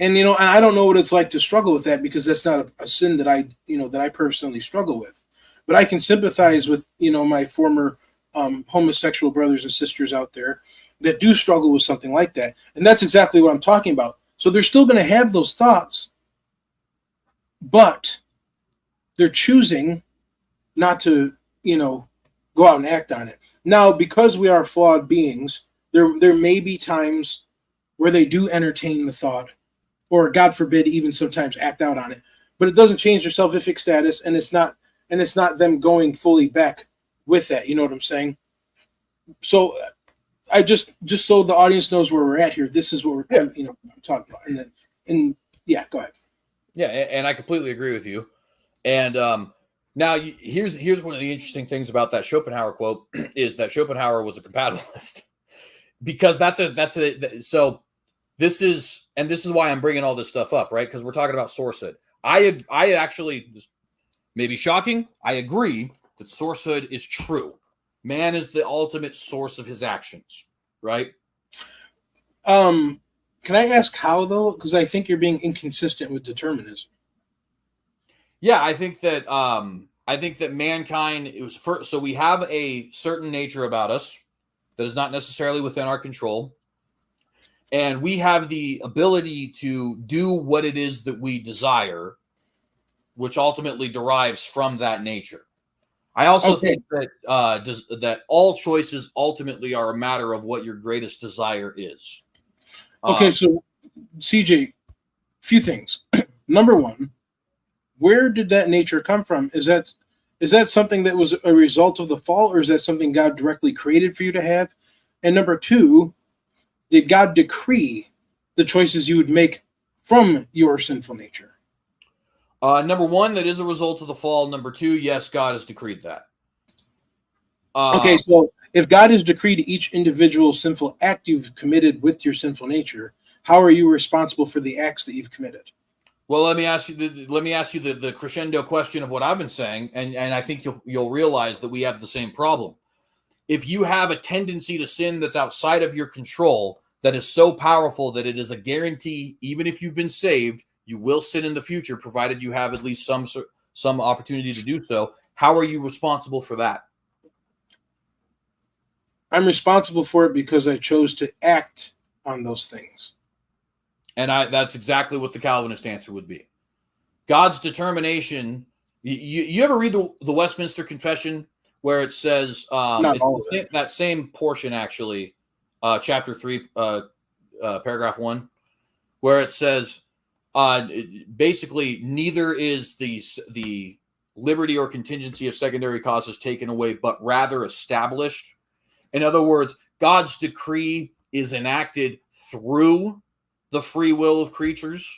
And I don't know what it's like to struggle with that, because that's not a sin that I personally struggle with. But I can sympathize with my former homosexual brothers and sisters out there that do struggle with something like that. And that's exactly what I'm talking about. So they're still going to have those thoughts, but they're choosing not to, go out and act on it. Now, because we are flawed beings, there may be times where they do entertain the thought, or God forbid, even sometimes act out on it. But it doesn't change their salvific status, and it's not them going fully back with that. You know what I'm saying? So I just so the audience knows where we're at here. This is what we're talking about. And yeah, go ahead. Yeah, and I completely agree with you. And now here's one of the interesting things about that Schopenhauer quote is that Schopenhauer was a compatibilist, because so this is why I'm bringing all this stuff up, right? Because we're talking about sourcehood. I actually, maybe shocking, I agree that sourcehood is true. Man is the ultimate source of his actions, right? Can I ask how, though? Because I think you're being inconsistent with determinism. Yeah, I think that mankind is first. So we have a certain nature about us that is not necessarily within our control, and we have the ability to do what it is that we desire, which ultimately derives from that nature. I also Okay. think that that all choices ultimately are a matter of what your greatest desire is. Okay, so CJ, few things. Number one, where did that nature come from? Is that something that was a result of the fall, or is that something God directly created for you to have? And number two, did God decree the choices you would make from your sinful nature? Number one, that is a result of the fall. Number two, yes, God has decreed that. Okay, so if God has decreed each individual sinful act you've committed with your sinful nature, how are you responsible for the acts that you've committed? Well, let me ask you the crescendo question of what I've been saying, and I think you'll realize that we have the same problem. If you have a tendency to sin that's outside of your control, that is so powerful that it is a guarantee, even if you've been saved, you will sin in the future, provided you have at least some opportunity to do so. How are you responsible for that? I'm responsible for it because I chose to act on those things. And that's exactly what the Calvinist answer would be. God's determination. You ever read the Westminster Confession where it says Not all of it. that same portion actually, chapter 3, paragraph 1, where it says basically neither is the liberty or contingency of secondary causes taken away, but rather established. In other words, God's decree is enacted through the free will of creatures.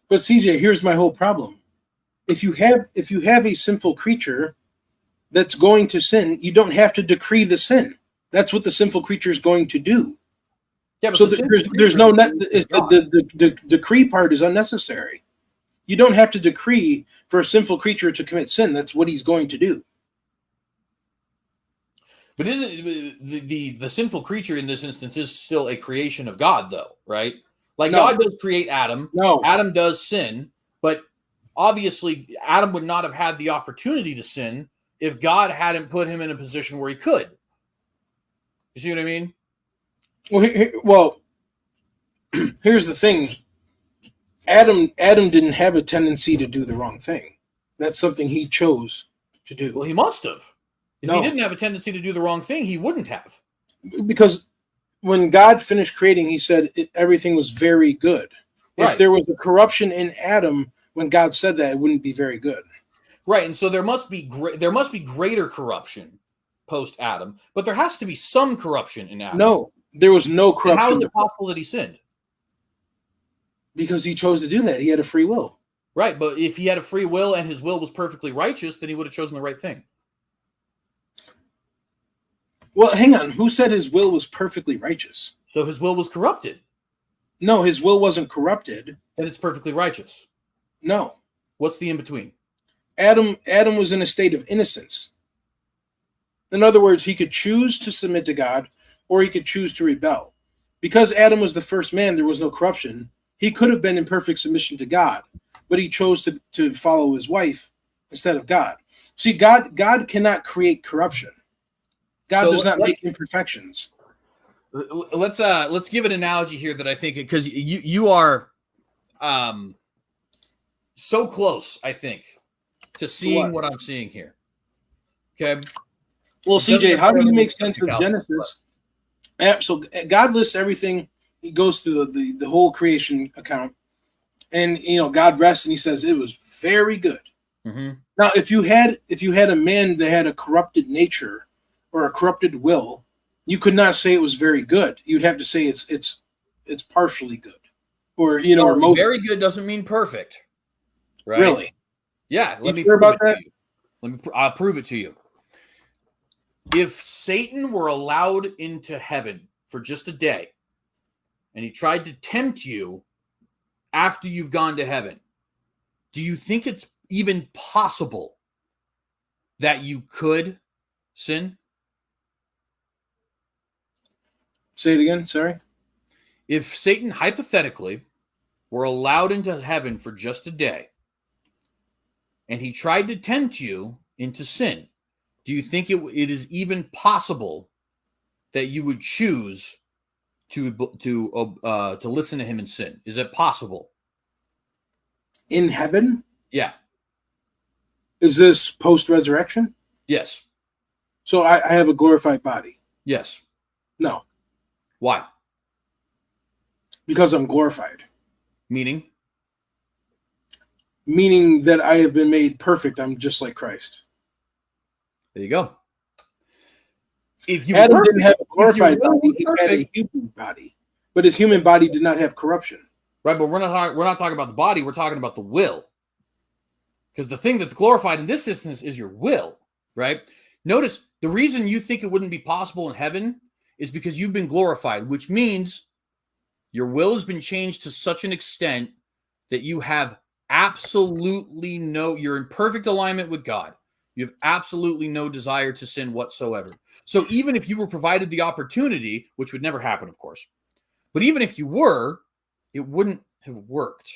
But CJ, here's my whole problem. If you have a sinful creature that's going to sin, you don't have to decree the sin. That's what the sinful creature is going to do. Yeah, but so there's no the decree part is unnecessary. You don't have to decree for a sinful creature to commit sin. That's what he's going to do. But isn't the sinful creature in this instance is still a creation of God, though, right? Like No. God does create Adam. No. Adam does sin, but obviously Adam would not have had the opportunity to sin if God hadn't put him in a position where he could. You see what I mean? Well, here's the thing. Adam didn't have a tendency to do the wrong thing. That's something he chose to do. Well, he must have. If he didn't have a tendency to do the wrong thing, he wouldn't have. Because when God finished creating, he said everything was very good. Right. If there was a corruption in Adam, when God said that, it wouldn't be very good. Right, and so there must be greater corruption post Adam, but there has to be some corruption in Adam. No, there was no corruption. And how is it possible that he sinned? Because he chose to do that. He had a free will. Right, but if he had a free will and his will was perfectly righteous, then he would have chosen the right thing. Well, hang on. Who said his will was perfectly righteous? So his will was corrupted. No, his will wasn't corrupted. Then it's perfectly righteous. No. What's the in-between? Adam was in a state of innocence. In other words, he could choose to submit to God or he could choose to rebel. Because Adam was the first man, there was no corruption. He could have been in perfect submission to God, but he chose to follow his wife instead of God. See, God cannot create corruption. God does not make imperfections. Let's give an analogy here that I think, because you are so close, I think, to seeing what I'm seeing here. Okay. Well, CJ, how do you make sense of Genesis? So God lists everything. He goes through the whole creation account, and God rests and he says it was very good. Mm-hmm. Now, if you had a man that had a corrupted nature or a corrupted will, you could not say it was very good. You'd have to say it's partially good, or or very good doesn't mean perfect, right? Really? Yeah. Let me prove about that. I'll prove it to you. If Satan were allowed into heaven for just a day, and he tried to tempt you after you've gone to heaven, do you think it's even possible that you could sin? Say it again. Sorry. If Satan hypothetically were allowed into heaven for just a day, and he tried to tempt you into sin, do you think it is even possible that you would choose to listen to him and sin? Is it possible? In heaven? Yeah. Is this post-resurrection? Yes. So I have a glorified body. Yes. No. Why? Because I'm glorified. Meaning that I have been made perfect. I'm just like Christ. There you go. If you Adam didn't have a glorified body, he had a human body. But his human body did not have corruption. Right, but we're not talking about the body, we're talking about the will. Because the thing that's glorified in this instance is your will, right? Notice the reason you think it wouldn't be possible in heaven is because you've been glorified, which means your will has been changed to such an extent that you have absolutely you're in perfect alignment with God. You have absolutely no desire to sin whatsoever. So even if you were provided the opportunity, which would never happen, of course, but even if you were, it wouldn't have worked.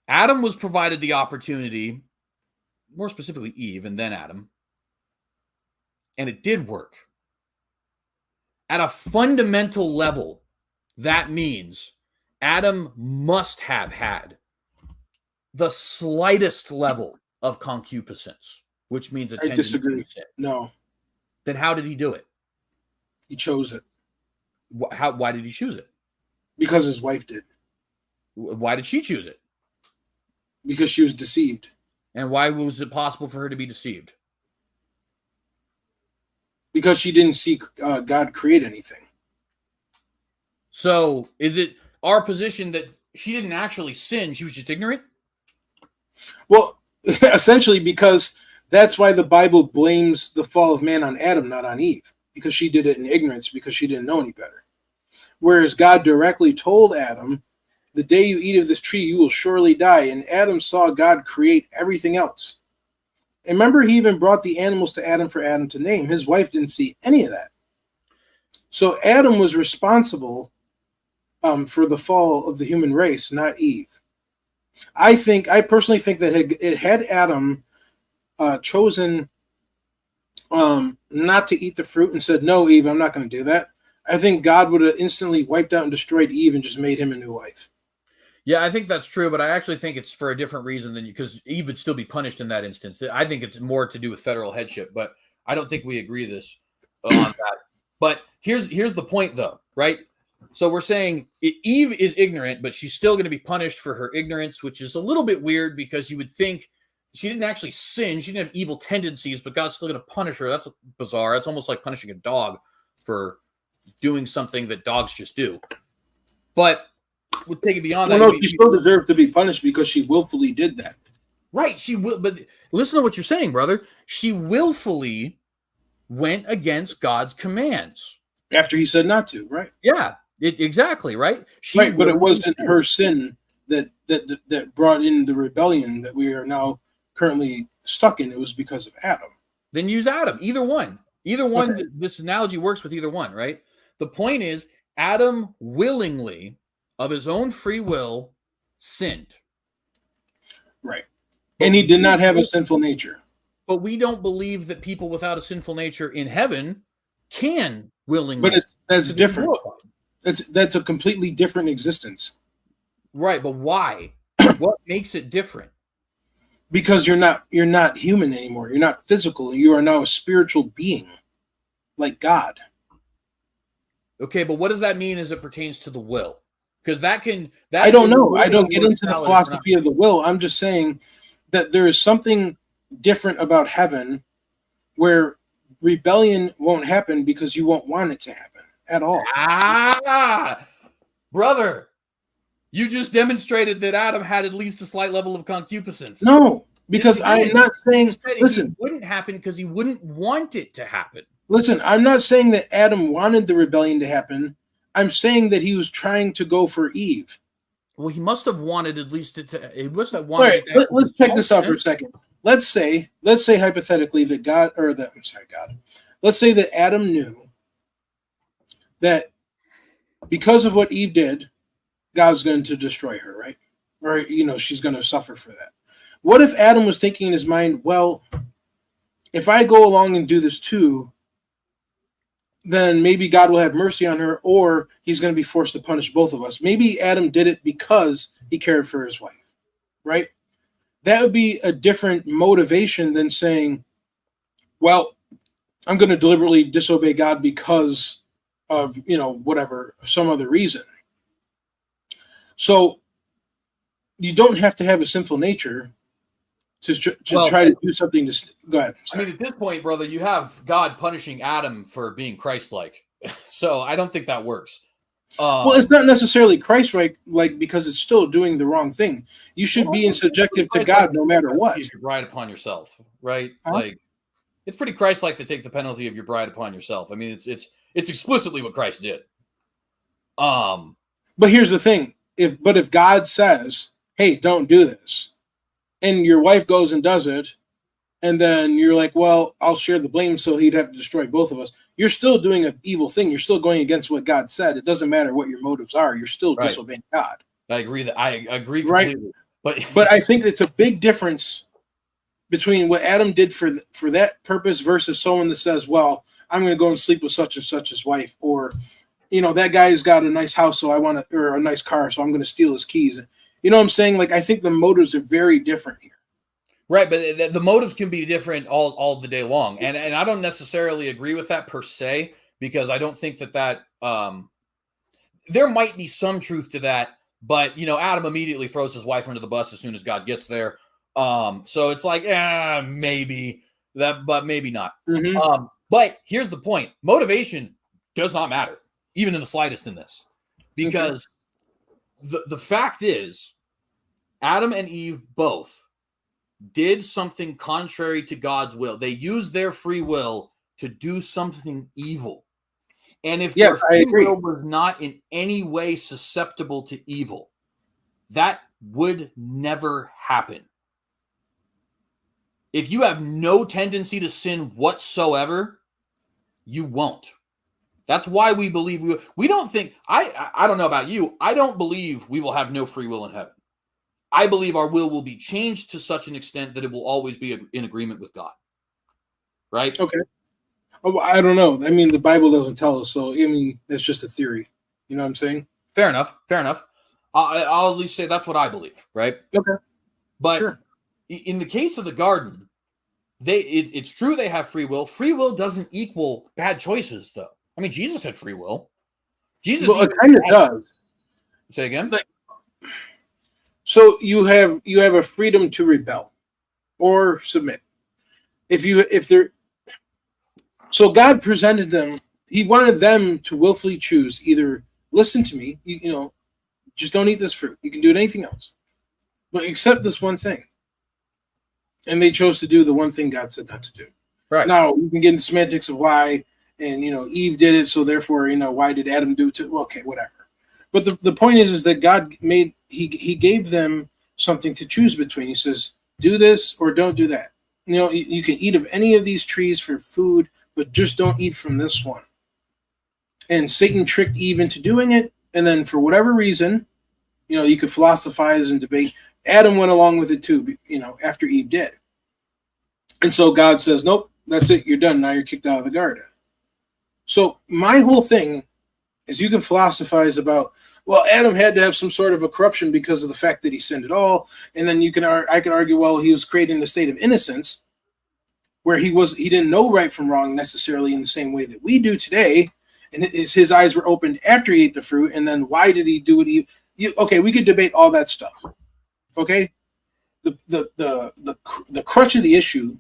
Adam was provided the opportunity, more specifically Eve and then Adam, and it did work. At a fundamental level, that means Adam must have had the slightest level of concupiscence, which means a tendency to sin. No. Then how did he do it? He chose it. Why did he choose it? Because his wife did. Why did she choose it? Because she was deceived. And why was it possible for her to be deceived? Because she didn't see God create anything. So is it our position that she didn't actually sin, she was just ignorant? Well, essentially, because that's why the Bible blames the fall of man on Adam, not on Eve. Because she did it in ignorance, because she didn't know any better. Whereas God directly told Adam, the day you eat of this tree, you will surely die. And Adam saw God create everything else. And remember, he even brought the animals to Adam for Adam to name. His wife didn't see any of that. So Adam was responsible for the fall of the human race, not Eve. I personally think that had Adam chosen not to eat the fruit and said, no, Eve, I'm not going to do that, I think God would have instantly wiped out and destroyed Eve and just made him a new wife. Yeah, I think that's true, but I actually think it's for a different reason than because Eve would still be punished in that instance. I think it's more to do with federal headship, but I don't think we agree on that. But here's the point, though, right? So we're saying Eve is ignorant, but she's still going to be punished for her ignorance, which is a little bit weird because you would think she didn't actually sin. She didn't have evil tendencies, but God's still going to punish her. That's bizarre. It's almost like punishing a dog for doing something that dogs just do. But we'll take it beyond that. No, she still deserves to be punished because she willfully did that. Right. She will. But listen to what you're saying, brother. She willfully went against God's commands. After he said not to, right? Yeah, exactly, right? Right, but it wasn't her sin that brought in the rebellion that we are now currently stuck in. It was because of Adam. Then use Adam. Either one. Either one. Okay. This analogy works with either one, right? The point is, Adam willingly, of his own free will, sinned. Right. And he did not have a sinful nature. But we don't believe that people without a sinful nature in heaven can willingly. But that's different. That's a completely different existence. Right, but why? What makes it different? Because you're not human anymore. You're not physical. You are now a spiritual being, like God. Okay, but what does that mean as it pertains to the will? Because I don't know. I don't get into the philosophy of the will. I'm just saying that there is something different about heaven where rebellion won't happen because you won't want it to happen at all. Brother, you just demonstrated that Adam had at least a slight level of concupiscence. No, because I'm not saying, listen, it wouldn't happen because he wouldn't want it to happen. Listen, I'm not saying that Adam wanted the rebellion to happen. I'm saying that he was trying to go for Eve. Well, he must have wanted at least he must have wanted. All right, let's check this out for a second. Let's say hypothetically that let's say that Adam knew that because of what Eve did, God's going to destroy her, right? Or, she's going to suffer for that. What if Adam was thinking in his mind, well, if I go along and do this too, then maybe God will have mercy on her, or he's going to be forced to punish both of us. Maybe Adam did it because he cared for his wife, right? That would be a different motivation than saying, well, I'm going to deliberately disobey God because of, whatever, some other reason. So you don't have to have a sinful nature to try to do something to go ahead. Sorry. I mean, at this point, brother, you have God punishing Adam for being Christ-like. So I don't think that works. Well, it's not necessarily Christ-like, because it's still doing the wrong thing. You should be subjective to God no matter what. Your bride upon yourself, right? Huh? Like, it's pretty Christ-like to take the penalty of your bride upon yourself. I mean, it's explicitly what Christ did. But here's the thing: if God says, "Hey, don't do this," and your wife goes and does it, and then you're like, "Well, I'll share the blame," so he'd have to destroy both of us. You're still doing an evil thing. You're still going against what God said. It doesn't matter what your motives are. You're still disobeying God. I agree completely. Right? But I think it's a big difference between what Adam did for that purpose versus someone that says, "Well, I'm going to go and sleep with such and such's wife," or, that guy's got a nice house, so or a nice car, so I'm going to steal his keys. You know what I'm saying? Like, I think the motives are very different here. Right, but the motives can be different all the day long, and I don't necessarily agree with that per se, because I don't think that there might be some truth to that, but Adam immediately throws his wife under the bus as soon as God gets there, so it's like maybe that, but maybe not. Mm-hmm. But here's the point: motivation does not matter, even in the slightest in this, because the fact is, Adam and Eve both did something contrary to God's will. They used their free will to do something evil. And if their free will was not in any way susceptible to evil, that would never happen. If you have no tendency to sin whatsoever, you won't. That's why we believe we don't think, I don't know about you, I don't believe we will have no free will in heaven. I believe our will be changed to such an extent that it will always be in agreement with God. Right? Okay. Oh, I don't know. I mean, the Bible doesn't tell us, so I mean, that's just a theory. You know what I'm saying? Fair enough. I'll at least say that's what I believe, right? Okay. But in the case of the garden, it's true they have free will. Free will doesn't equal bad choices, though. I mean, Jesus had free will. Jesus it kind of does. Say again? So you have a freedom to rebel or submit. So God presented them. He wanted them to willfully choose either listen to me, just don't eat this fruit. You can do anything else, but accept this one thing. And they chose to do the one thing God said not to do. Right. Now we can get into semantics of why, and Eve did it, so therefore why did Adam do it too? Well, okay, whatever. But the point is that God he gave them something to choose between. He says, do this or don't do that. You can eat of any of these trees for food, but just don't eat from this one. And Satan tricked Eve into doing it, and then for whatever reason, you could philosophize and debate. Adam went along with it too, after Eve did. And so God says, nope, that's it, you're done. Now you're kicked out of the garden. So my whole thing is you can philosophize about, well, Adam had to have some sort of a corruption because of the fact that he sinned at all. And then I can argue, well, he was created in a state of innocence where he didn't know right from wrong necessarily in the same way that we do today. And his eyes were opened after he ate the fruit. And then why did he do it? Okay, we could debate all that stuff. Okay. The crutch of the issue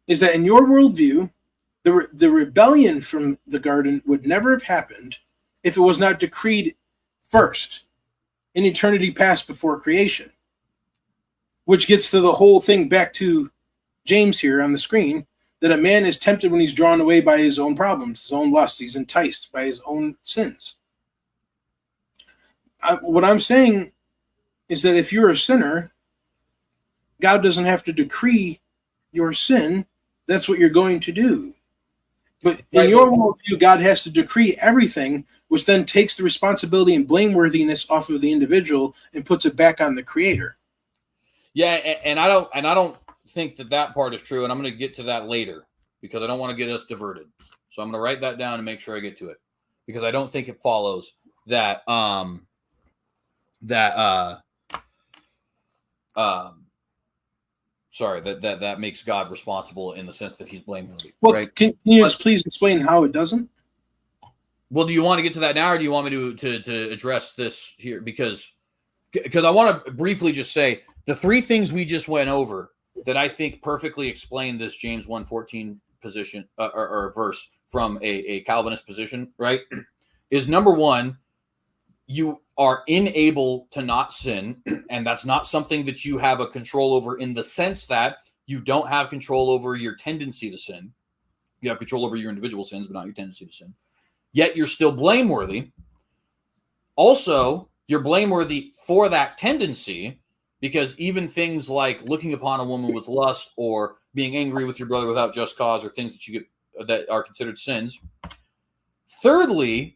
is that in your worldview, the rebellion from the garden would never have happened if it was not decreed first in eternity past before creation. Which gets to the whole thing back to James here on the screen, that a man is tempted when he's drawn away by his own problems, his own lusts. He's enticed by his own sins. What I'm saying is that if you're a sinner, God doesn't have to decree your sin. That's what you're going to do. But in your worldview, God has to decree everything, which then takes the responsibility and blameworthiness off of the individual and puts it back on the Creator. Yeah, and I don't think that part is true, and I'm going to get to that later because I don't want to get us diverted. So I'm going to write that down and make sure I get to it, because I don't think it follows that Sorry, that makes God responsible in the sense that he's blameworthy. Well, right? can you please explain how it doesn't? Well, do you want to get to that now, or do you want me to address this here? Because I want to briefly just say the three things we just went over that I think perfectly explain this James 1:14 position or verse from a Calvinist position, right? Is number one, you are unable to not sin, and that's not something that you have a control over in the sense that you don't have control over your tendency to sin. You have control over your individual sins, but not your tendency to sin. Yet you're still blameworthy. Also, you're blameworthy for that tendency, because even things like looking upon a woman with lust or being angry with your brother without just cause are things that you get that are considered sins. Thirdly,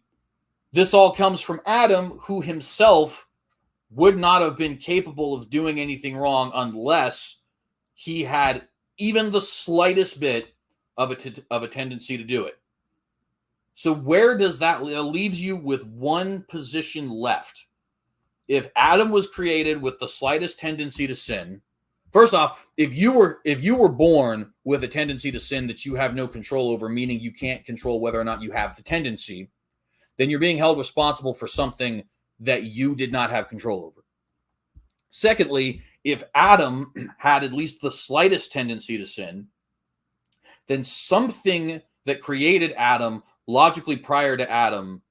this all comes from Adam, who himself would not have been capable of doing anything wrong unless he had even the slightest bit of a tendency to do it. So where does that leaves you with one position left? If Adam was created with the slightest tendency to sin, first off, if you were born with a tendency to sin that you have no control over, meaning you can't control whether or not you have the tendency, then you're being held responsible for something that you did not have control over. Secondly, if Adam had at least the slightest tendency to sin, then something that created Adam logically prior to Adam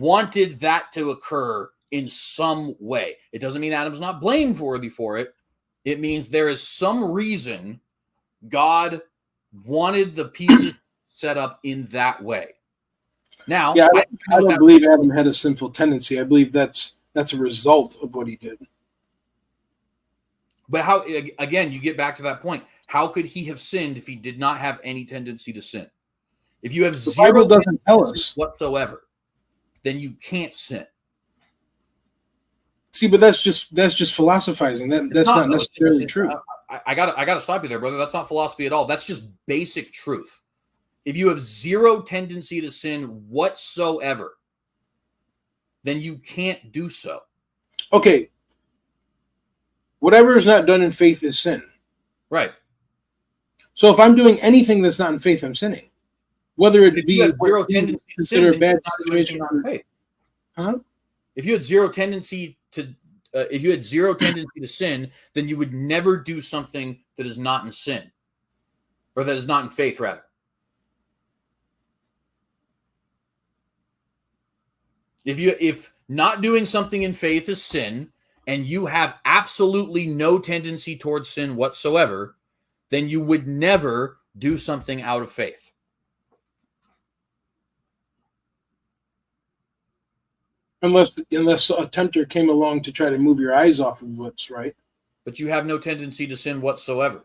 wanted that to occur in some way. It doesn't mean Adam's not blameworthy for it. It means there is some reason God wanted the pieces set up in that way. Now, yeah, I don't believe Adam had a sinful tendency. I believe that's a result of what he did. But how, again, you get back to that point. How could he have sinned if he did not have any tendency to sin? If you have zero doesn't tell us whatsoever, then you can't sin. See, but that's just philosophizing. That's not necessarily true. I gotta stop you there, brother. That's not philosophy at all. That's just basic truth. If you have zero tendency to sin whatsoever, then you can't do so. Okay. Whatever is not done in faith is sin. Right. So if I'm doing anything that's not in faith, I'm sinning. Whether it be zero tendency to sin, a bad situation. Huh? If you had zero tendency to sin, then you would never do something that is not in sin, or that is not in faith, rather. If not doing something in faith is sin, and you have absolutely no tendency towards sin whatsoever, then you would never do something out of faith. Unless a tempter came along to try to move your eyes off of what's right. But you have no tendency to sin whatsoever.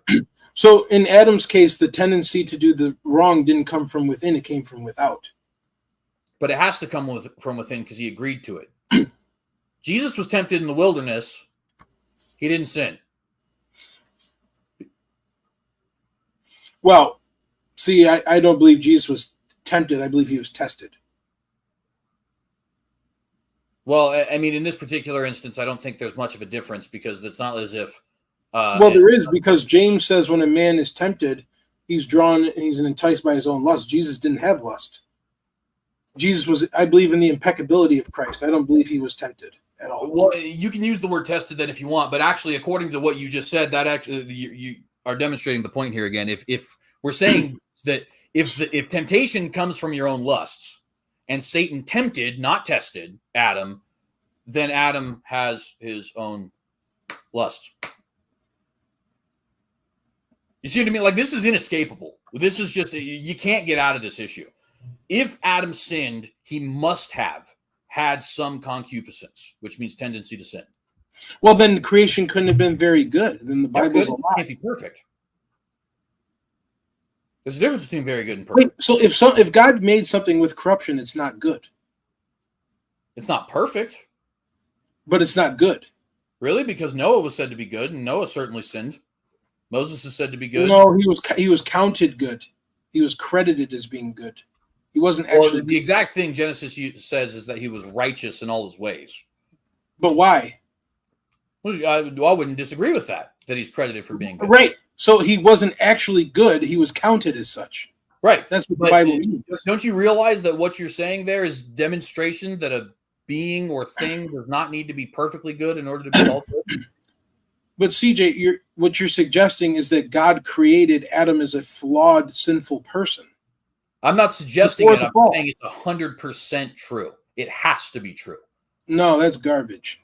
So in Adam's case, the tendency to do the wrong didn't come from within, it came from without. But it has to come from within because he agreed to it. Jesus was tempted in the wilderness. He didn't sin. Well, see, I don't believe Jesus was tempted. I believe he was tested. Well, I mean, in this particular instance, I don't think there's much of a difference because it's not as if... well, there is, because James says when a man is tempted, he's drawn and he's enticed by his own lust. Jesus didn't have lust. Jesus was, I believe, in the impeccability of Christ. I don't believe he was tempted at all. Well, you can use the word tested then if you want, but actually, according to what you just said, that actually you are demonstrating the point here again. If we're saying that if temptation comes from your own lusts and Satan tempted, not tested, Adam, then Adam has his own lusts. You see what I mean? Like, this is inescapable. This is just, you can't get out of this issue. If Adam sinned, he must have had some concupiscence, which means tendency to sin. Well, then creation couldn't have been very good. Then the Bible's a lie. It can't be perfect. There's a difference between very good and perfect. Wait, so if God made something with corruption, it's not good. It's not perfect. But it's not good. Really? Because Noah was said to be good, and Noah certainly sinned. Moses is said to be good. No, he was counted good. He was credited as being good. He wasn't actually. Well, the exact thing Genesis says is that he was righteous in all his ways. But why? Well, I wouldn't disagree with that. that he's credited for being good. Right. So he wasn't actually good. He was counted as such. Right. That's what the Bible means. Don't you realize that what you're saying there is demonstration that a being or thing does not need to be perfectly good in order to be called good? But CJ, what you're suggesting is that God created Adam as a flawed, sinful person. I'm not suggesting it. I'm saying it's 100% true. It has to be true. No, that's garbage.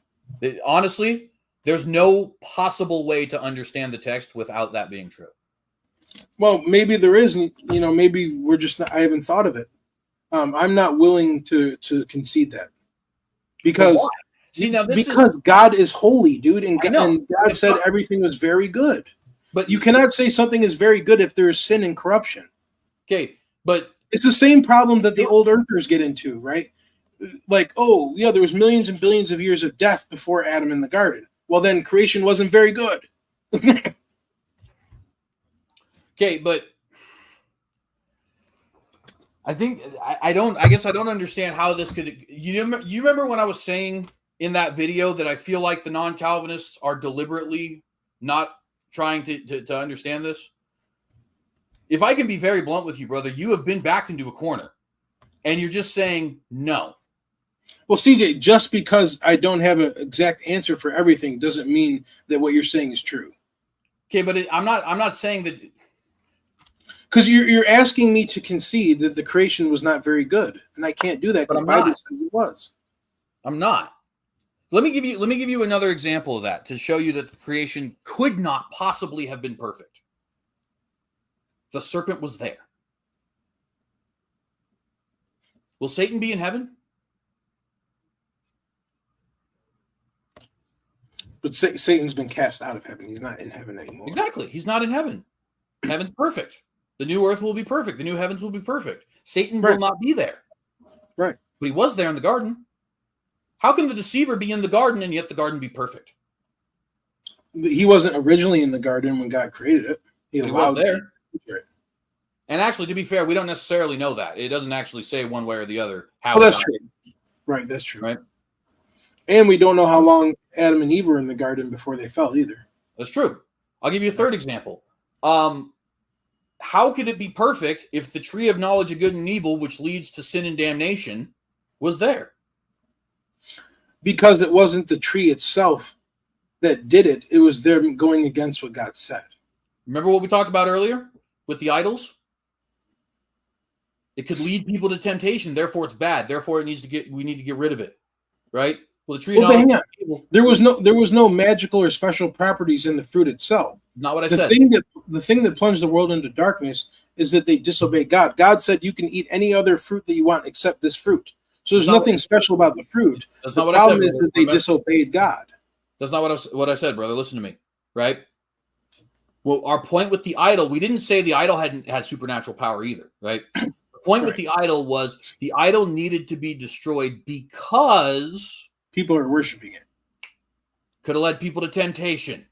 Honestly, there's no possible way to understand the text without that being true. Well, maybe there isn't. Maybe we're just not, I haven't thought of it. I'm not willing to concede that because God is holy, dude, and God said everything was very good. But you cannot say something is very good if there is sin and corruption. Okay, but it's the same problem that the old earthers get into, right? Like, oh yeah, there was millions and billions of years of death before Adam in the garden. Well, then creation wasn't very good. Okay, but I think I guess I don't understand how this could. You remember when I was saying in that video that I feel like the non-Calvinists are deliberately not trying to understand this? If I can be very blunt with you, brother, you have been backed into a corner, and you're just saying no. Well, CJ, just because I don't have an exact answer for everything doesn't mean that what you're saying is true. Okay, but I'm not saying that. Because you're asking me to concede that the creation was not very good, and I can't do that because the Bible says it was. I'm not. Let me give you another example of that to show you that the creation could not possibly have been perfect. The serpent was there. Will Satan be in heaven? But Satan's been cast out of heaven. He's not in heaven anymore. Exactly. He's not in heaven. Heaven's perfect. The new earth will be perfect. The new heavens will be perfect. Satan will not be there. Right. But he was there in the garden. How can the deceiver be in the garden and yet the garden be perfect? He wasn't originally in the garden when God created it. He was there. And actually, to be fair, we don't necessarily know that. It doesn't actually say one way or the other how. Oh, that's true. Right, that's true. Right. And we don't know how long Adam and Eve were in the garden before they fell either. That's true. I'll give you a third example. How could it be perfect if the tree of knowledge of good and evil, which leads to sin and damnation, was there? Because it wasn't the tree itself that did it. It was them going against what God said. Remember what we talked about earlier with the idols? It could lead people to temptation. Therefore, it's bad. Therefore, we need to get rid of it. Right? Well, the tree of knowledge of evil. There was no magical or special properties in the fruit itself. Not what I said. The thing that plunged the world into darkness is that they disobeyed God. God said you can eat any other fruit that you want except this fruit. So there's nothing special about the fruit. That's the not what I said. problem is that they disobeyed God. That's not what I said, brother. Listen to me, right? Well, our point with the idol, we didn't say the idol had supernatural power either, right? The point with the idol was the idol needed to be destroyed because people are worshiping it. Could have led people to temptation.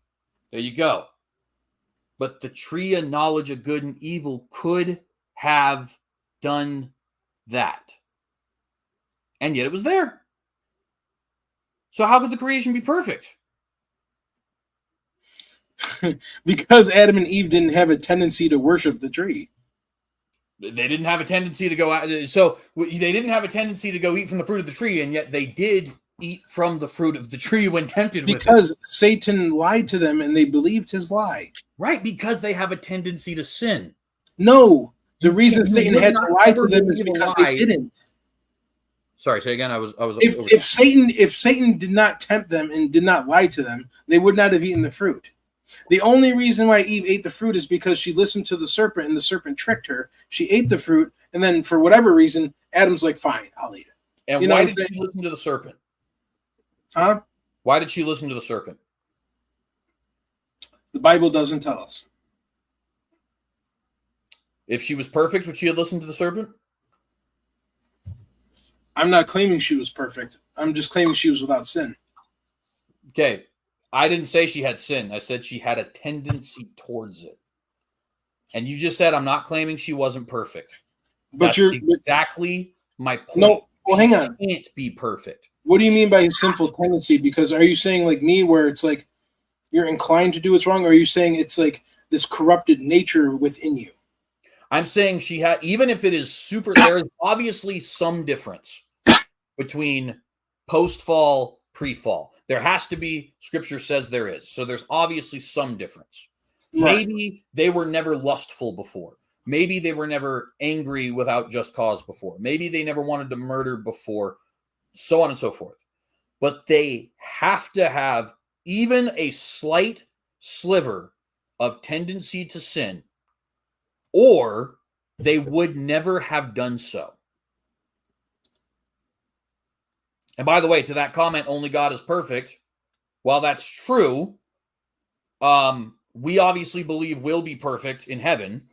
There you go. But the tree of knowledge of good and evil could have done that. And yet it was there. So how could the creation be perfect? Because Adam and Eve didn't have a tendency to worship the tree. They didn't have a tendency to go out. So they didn't have a tendency to go eat from the fruit of the tree, and yet they did eat from the fruit of the tree when tempted with it. Because Satan lied to them and they believed his lie. Right, because they have a tendency to sin. No, the reason Satan had to lie to them is because they didn't. Sorry, say again. If Satan did not tempt them and did not lie to them, they would not have eaten the fruit. The only reason why Eve ate the fruit is because she listened to the serpent and the serpent tricked her. She ate the fruit, and then for whatever reason, Adam's like, "Fine, I'll eat it." And why did she listen to the serpent? Huh? Why did she listen to the serpent? The Bible doesn't tell us. If she was perfect, would she have listened to the serpent? I'm not claiming she was perfect. I'm just claiming she was without sin. Okay. I didn't say she had sin. I said she had a tendency towards it. And you just said I'm not claiming she wasn't perfect. But That's exactly my point. No, well, hang on. She can't be perfect. What do you mean by a sinful tendency? Because are you saying like me where it's like you're inclined to do what's wrong, or are you saying it's like this corrupted nature within you? I'm saying she had, even if it is super, there is obviously some difference between post-fall, pre-fall. There has to be, scripture says there is. So there's obviously some difference. Right. Maybe they were never lustful before. Maybe they were never angry without just cause before. Maybe they never wanted to murder before, so on and so forth. But they have to have even a slight sliver of tendency to sin, or they would never have done so. And by the way, to that comment, only God is perfect. While that's true, we obviously believe we'll be perfect in heaven.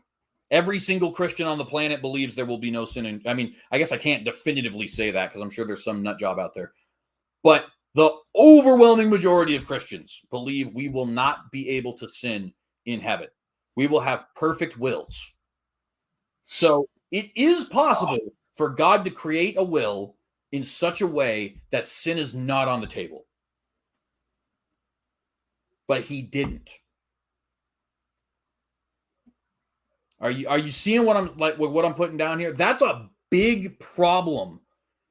Every single Christian on the planet believes there will be no sin. I mean, I guess I can't definitively say that because I'm sure there's some nut job out there. But the overwhelming majority of Christians believe we will not be able to sin in heaven. We will have perfect wills. So it is possible for God to create a will in such a way that sin is not on the table. But he didn't. Are you seeing what I'm putting down here? That's a big problem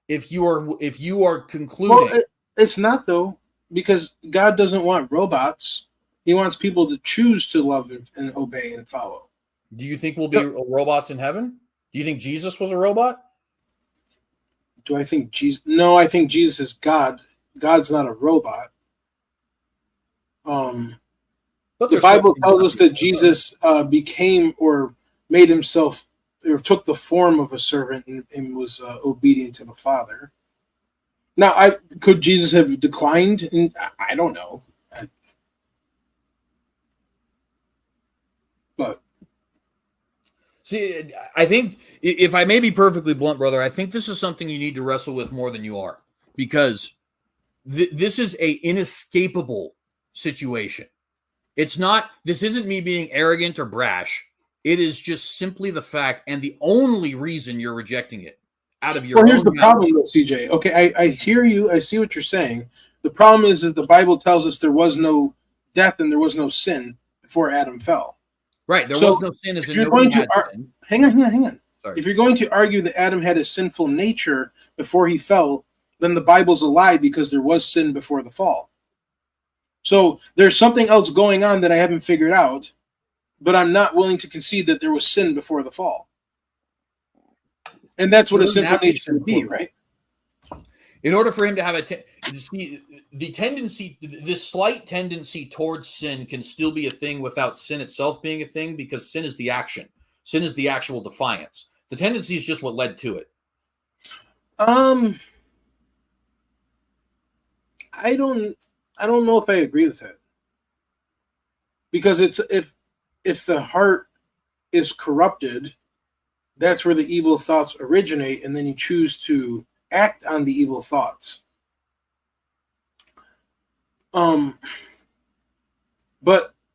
if you are concluding. Well, it's not though, because God doesn't want robots. He wants people to choose to love and obey and follow. Do you think we'll be robots in heaven? Do you think Jesus was a robot? Do I think Jesus? No, I think Jesus is God. God's not a robot. The Bible tells us that Jesus became or made himself or took the form of a servant and was obedient to the Father. Now, could Jesus have declined? I don't know. But see, I think if I may be perfectly blunt, brother, I think this is something you need to wrestle with more than you are, because this is a inescapable situation. It's not, this isn't me being arrogant or brash. It is just simply the fact and the only reason you're rejecting it out of your own. Here's the problem though, CJ. Okay, I hear you. I see what you're saying. The problem is that the Bible tells us there was no death and there was no sin before Adam fell. Right. There was no sin as in nobody had sin. Hang on. Sorry. If you're going to argue that Adam had a sinful nature before he fell, then the Bible's a lie, because there was sin before the fall. So there's something else going on that I haven't figured out, but I'm not willing to concede that there was sin before the fall. And that's what a sinful nature would be, right? In order for him to have the tendency, this slight tendency towards sin can still be a thing without sin itself being a thing, because sin is the action. Sin is the actual defiance. The tendency is just what led to it. I don't know if I agree with that, because it's if the heart is corrupted, that's where the evil thoughts originate, and then you choose to act on the evil thoughts. But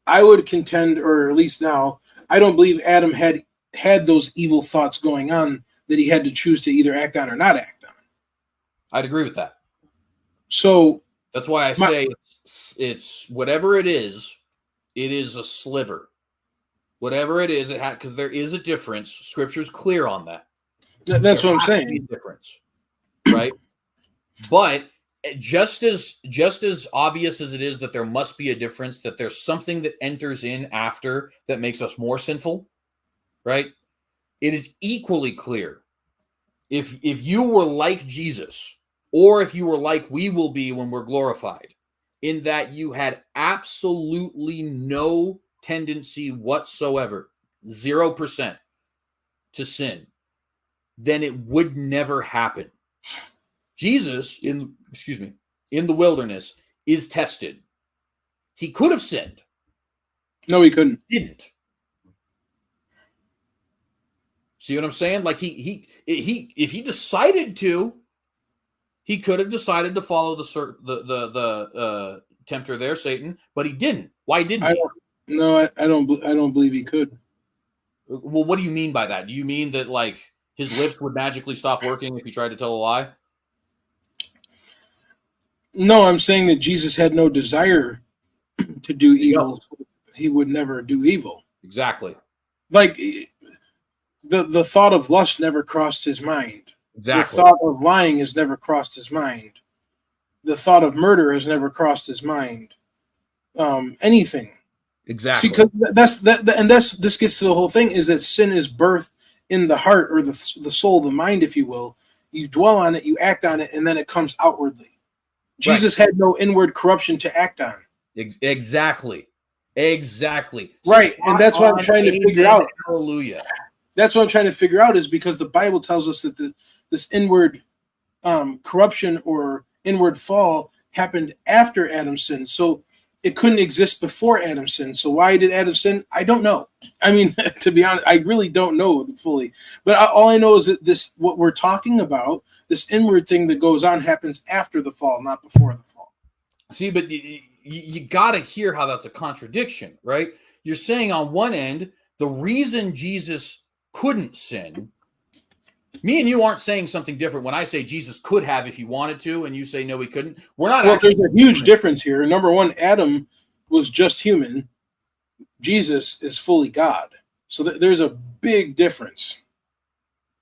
I would contend, or at least now, I don't believe Adam had those evil thoughts going on that he had to choose to either act on or not act on. I'd agree with that. So that's why I say it's whatever it is a sliver. Whatever it is, because there is a difference. Scripture's clear on that. That's what I'm saying. Difference, right? But just as obvious as it is that there must be a difference, that there's something that enters in after that makes us more sinful, right? It is equally clear. If you were like Jesus, or if you were like we will be when we're glorified, in that you had absolutely no tendency whatsoever, 0% to sin, then it would never happen. Jesus in the wilderness is tested. He could have sinned. No, he couldn't. He didn't. See what I'm saying? Like he if he decided to, he could have decided to follow the tempter there, Satan, but he didn't. Why didn't he? I don't believe he could. Well, what do you mean by that? Do you mean that like his lips would magically stop working if he tried to tell a lie? No, I'm saying that Jesus had no desire to do evil, he would never do evil. Exactly. Like the thought of lust never crossed his mind. Exactly. The thought of lying has never crossed his mind. The thought of murder has never crossed his mind. Anything. Exactly. See, because this gets to the whole thing, is that sin is birthed in the heart, or the soul, the mind, if you will. You dwell on it, you act on it, and then it comes outwardly. Jesus had no inward corruption to act on. Exactly. Exactly. Right. And that's what I'm trying to figure out. Hallelujah. That's what I'm trying to figure out, is because the Bible tells us that this inward corruption or inward fall happened after Adam sinned. So it couldn't exist before Adam sinned. So why did Adam sin? I don't know. I mean, to be honest, I really don't know fully. But all I know is that what we're talking about, this inward thing that goes on, happens after the fall, not before the fall. See, but you got to hear how that's a contradiction, right? You're saying on one end, the reason Jesus couldn't sin, me and you aren't saying something different when I say Jesus could have if he wanted to, and you say no, he couldn't. We're not. Well, there's a huge difference here. Number one, Adam was just human. Jesus is fully God. So there's a big difference.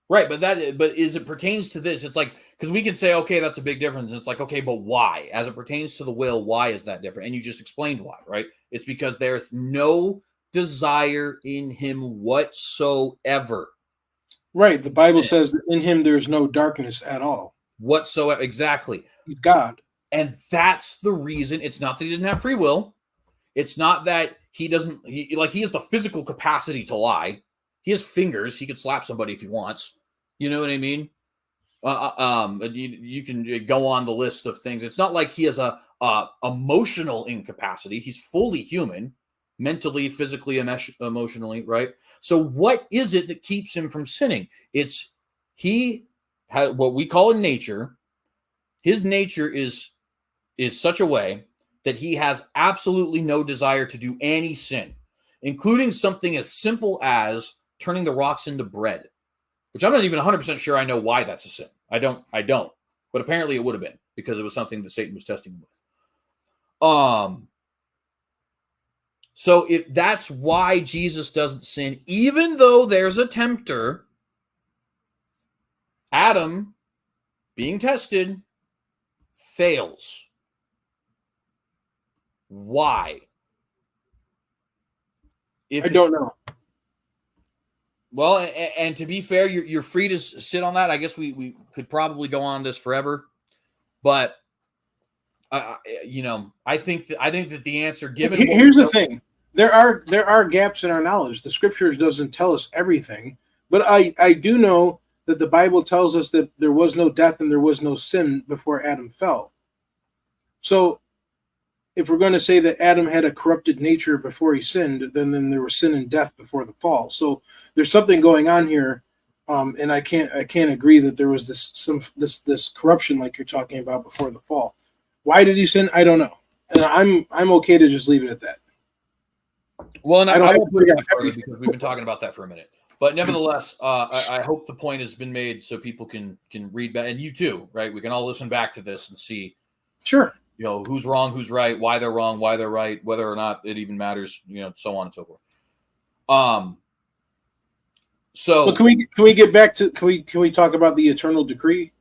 Right, but as it pertains to this, it's like, because we can say, okay, that's a big difference. And it's like, okay, but why? As it pertains to the will, why is that different? And you just explained why, right? It's because there's no desire in him whatsoever. Right. The Bible says that in him there's no darkness at all. Whatsoever. Exactly. He's God. And that's the reason. It's not that he didn't have free will. It's not that he doesn't, he has the physical capacity to lie. He has fingers. He could slap somebody if he wants. You know what I mean? You can go on the list of things. It's not like he has a emotional incapacity. He's fully human, mentally, physically, emotionally, right? So what is it that keeps him from sinning? It's he has what we call a nature. His nature is such a way that he has absolutely no desire to do any sin, including something as simple as turning the rocks into bread, which I'm not even 100% sure I know why that's a sin. I don't, but apparently it would have been, because it was something that Satan was testing him with. So if that's why Jesus doesn't sin, even though there's a tempter, Adam being tested fails. Why? I don't know. Well, and to be fair, you're free to sit on that. I guess we could probably go on this forever, but I think that the answer given. Here's the thing: there are gaps in our knowledge. The Scriptures doesn't tell us everything, but I do know that the Bible tells us that there was no death and there was no sin before Adam fell. So, if we're going to say that Adam had a corrupted nature before he sinned, then there was sin and death before the fall. So there's something going on here, and I can't agree that there was this corruption like you're talking about before the fall. Why did he sin? I don't know, and I'm okay to just leave it at that. Well, and I won't put it any further because we've been talking about that for a minute. But nevertheless, I hope the point has been made so people can read back, and you too, right? We can all listen back to this and see. Sure. Who's wrong, who's right, why they're wrong, why they're right, whether or not it even matters, so on and so forth. So well, can we get back to can we talk about the eternal decree?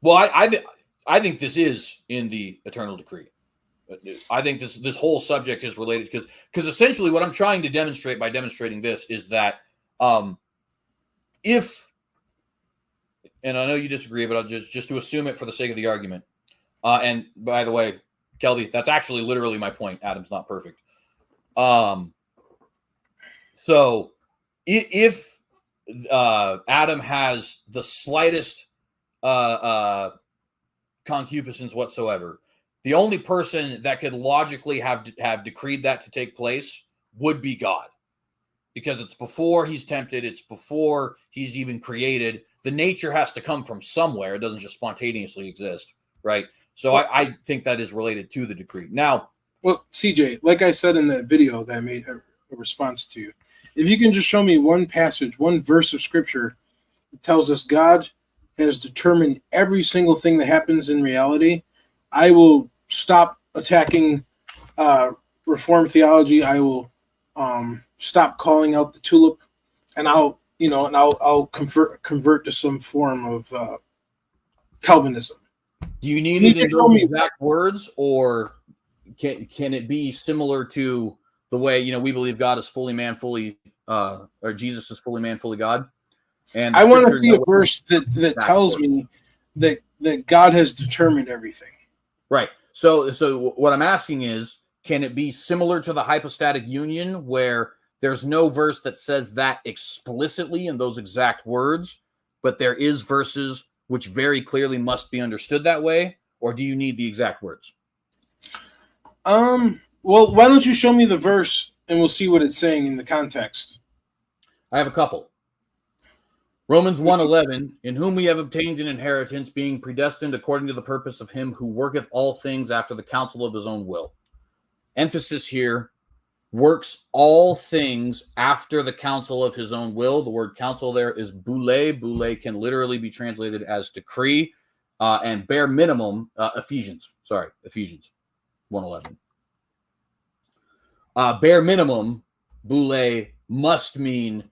Well, I think this is in the eternal decree. I think this whole subject is related because essentially what I'm trying to demonstrate by demonstrating this is that if, and I know you disagree, but I'll just to assume it for the sake of the argument. And by the way, Kelby, that's actually literally my point. Adam's not perfect. So if Adam has the slightest concupiscence whatsoever, the only person that could logically have decreed that to take place would be God, because it's before he's tempted. It's before he's even created. The nature has to come from somewhere. It doesn't just spontaneously exist, right? So I think that is related to the decree. Now, well, CJ, like I said in that video that I made a response to, if you can just show me one passage, one verse of Scripture that tells us God has determined every single thing that happens in reality, I will stop attacking Reformed theology. I will stop calling out the tulip, and I'll convert to some form of Calvinism. Do you need it in those exact words, or can it be similar to the way we believe God is fully man, fully or Jesus is fully man, fully God? And I want to see a verse that tells me that God has determined everything. Right. So what I'm asking is, can it be similar to the hypostatic union, where there's no verse that says that explicitly in those exact words, but there is verses which very clearly must be understood that way? Or do you need the exact words? Well, why don't you show me the verse and we'll see what it's saying in the context. I have a couple. Romans 1:11, in whom we have obtained an inheritance, being predestined according to the purpose of him who worketh all things after the counsel of his own will. Emphasis here, works all things after the counsel of his own will. The word counsel there is boule. Boule can literally be translated as decree. And bare minimum, Ephesians 1:11. Bare minimum, boule must mean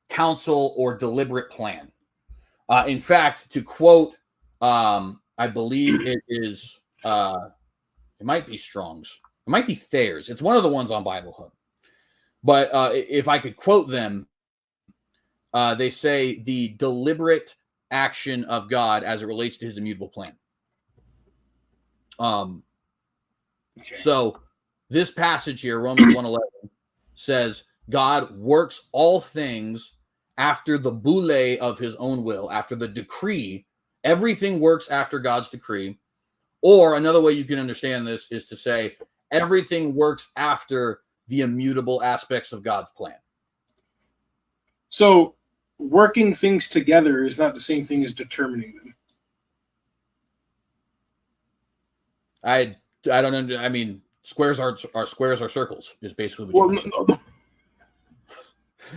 counsel or deliberate plan. In fact, to quote, I believe it is, it might be Strong's, it might be Thayer's. It's one of the ones on Bible Hub. But if I could quote them, they say the deliberate action of God as it relates to his immutable plan. Okay. So this passage here, Romans 1:11, says God works all things after the boule of his own will, after the decree. Everything works after God's decree. Or another way you can understand this is to say everything works after the immutable aspects of God's plan. So working things together is not the same thing as determining them. I don't know. I mean, squares are squares are circles is basically what no.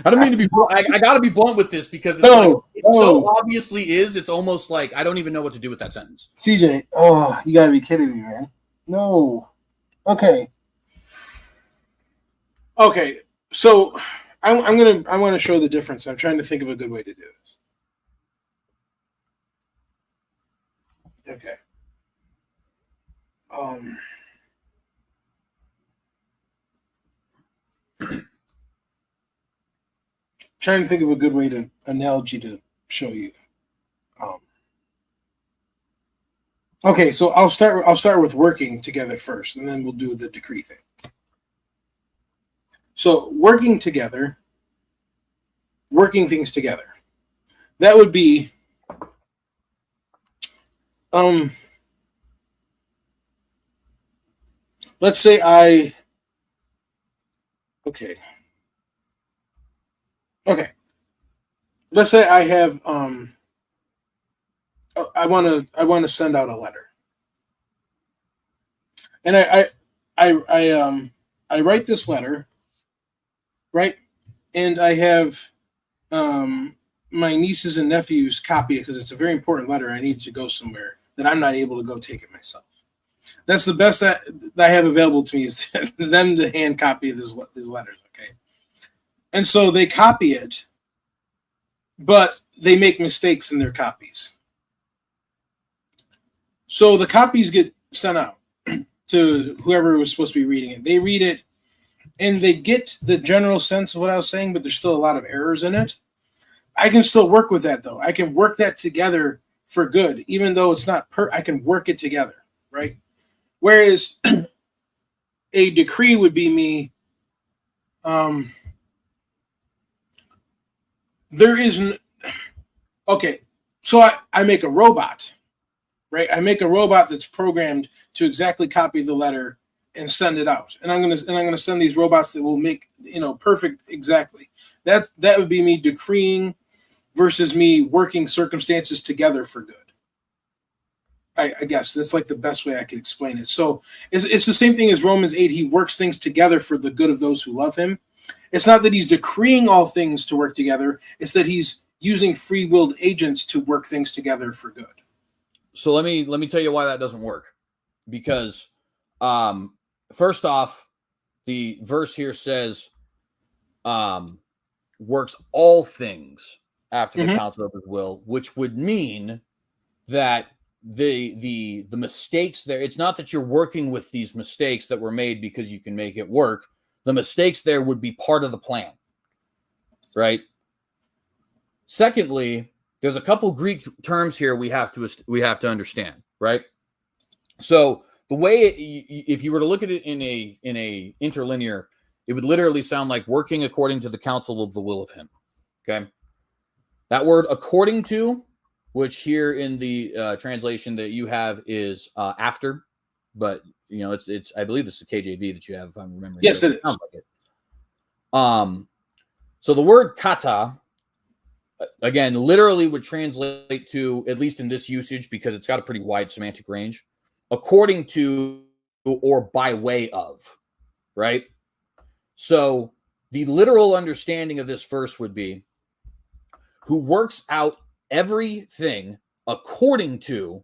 I don't mean to be I got to be blunt with this because it's so obviously is. It's almost like I don't even know what to do with that sentence. CJ, you got to be kidding me, man. No. Okay. So I want to show the difference. I'm trying to think of a good way to do this. Okay. Trying to think of a good way to analogy to show you. Okay, so I'll start with working together first, and then we'll do the decree thing. So working together, working things together. That would be let's say let's say I have I want to send out a letter, and I write this letter, right? And I have my nieces and nephews copy it because it's a very important letter. I need to go somewhere that I'm not able to go take it myself. That's the best that I have available to me is them to hand copy these letters, okay? And so they copy it, but they make mistakes in their copies. So the copies get sent out to whoever was supposed to be reading it. They read it, and they get the general sense of what I was saying, but there's still a lot of errors in it. I can still work with that, though. I can work that together for good, even though it's not I can work it together, right? Whereas a decree would be me. There isn't. Okay, so I make a robot, right? I make a robot that's programmed to exactly copy the letter and send it out. And I'm gonna send these robots that will make perfect exactly. That would be me decreeing versus me working circumstances together for good. I guess that's like the best way I could explain it. So it's the same thing as Romans 8. He works things together for the good of those who love him. It's not that he's decreeing all things to work together. It's that he's using free-willed agents to work things together for good. So let me tell you why that doesn't work. Because First off, the verse here says, works all things after the counsel of his will, which would mean that the mistakes there, it's not that you're working with these mistakes that were made because you can make it work. The mistakes there would be part of the plan, right? Secondly, there's a couple Greek terms here we have to understand, right? So the way if you were to look at it in a interlinear, it would literally sound like working according to the counsel of the will of him. Okay, that word "according to," which here in the translation that you have is after, but you know it's I believe it's the KJV that you have, if I'm remembering. Yes, it is. Sounds like it. So the word "kata," again, literally would translate to, at least in this usage, because it's got a pretty wide semantic range, according to or by way of, right? So the literal understanding of this verse would be, who works out everything according to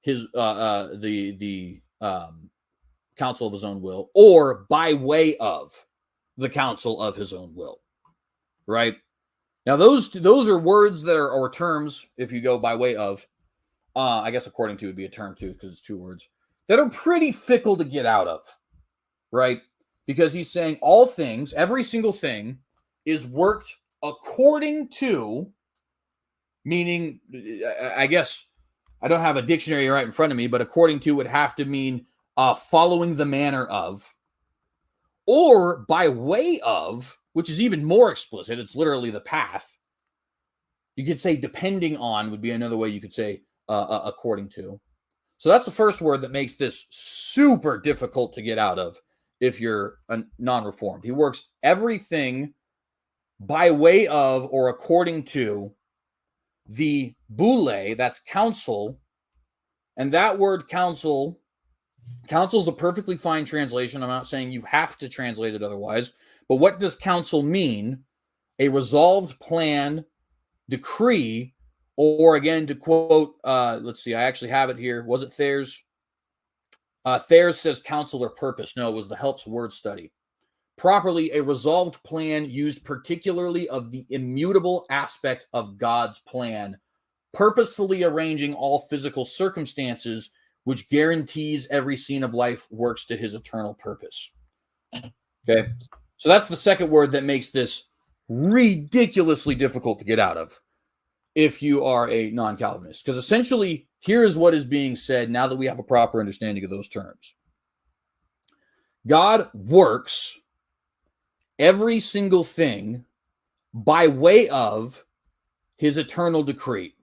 his the counsel of his own will, or by way of the counsel of his own will, right? Now those are words that are, or terms, if you go by way of, I guess according to would be a term too, because it's two words, that are pretty fickle to get out of, right? Because he's saying all things, every single thing is worked according to, meaning, I guess I don't have a dictionary right in front of me, but according to would have to mean following the manner of, or by way of, which is even more explicit. It's literally the path. You could say depending on would be another way you could say according to. So that's the first word that makes this super difficult to get out of if you're a non-reformed. He works everything by way of or according to the boule, that's counsel. And that word counsel is a perfectly fine translation. I'm not saying you have to translate it otherwise. But what does counsel mean? A resolved plan, decree, or again, to quote, let's see, I actually have it here. Was it Thayer's? Thayer's says counsel or purpose. No, it was the Helps word study. Properly, a resolved plan used particularly of the immutable aspect of God's plan, purposefully arranging all physical circumstances, which guarantees every scene of life works to his eternal purpose. Okay, so that's the second word that makes this ridiculously difficult to get out of if you are a non-Calvinist. Because essentially, here is what is being said now that we have a proper understanding of those terms. God works every single thing by way of his eternal decree.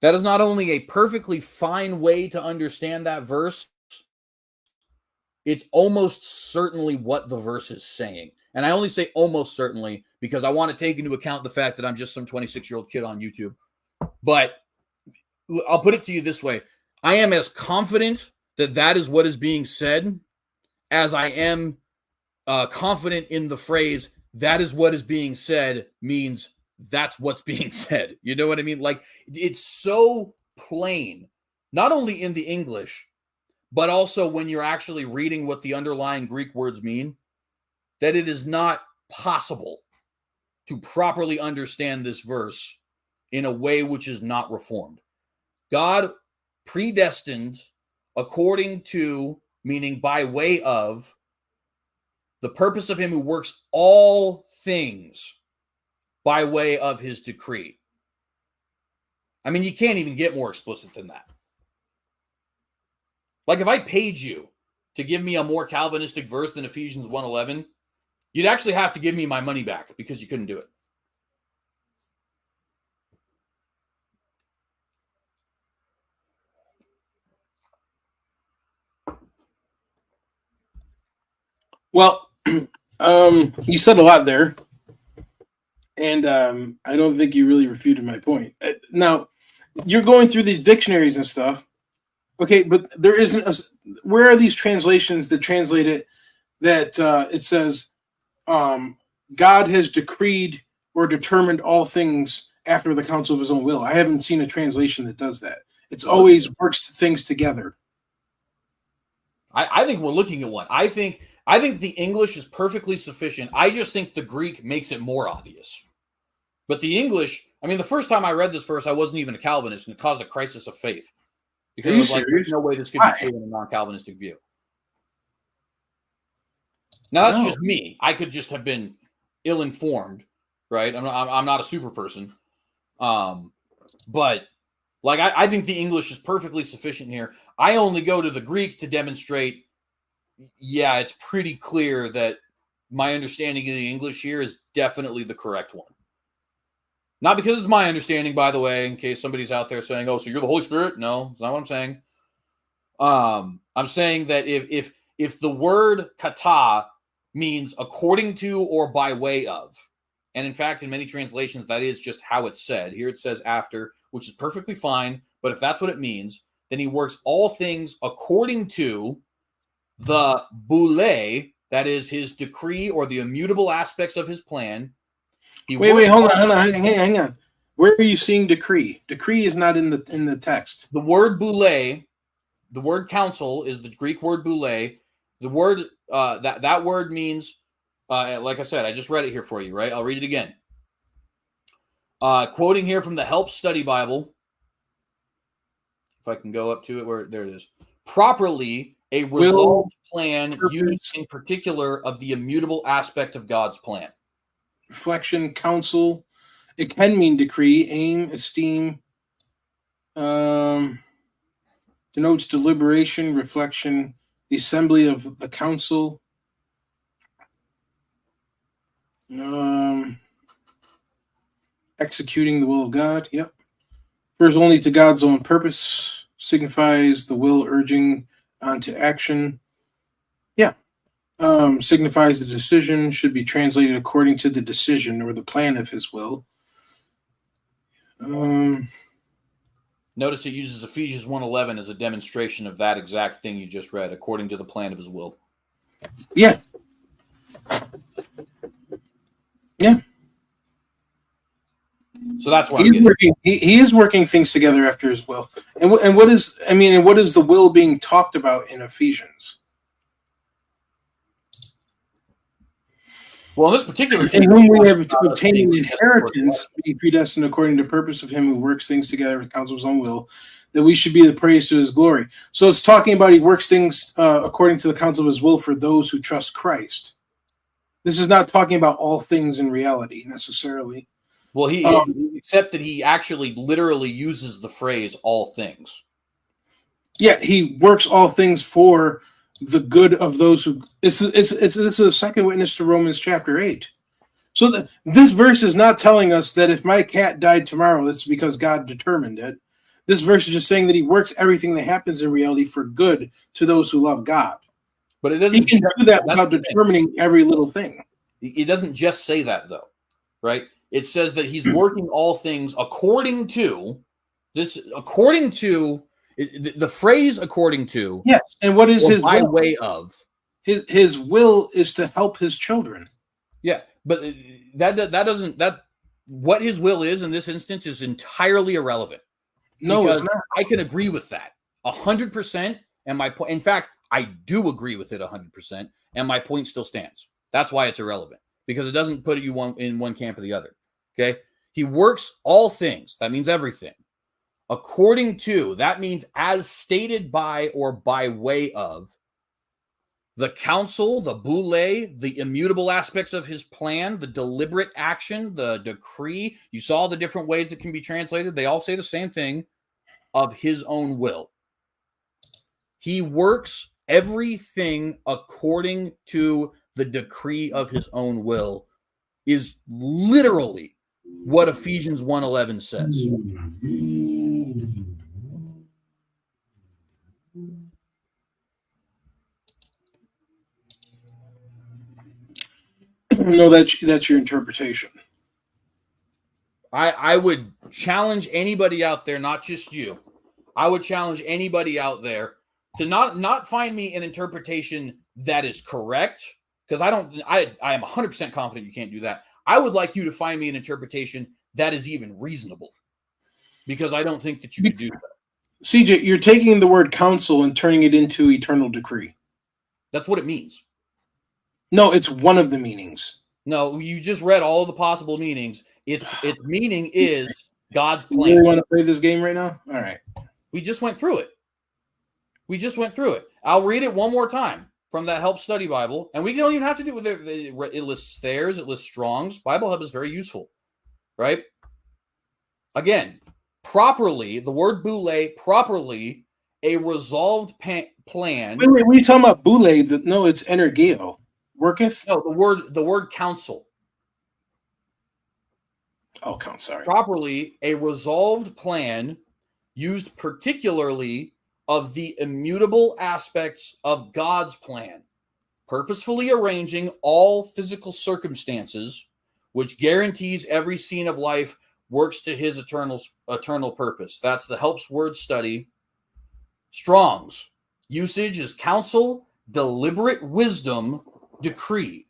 That is not only a perfectly fine way to understand that verse, it's almost certainly what the verse is saying. And I only say almost certainly because I want to take into account the fact that I'm just some 26-year-old kid on YouTube. But I'll put it to you this way. I am as confident that that is what is being said as I am confident in the phrase, that is what is being said, means that's what's being said. You know what I mean? Like, it's so plain, not only in the English, but also when you're actually reading what the underlying Greek words mean, that it is not possible to properly understand this verse in a way which is not reformed. God predestined according to, meaning by way of, the purpose of him who works all things by way of his decree. I mean, you can't even get more explicit than that. Like, if I paid you to give me a more Calvinistic verse than Ephesians 1:11, you'd actually have to give me my money back because you couldn't do it. Well, you said a lot there, and I don't think you really refuted my point. Now, you're going through the dictionaries and stuff. Okay, but there isn't where are these translations that translate it that it says God has decreed or determined all things after the counsel of his own will? I haven't seen a translation that does that. It's always works things together. I think we're looking at one. I think the English is perfectly sufficient. I just think the Greek makes it more obvious. But the English, I mean, the first time I read this verse, I wasn't even a Calvinist, and it caused a crisis of faith. Because it was like, there's no way this could be true in a non-Calvinistic view. Now, that's just me. I could just have been ill-informed, right? I'm not a super person. But, like, I think the English is perfectly sufficient here. I only go to the Greek to demonstrate, yeah, it's pretty clear that my understanding of the English here is definitely the correct one. Not because it's my understanding, by the way, in case somebody's out there saying, oh, so you're the Holy Spirit? No, that's not what I'm saying. I'm saying that if the word kata means according to or by way of, and in fact, in many translations, that is just how it's said. Here it says after, which is perfectly fine. But if that's what it means, then he works all things according to the boule, that is his decree or the immutable aspects of his plan. Wait, hold on, hang on. Where are you seeing decree? Decree is not in the text. The word boule, the word council is the Greek word boule. The word that word means, like I said, I just read it here for you, right? I'll read it again. Quoting here from the Help Study Bible. If I can go up to it, there it is. Properly, a resolved plan used in particular of the immutable aspect of God's plan. Reflection, counsel. It can mean decree, aim, esteem. Denotes deliberation, reflection, the assembly of the council. Executing the will of God. Yep. Refers only to God's own purpose. Signifies the will urging on to action. Yeah. Signifies the decision, should be translated according to the decision or the plan of his will. Notice it uses Ephesians 1:11 as a demonstration of that exact thing you just read, according to the plan of his will. Yeah. Yeah. So that's what he is working things together after his will. And what is the will being talked about in Ephesians? Well, in this particular case, in whom we have obtained an inheritance, being predestined according to the purpose of him who works things together with counsel of his own will, that we should be the praise to his glory. So it's talking about he works things according to the counsel of his will for those who trust Christ. This is not talking about all things in reality necessarily. Well, except that he actually literally uses the phrase "all things." Yeah, he works all things for the good of those who. This is a second witness to Romans chapter 8. So this verse is not telling us that if my cat died tomorrow, it's because God determined it. This verse is just saying that he works everything that happens in reality for good to those who love God. But it doesn't. He can do that without determining every little thing. It doesn't just say that, though, right? It says that he's working all things according to this. According to the phrase "according to." Yes, and what is his by will? Way of? His will is to help his children. Yeah, but what his will is in this instance is entirely irrelevant. No, it's not. I can agree with that 100%, and my point. In fact, I do agree with it 100%, and my point still stands. That's why it's irrelevant, because it doesn't put you in one camp or the other. Okay, he works all things. That means everything. According to, that means as stated by or by way of the counsel, the boule, the immutable aspects of his plan, the deliberate action, the decree. You saw the different ways that can be translated. They all say the same thing, of his own will. He works everything according to the decree of his own will is literally what Ephesians 1:11 says. No, that's your interpretation. I would challenge anybody out there, not just you. I would challenge anybody out there to not find me an interpretation that is correct, because I am 100% confident you can't do that. I would like you to find me an interpretation that is even reasonable, because I don't think that you could do that. CJ, you're taking the word counsel and turning it into eternal decree. That's what it means. No, it's one of the meanings. No, you just read all of the possible meanings. Its meaning is God's plan. You really want to play this game right now? All right. We just went through it. We just went through it. I'll read it one more time from that Help Study Bible. And we don't even have to do it with it. It lists Thayer's, it lists Strong's. Bible Hub is very useful, right? Again, properly, the word boule, properly, a resolved plan. Wait, what are you talking about? Boule? No, it's energeo. Worketh? No, the word counsel. Oh, count, sorry. Properly, a resolved plan used particularly of the immutable aspects of God's plan, purposefully arranging all physical circumstances, which guarantees every scene of life works to his eternal purpose. That's the Helps Word Study. Strong's usage is counsel, deliberate wisdom, decree.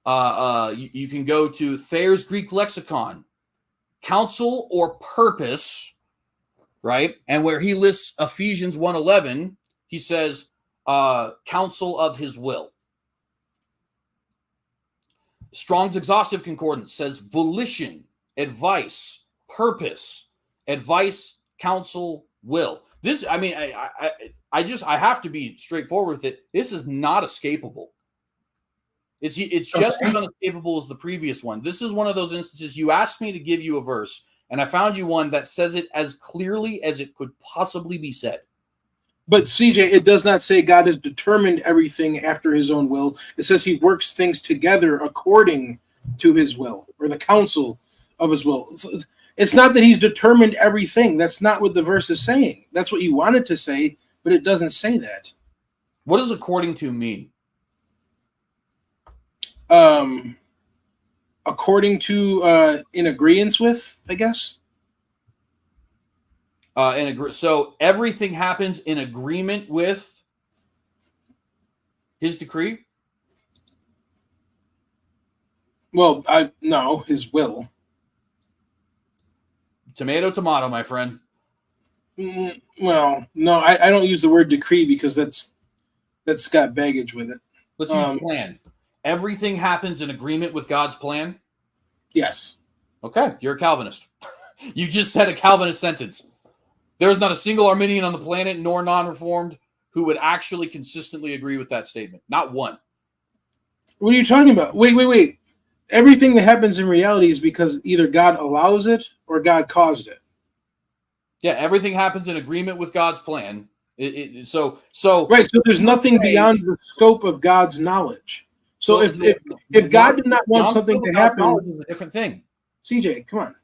You can go to Thayer's Greek Lexicon, counsel or purpose, right? And where he lists Ephesians 1:11, he says, counsel of his will. Strong's Exhaustive Concordance says volition, advice, purpose, advice, counsel, will. This, I mean, I have to be straightforward with it. This is not escapable. It's just as unescapable as the previous one. This is one of those instances you asked me to give you a verse, and I found you one that says it as clearly as it could possibly be said. But CJ, it does not say God has determined everything after his own will. It says he works things together according to his will, or the counsel of his will. It's not that he's determined everything. That's not what the verse is saying. That's what you wanted to say, but it doesn't say that. What does according to mean? According to, in agreement with, I guess. So everything happens in agreement with his decree? Well, no, his will. Tomato, tomato, my friend. Well, no, I don't use the word decree because that's got baggage with it. Let's use plan. Everything happens in agreement with God's plan? Yes. Okay, you're a Calvinist. You just said a Calvinist sentence. There's not a single Arminian on the planet, nor non-reformed, who would actually consistently agree with that statement. Not one. What are you talking about? Wait. Everything that happens in reality is because either God allows it or God caused it. Yeah, everything happens in agreement with God's plan. So right. So there's nothing beyond the scope of God's knowledge. So if God did not want something to happen, is a different thing. CJ, come on,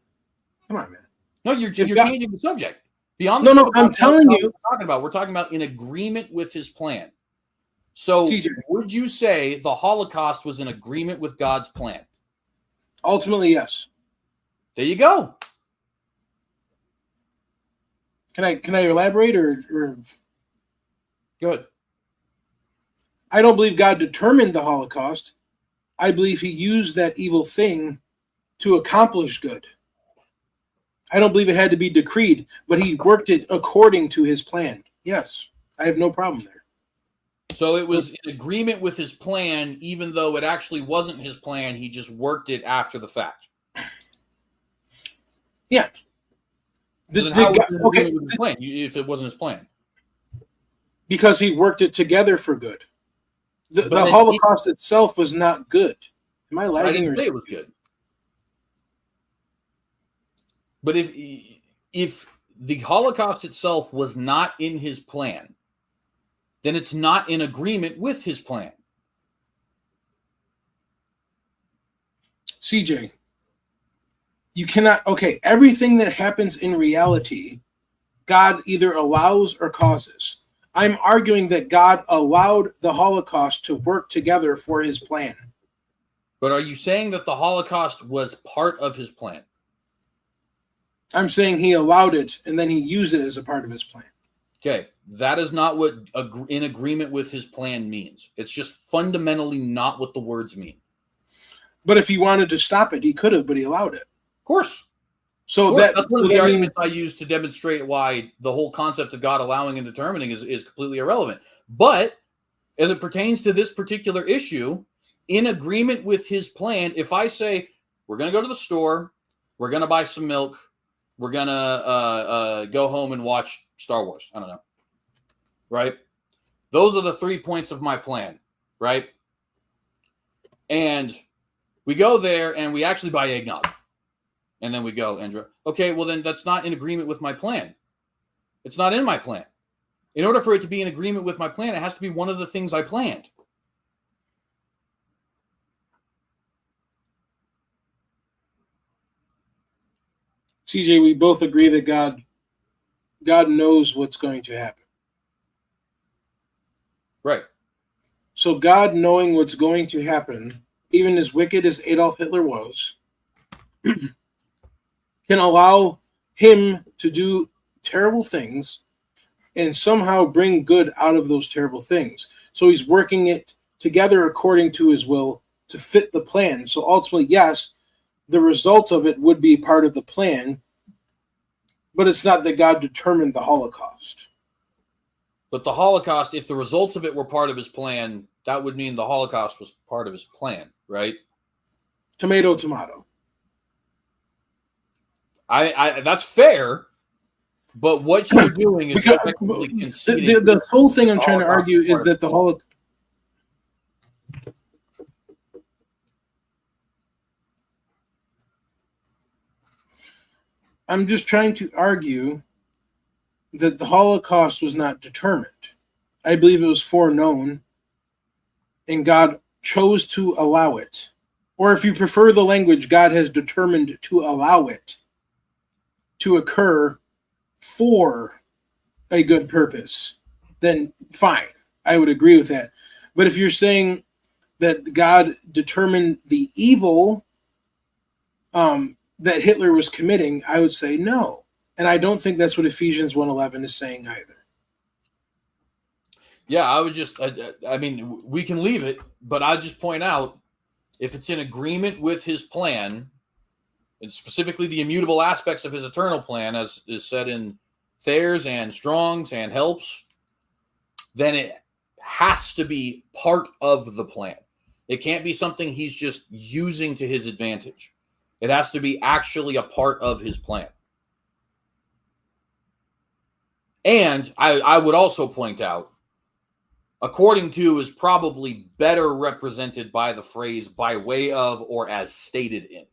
man. No, you're changing the subject. Beyond no, I'm telling you. We're talking about in agreement with his plan. So CJ, would you say the Holocaust was in agreement with God's plan? Ultimately, yes. There you go. Can I elaborate or go ahead? I don't believe God determined the Holocaust. I believe he used that evil thing to accomplish good. I don't believe it had to be decreed, but he worked it according to his plan. Yes, I have no problem there. So it was in agreement with his plan, even though it actually wasn't his plan. He just worked it after the fact. Yeah. Then how was it in agreement with his plan if it wasn't his plan? Because he worked it together for good. The Holocaust itself was not good. Am I lagging? I didn't say it was good. But if the Holocaust itself was not in his plan, then it's not in agreement with his plan. CJ, you cannot, everything that happens in reality, God either allows or causes. I'm arguing that God allowed the Holocaust to work together for his plan. But are you saying that the Holocaust was part of his plan? I'm saying he allowed it and then he used it as a part of his plan. Okay, that is not what in agreement with his plan means. It's just fundamentally not what the words mean. But if he wanted to stop it, he could have, but he allowed it. Of course. So that's one of the arguments I use to demonstrate why the whole concept of God allowing and determining is completely irrelevant. But as it pertains to this particular issue, in agreement with his plan, if I say, we're going to go to the store, we're going to buy some milk, we're going to go home and watch Star Wars. I don't know. Right? Those are the 3 points of my plan. Right? And we go there and we actually buy eggnog. And then we go, Andrew, okay, well then that's not in agreement with my plan. It's not in my plan. In order for it to be in agreement with my plan, it has to be one of the things I planned. CJ, we both agree that God knows what's going to happen. Right. So God knowing what's going to happen, even as wicked as Adolf Hitler was, can allow him to do terrible things and somehow bring good out of those terrible things. So he's working it together according to his will to fit the plan. So ultimately, yes, the results of it would be part of the plan, but it's not that God determined the Holocaust. But the Holocaust, if the results of it were part of his plan, that would mean the Holocaust was part of his plan, right? Tomato, tomato. I that's fair, but what you're doing is effectively conceding. The whole thing I'm trying to argue is that the Holocaust. I'm just trying to argue that the Holocaust was not determined. I believe it was foreknown, and God chose to allow it. Or if you prefer the language, God has determined to allow it to occur for a good purpose, then fine. I would agree with that. But if you're saying that God determined the evil that Hitler was committing, I would say no. And I don't think that's what Ephesians 1:11 is saying either. Yeah, I would just, I mean, we can leave it, but I'd just point out, if it's in agreement with his plan, and specifically the immutable aspects of his eternal plan, as is said in Thayer's and Strong's and Helps, then it has to be part of the plan. It can't be something he's just using to his advantage. It has to be actually a part of his plan. And I would also point out, according to is probably better represented by the phrase by way of or as stated in.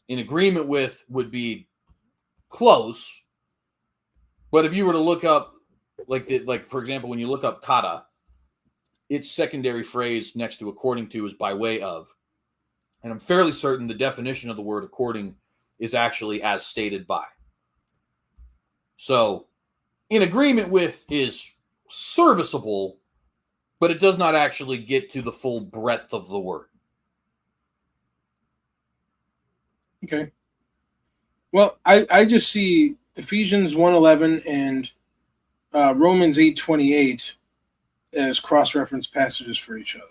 In agreement with would be close, but if you were to look up, like for example, when you look up kata, its secondary phrase next to according to is by way of. And I'm fairly certain the definition of the word according is actually as stated by. So, in agreement with is serviceable, but it does not actually get to the full breadth of the word. Okay. Well, I just see Ephesians 1:11 and Romans 8:28 as cross-reference passages for each other.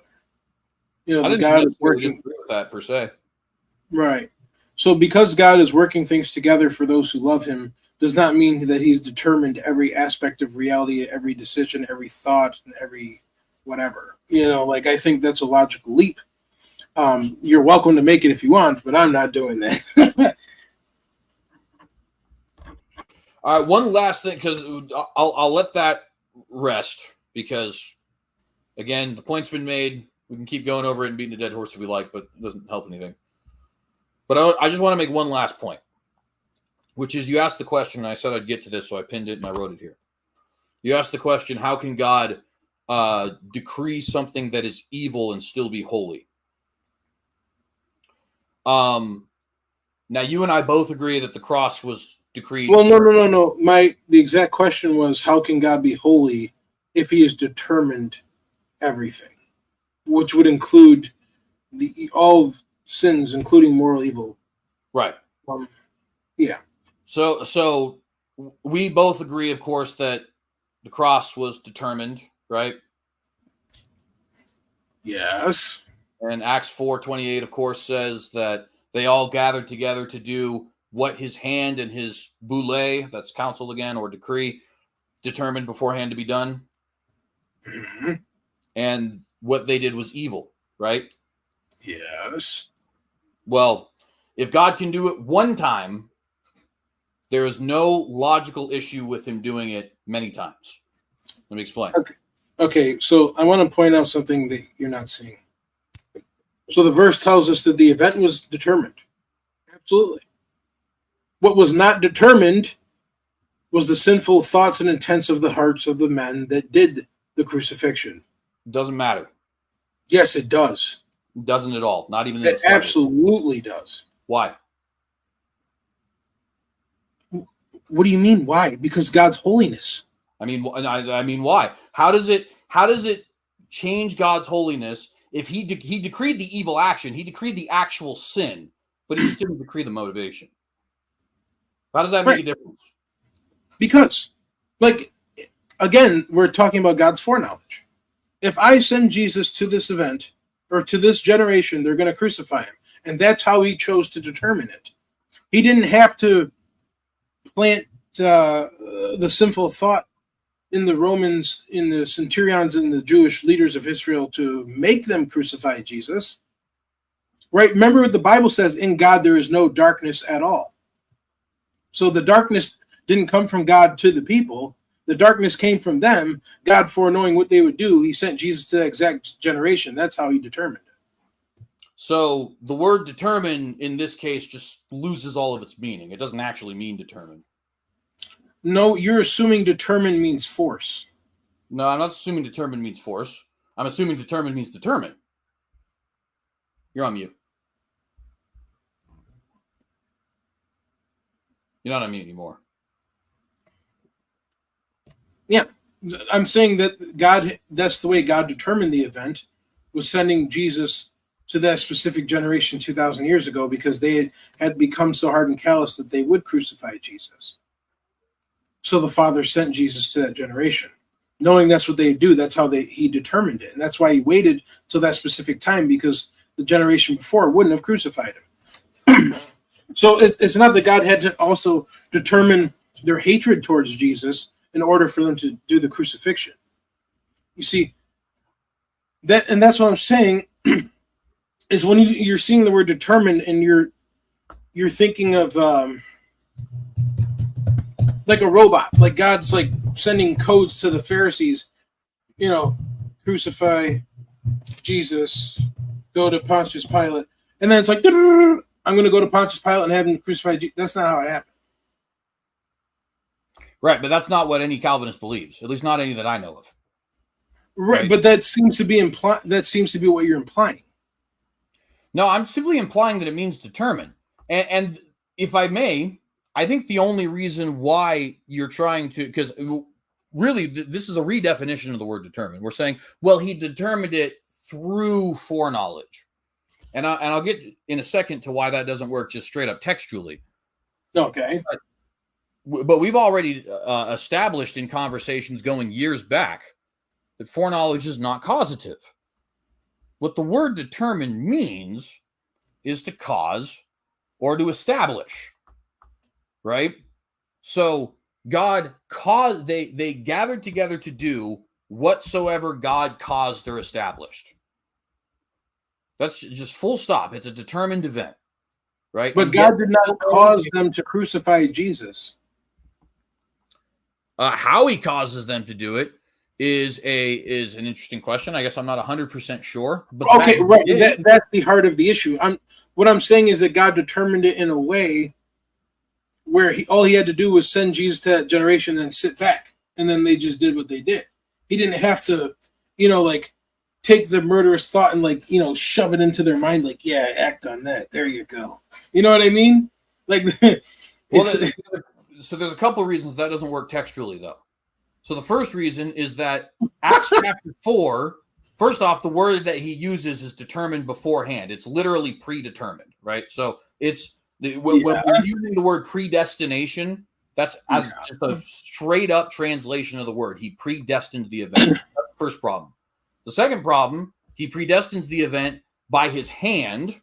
You know, the God is working with that per se. Right. So because God is working things together for those who love him does not mean that he's determined every aspect of reality, every decision, every thought, and every whatever. You know, like I think that's a logical leap. You're welcome to make it if you want, but I'm not doing that. All right, one last thing, because I'll let that rest, because, again, the point's been made. We can keep going over it and beating a dead horse if we like, but it doesn't help anything. But I just want to make one last point, which is you asked the question, and I said I'd get to this, so I pinned it and I wrote it here. You asked the question, how can God decree something that is evil and still be holy? Now, you and I both agree that the cross was decreed. Well, no. The exact question was, how can God be holy if he has determined everything, which would include all sins, including moral evil. Right. Yeah. So we both agree, of course, that the cross was determined, right? Yes. And Acts 4:28, of course, says that they all gathered together to do what his hand and his boule, that's counsel again, or decree, determined beforehand to be done. Mm-hmm. And what they did was evil, right? Yes. Well, if God can do it one time, there is no logical issue with him doing it many times. Let me explain. Okay, so I want to point out something that you're not seeing. So the verse tells us that the event was determined. Absolutely. What was not determined was the sinful thoughts and intents of the hearts of the men that did the crucifixion. Doesn't matter. Yes, it does. Doesn't at all. Not even in It the slightest. absolutely does. Why? What do you mean? Why? Because God's holiness. I mean, why? How does it change God's holiness if he decreed the evil action? He decreed the actual sin, but he just didn't decree the motivation. How does that make a difference? Because, like, again, we're talking about God's foreknowledge. If I send Jesus to this event or to this generation, they're going to crucify him. And that's how he chose to determine it. He didn't have to plant the sinful thought in the Romans, in the centurions, and the Jewish leaders of Israel to make them crucify Jesus. Right? Remember what the Bible says, in God there is no darkness at all. So the darkness didn't come from God to the people. The darkness came from them. God, foreknowing what they would do, he sent Jesus to that exact generation. That's how he determined it. So the word determine in this case just loses all of its meaning. It doesn't actually mean determine. No, you're assuming determine means force. No, I'm not assuming determine means force. I'm assuming determine means determine. You're on mute. You're not on mute anymore. Yeah, I'm saying that God, that's the way God determined the event, was sending Jesus to that specific generation 2,000 years ago because they had become so hard and callous that they would crucify Jesus. So the Father sent Jesus to that generation. Knowing that's what they do, that's how he determined it. And that's why he waited till that specific time, because the generation before wouldn't have crucified him. So it's not that God had to also determine their hatred towards Jesus in order for them to do the crucifixion. You see, and that's what I'm saying, is when you're seeing the word determined and you're thinking of like a robot, like God's like sending codes to the Pharisees, crucify Jesus, go to Pontius Pilate, and then it's like, I'm going to go to Pontius Pilate and have him crucify Jesus. That's not how it happened. Right, but that's not what any Calvinist believes, at least not any that I know of. Right, but that seems to be what you're implying. No, I'm simply implying that it means determine. And if I may, I think the only reason why you're trying to, because really this is a redefinition of the word determine. We're saying, well, he determined it through foreknowledge. And I'll get in a second to why that doesn't work just straight up textually. Okay. But we've already established in conversations going years back that foreknowledge is not causative. What the word determine means is to cause or to establish, right? So God caused, they gathered together to do whatsoever God caused or established. That's just full stop. It's a determined event, right? But God did not cause them to crucify Jesus. How he causes them to do it is an interesting question. I guess I'm not 100% sure. But okay, right. That's the heart of the issue. What I'm saying is that God determined it in a way where all he had to do was send Jesus to that generation and then sit back. And then they just did what they did. He didn't have to, take the murderous thought and shove it into their mind. Like, yeah, act on that. There you go. You know what I mean? Like, so there's a couple of reasons that doesn't work textually, though. So the first reason is that Acts chapter 4, first off, the word that he uses is determined beforehand. It's literally predetermined, right? So when we're using the word predestination, that's just a straight up translation of the word. He predestined the event. That's the first problem. The second problem, he predestines the event by his hand.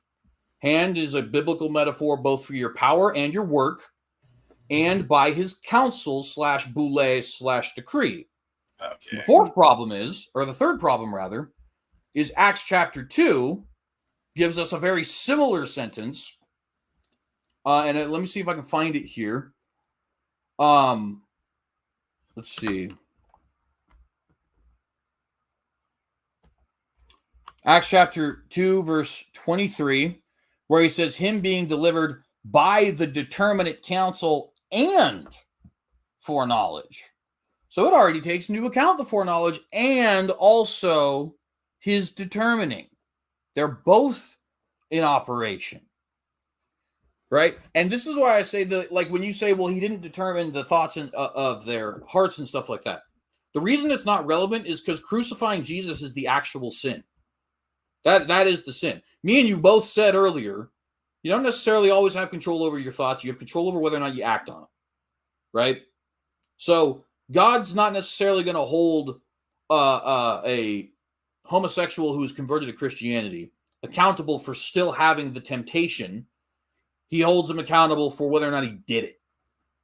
Hand is a biblical metaphor both for your power and your work, and by his counsel /boule/decree. Okay. The fourth problem is, or the third problem rather, is Acts chapter 2 gives us a very similar sentence. Let me see if I can find it here. Let's see. Acts chapter 2, verse 23, where he says, him being delivered by the determinate counsel and foreknowledge. So it already takes into account the foreknowledge and also his determining. They're both in operation. Right? And this is why I say that, like, when you say, well, he didn't determine the thoughts of their hearts and stuff like that. The reason it's not relevant is because crucifying Jesus is the actual sin. That is the sin. Me and you both said earlier, you don't necessarily always have control over your thoughts. You have control over whether or not you act on them. Right? So God's not necessarily going to hold a homosexual who's converted to Christianity accountable for still having the temptation. He holds him accountable for whether or not he did it,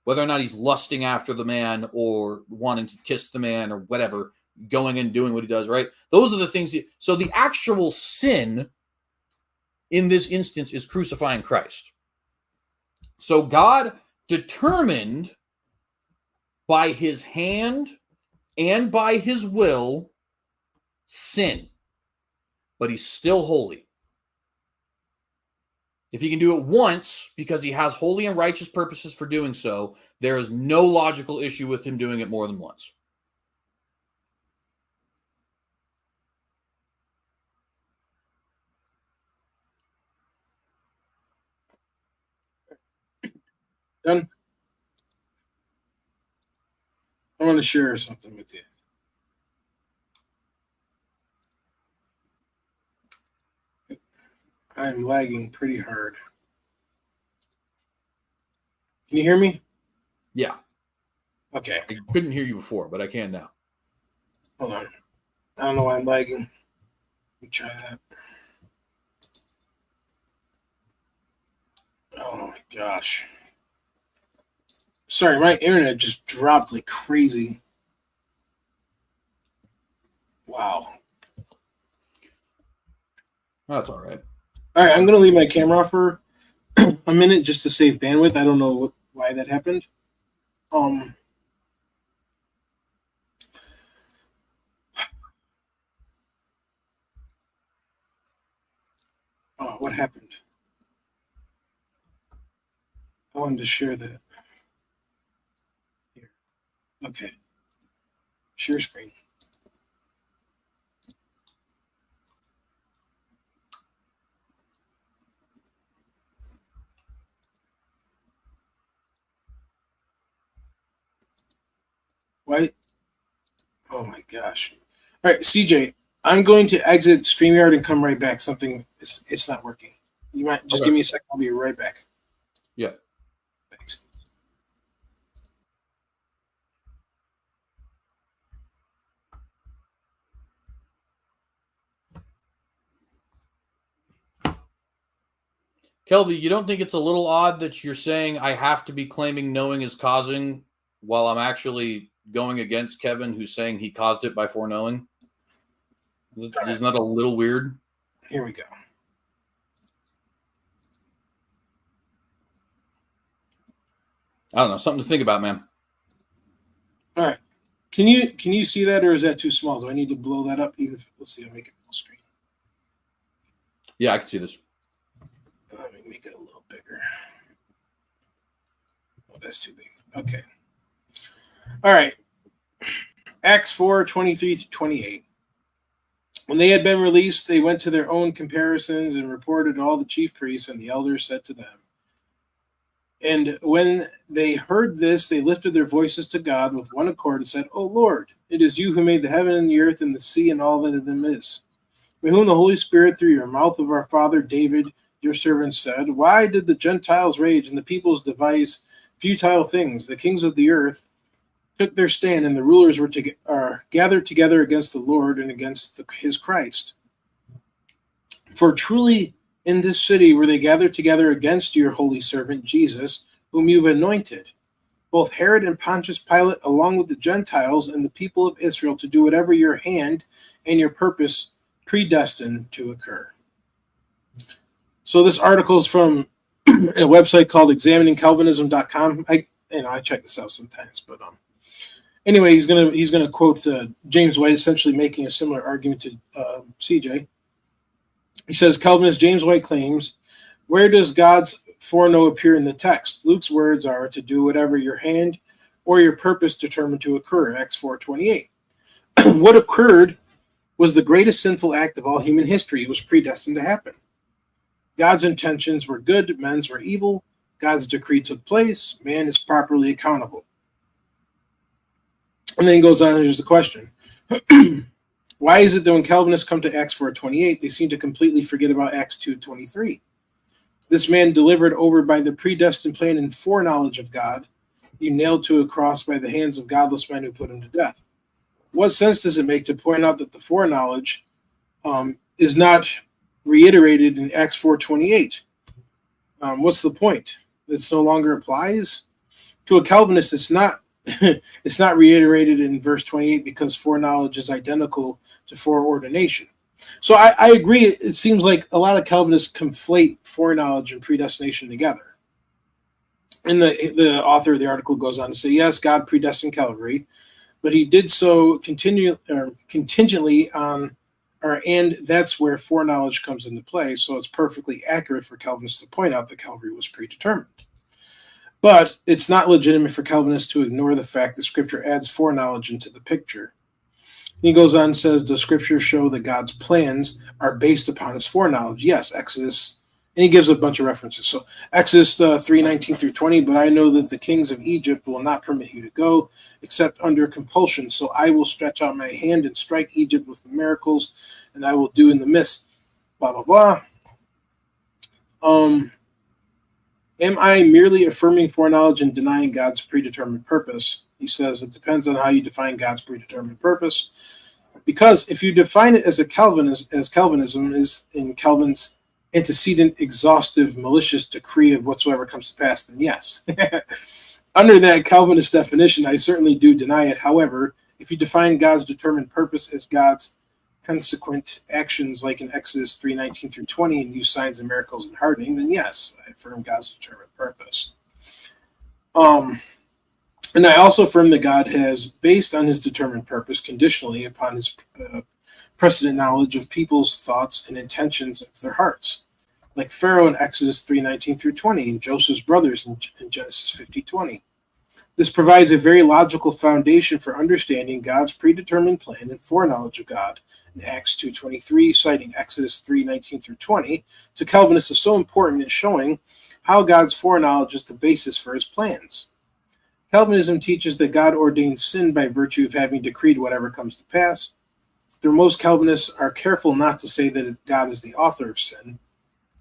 whether or not he's lusting after the man or wanting to kiss the man or whatever, going and doing what he does, right? Those are the things. So the actual sin in this instance is crucifying Christ. So God determined by his hand and by his will sin, but he's still holy. If he can do it once because he has holy and righteous purposes for doing so, there is no logical issue with him doing it more than once. Done. I want to share something with you. I'm lagging pretty hard. Can you hear me? Yeah. Okay. I couldn't hear you before, but I can now. Hold on. I don't know why I'm lagging. Let me try that. Oh my gosh. Sorry, my internet just dropped like crazy. Wow. That's all right. All right, I'm going to leave my camera off for a minute just to save bandwidth. I don't know why that happened. What happened? I wanted to share that. Here. Okay. Share screen. Why? Oh my gosh. All right, CJ, I'm going to exit StreamYard and come right back. Something, it's not working. You might just give me a second. I'll be right back. Yeah. Thanks. Kelvin, you don't think it's a little odd that you're saying I have to be claiming knowing is causing while I'm actually going against Kevin, who's saying he caused it by foreknowing? Isn't that a little weird? Here we go. I don't know. Something to think about, man. All right. Can you see that, or is that too small? Do I need to blow that up? Even if, let's see, I'll make it full screen. Yeah, I can see this. Let me make it a little bigger. Oh, that's too big. Okay. All right. Acts 4:23-28. When they had been released, they went to their own comparisons and reported all the chief priests, and the elders said to them. And when they heard this, they lifted their voices to God with one accord and said, O Lord, it is you who made the heaven and the earth and the sea and all that in them is. By whom the Holy Spirit, through your mouth of our father David, your servant, said, Why did the Gentiles rage and the peoples devise futile things? The kings of the earth took their stand, and the rulers were gathered together against the Lord and against his Christ. For truly in this city were they gathered together against your holy servant Jesus, whom you've anointed. both Herod and Pontius Pilate, along with the Gentiles and the people of Israel, to do whatever your hand and your purpose predestined to occur. So this article is from a website called examiningcalvinism.com. I check this out sometimes, but anyway, he's gonna quote James White, essentially making a similar argument to CJ. He says, Calvinist James White claims, where does God's foreknow appear in the text? Luke's words are to do whatever your hand or your purpose determined to occur, Acts 4:28. What occurred was the greatest sinful act of all human history. It was predestined to happen. God's intentions were good, men's were evil. God's decree took place. Man is properly accountable. And then he goes on, and here's the question. Why is it that when Calvinists come to Acts 4:28, they seem to completely forget about Acts 2:23? This man delivered over by the predestined plan and foreknowledge of God, you nailed to a cross by the hands of godless men who put him to death. What sense does it make to point out that the foreknowledge is not reiterated in Acts 4:28? What's the point? This no longer applies? To a Calvinist, it's not it's not reiterated in verse 28 because foreknowledge is identical to foreordination. So I agree. It seems like a lot of Calvinists conflate foreknowledge and predestination together. And the author of the article goes on to say, yes, God predestined Calvary, but he did so contingently on, and that's where foreknowledge comes into play. So it's perfectly accurate for Calvinists to point out that Calvary was predetermined. But it's not legitimate for Calvinists to ignore the fact that Scripture adds foreknowledge into the picture. He goes on and says, the Scriptures show that God's plans are based upon his foreknowledge. Yes, Exodus, and he gives a bunch of references. So Exodus 3:19 through 20, but I know that the kings of Egypt will not permit you to go except under compulsion. So I will stretch out my hand and strike Egypt with the miracles, and I will do in the midst, blah, blah, blah. Am I merely affirming foreknowledge and denying God's predetermined purpose? He says it depends on how you define God's predetermined purpose. Because if you define it as Calvinism is in Calvin's antecedent, exhaustive, malicious decree of whatsoever comes to pass, then yes. Under that Calvinist definition, I certainly do deny it. However, if you define God's determined purpose as God's consequent actions, like in Exodus 3:19 through 20, and use signs and miracles and hardening, then yes, I affirm God's determined purpose. And I also affirm that God has, based on his determined purpose, conditionally upon his precedent knowledge of people's thoughts and intentions of their hearts, like Pharaoh in Exodus 3:19 through 20, and Joseph's brothers in Genesis 50:20. This provides a very logical foundation for understanding God's predetermined plan and foreknowledge of God. In Acts 2:23, citing Exodus 3:19 through 20, to Calvinists is so important in showing how God's foreknowledge is the basis for his plans. Calvinism teaches that God ordains sin by virtue of having decreed whatever comes to pass. Though most Calvinists are careful not to say that God is the author of sin,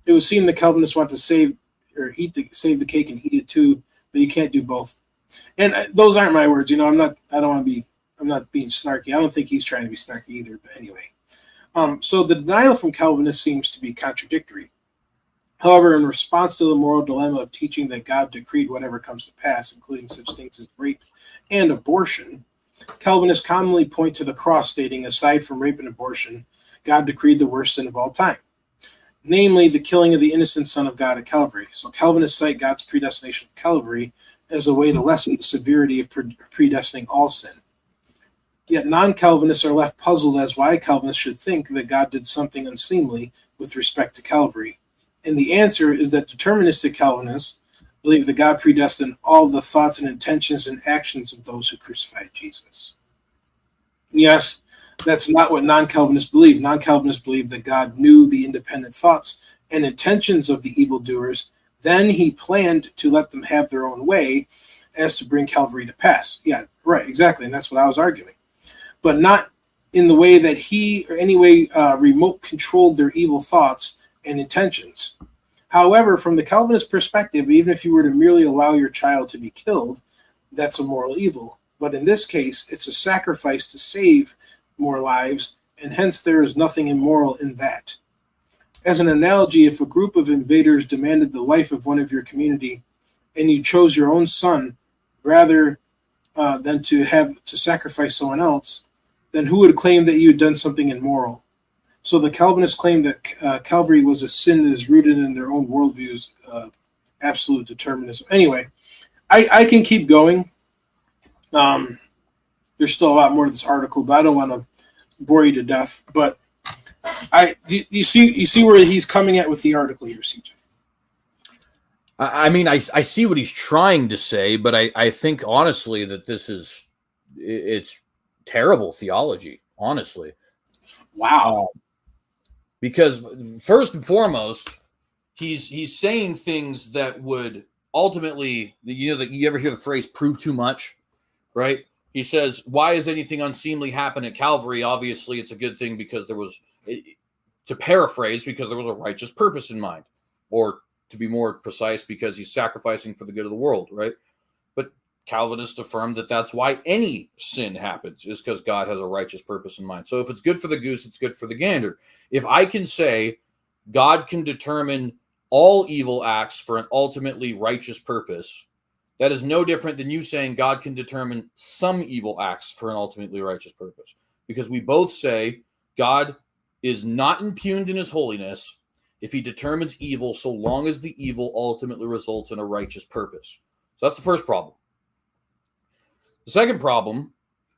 it would seem that Calvinists want to save the cake and eat it too, but you can't do both. And those aren't my words. I'm not being snarky. I don't think he's trying to be snarky either, but anyway. So the denial from Calvinists seems to be contradictory. However, in response to the moral dilemma of teaching that God decreed whatever comes to pass, including such things as rape and abortion, Calvinists commonly point to the cross, stating, aside from rape and abortion, God decreed the worst sin of all time, namely the killing of the innocent Son of God at Calvary. So Calvinists cite God's predestination of Calvary as a way to lessen the severity of predestining all sin. Yet non-Calvinists are left puzzled as why Calvinists should think that God did something unseemly with respect to Calvary. And the answer is that deterministic Calvinists believe that God predestined all the thoughts and intentions and actions of those who crucified Jesus. Yes, that's not what non-Calvinists believe. Non-Calvinists believe that God knew the independent thoughts and intentions of the evildoers. Then he planned to let them have their own way as to bring Calvary to pass. Yeah, right, exactly. And that's what I was arguing. But not in the way that he or any way remote controlled their evil thoughts and intentions. However, from the Calvinist perspective, even if you were to merely allow your child to be killed, that's a moral evil. But in this case, it's a sacrifice to save more lives, and hence there is nothing immoral in that. As an analogy, if a group of invaders demanded the life of one of your community, and you chose your own son rather than to have to sacrifice someone else, then who would claim that you had done something immoral? So the Calvinists claim that Calvary was a sin that is rooted in their own worldviews, absolute determinism. Anyway, I can keep going. There's still a lot more to this article, but I don't want to bore you to death. But you see where he's coming at with the article here, CJ. I mean, I see what he's trying to say, but I think honestly that it's terrible theology, honestly. Wow. Because first and foremost, he's saying things that would ultimately, that you ever hear the phrase "prove too much," right? He says, "Why is anything unseemly happen at Calvary? Obviously, it's a good thing because there was, to paraphrase, because there was a righteous purpose in mind, or to be more precise, because he's sacrificing for the good of the world, right?" But Calvinists affirm that that's why any sin happens, is because God has a righteous purpose in mind. So if it's good for the goose, it's good for the gander. If I can say God can determine all evil acts for an ultimately righteous purpose, that is no different than you saying God can determine some evil acts for an ultimately righteous purpose. Because we both say God is not impugned in his holiness if he determines evil, so long as the evil ultimately results in a righteous purpose. So that's the first problem. The second problem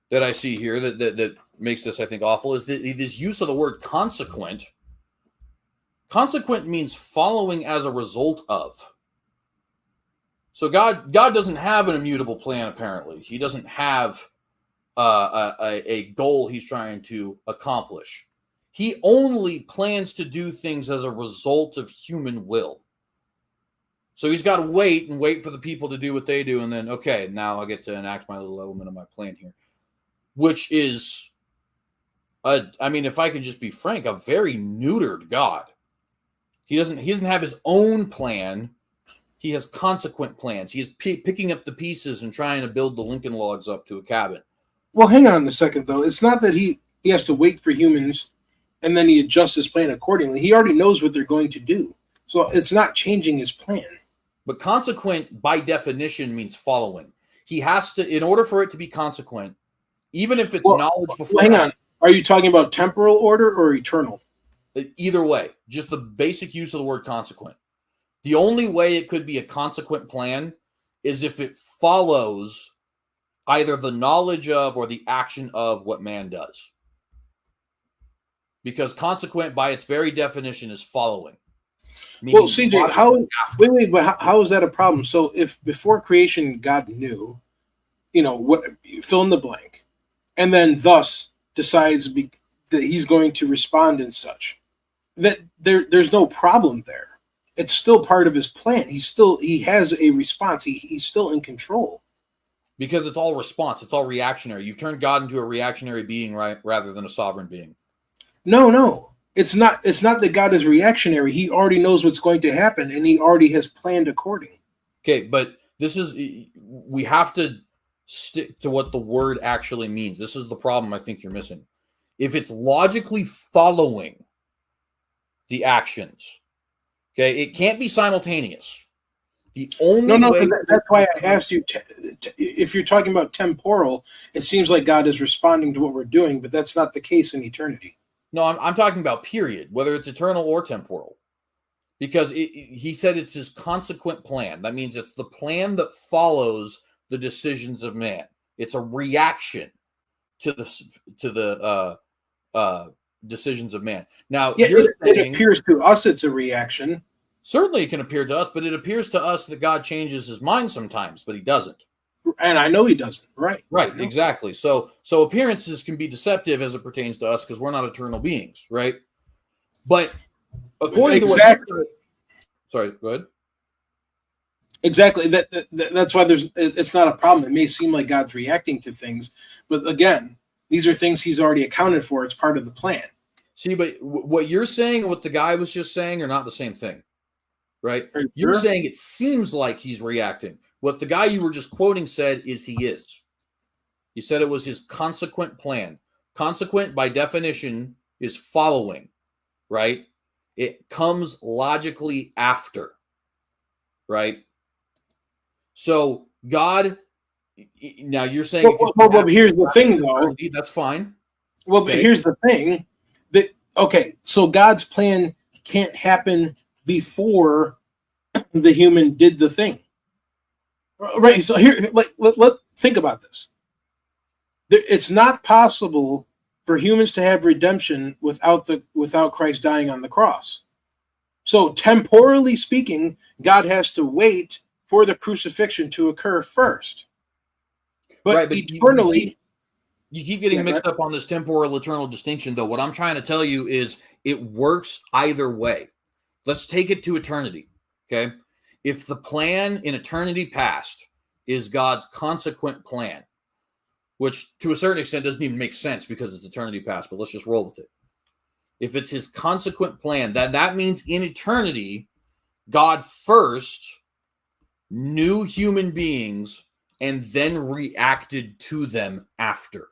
that I see here that makes this, I think, awful is this use of the word consequent. Consequent means following as a result of. So God doesn't have an immutable plan, apparently. He doesn't have a goal he's trying to accomplish. He only plans to do things as a result of human will. So he's got to wait for the people to do what they do, and then, okay, now I get to enact my little element of my plan here, which is, I mean, if I can just be frank, a very neutered God. He doesn't have his own plan. He has consequent plans. He is picking up the pieces and trying to build the Lincoln Logs up to a cabin. Well, hang on a second, though. It's not that he has to wait for humans and then he adjusts his plan accordingly. He already knows what they're going to do. So it's not changing his plan. But consequent, by definition, means following. He has to, in order for it to be consequent, even if it's knowledge before. Hang on. Are you talking about temporal order or eternal? Either way, just the basic use of the word consequent. The only way it could be a consequent plan is if it follows either the knowledge of or the action of what man does. Because consequent, by its very definition, is following. Well, CJ, how is that a problem? So if before creation God knew, what, fill in the blank, and then thus decides that he's going to respond in such, that there's no problem there. It's still part of his plan. He has a response. He's still in control. Because it's all response. It's all reactionary. You've turned God into a reactionary being, right, rather than a sovereign being. No. It's not that God is reactionary. He already knows what's going to happen, and he already has planned according. Okay, but we have to stick to what the word actually means. This is the problem I think you're missing. If it's logically following the actions, okay, it can't be simultaneous. The only way that's why I asked you, if you're talking about temporal, it seems like God is responding to what we're doing, but that's not the case in eternity. No, I'm talking about period, whether it's eternal or temporal. Because he said it's his consequent plan. That means it's the plan that follows the decisions of man. It's a reaction to the decisions of man. Now, it appears to us it's a reaction. Certainly it can appear to us, but it appears to us that God changes his mind sometimes, but he doesn't. And I know he doesn't. Right, exactly. So appearances can be deceptive as it pertains to us because we're not eternal beings, right? But according to what... Sorry, go ahead. Exactly. That's why it's not a problem. It may seem like God's reacting to things, but again, these are things he's already accounted for. It's part of the plan. See, but what you're saying and what the guy was just saying are not the same thing, right? You're sure? saying it seems like he's reacting. What the guy you were just quoting said is he is. He said it was his consequent plan. Consequent, by definition, is following, right? It comes logically after, right? So God Now you're saying well, here's the thing, though. That's fine. Well, but here's the thing. So God's plan can't happen before the human did the thing, right? So here, let think about this. It's not possible for humans to have redemption without Christ dying on the cross. So temporally speaking, God has to wait for the crucifixion to occur first. But eternally, you keep getting mixed up on this temporal eternal distinction, though. What I'm trying to tell you is it works either way. Let's take it to eternity. Okay. If the plan in eternity past is God's consequent plan, which to a certain extent doesn't even make sense because it's eternity past, but let's just roll with it. If it's his consequent plan, that means in eternity, God first knew human beings and then reacted to them after.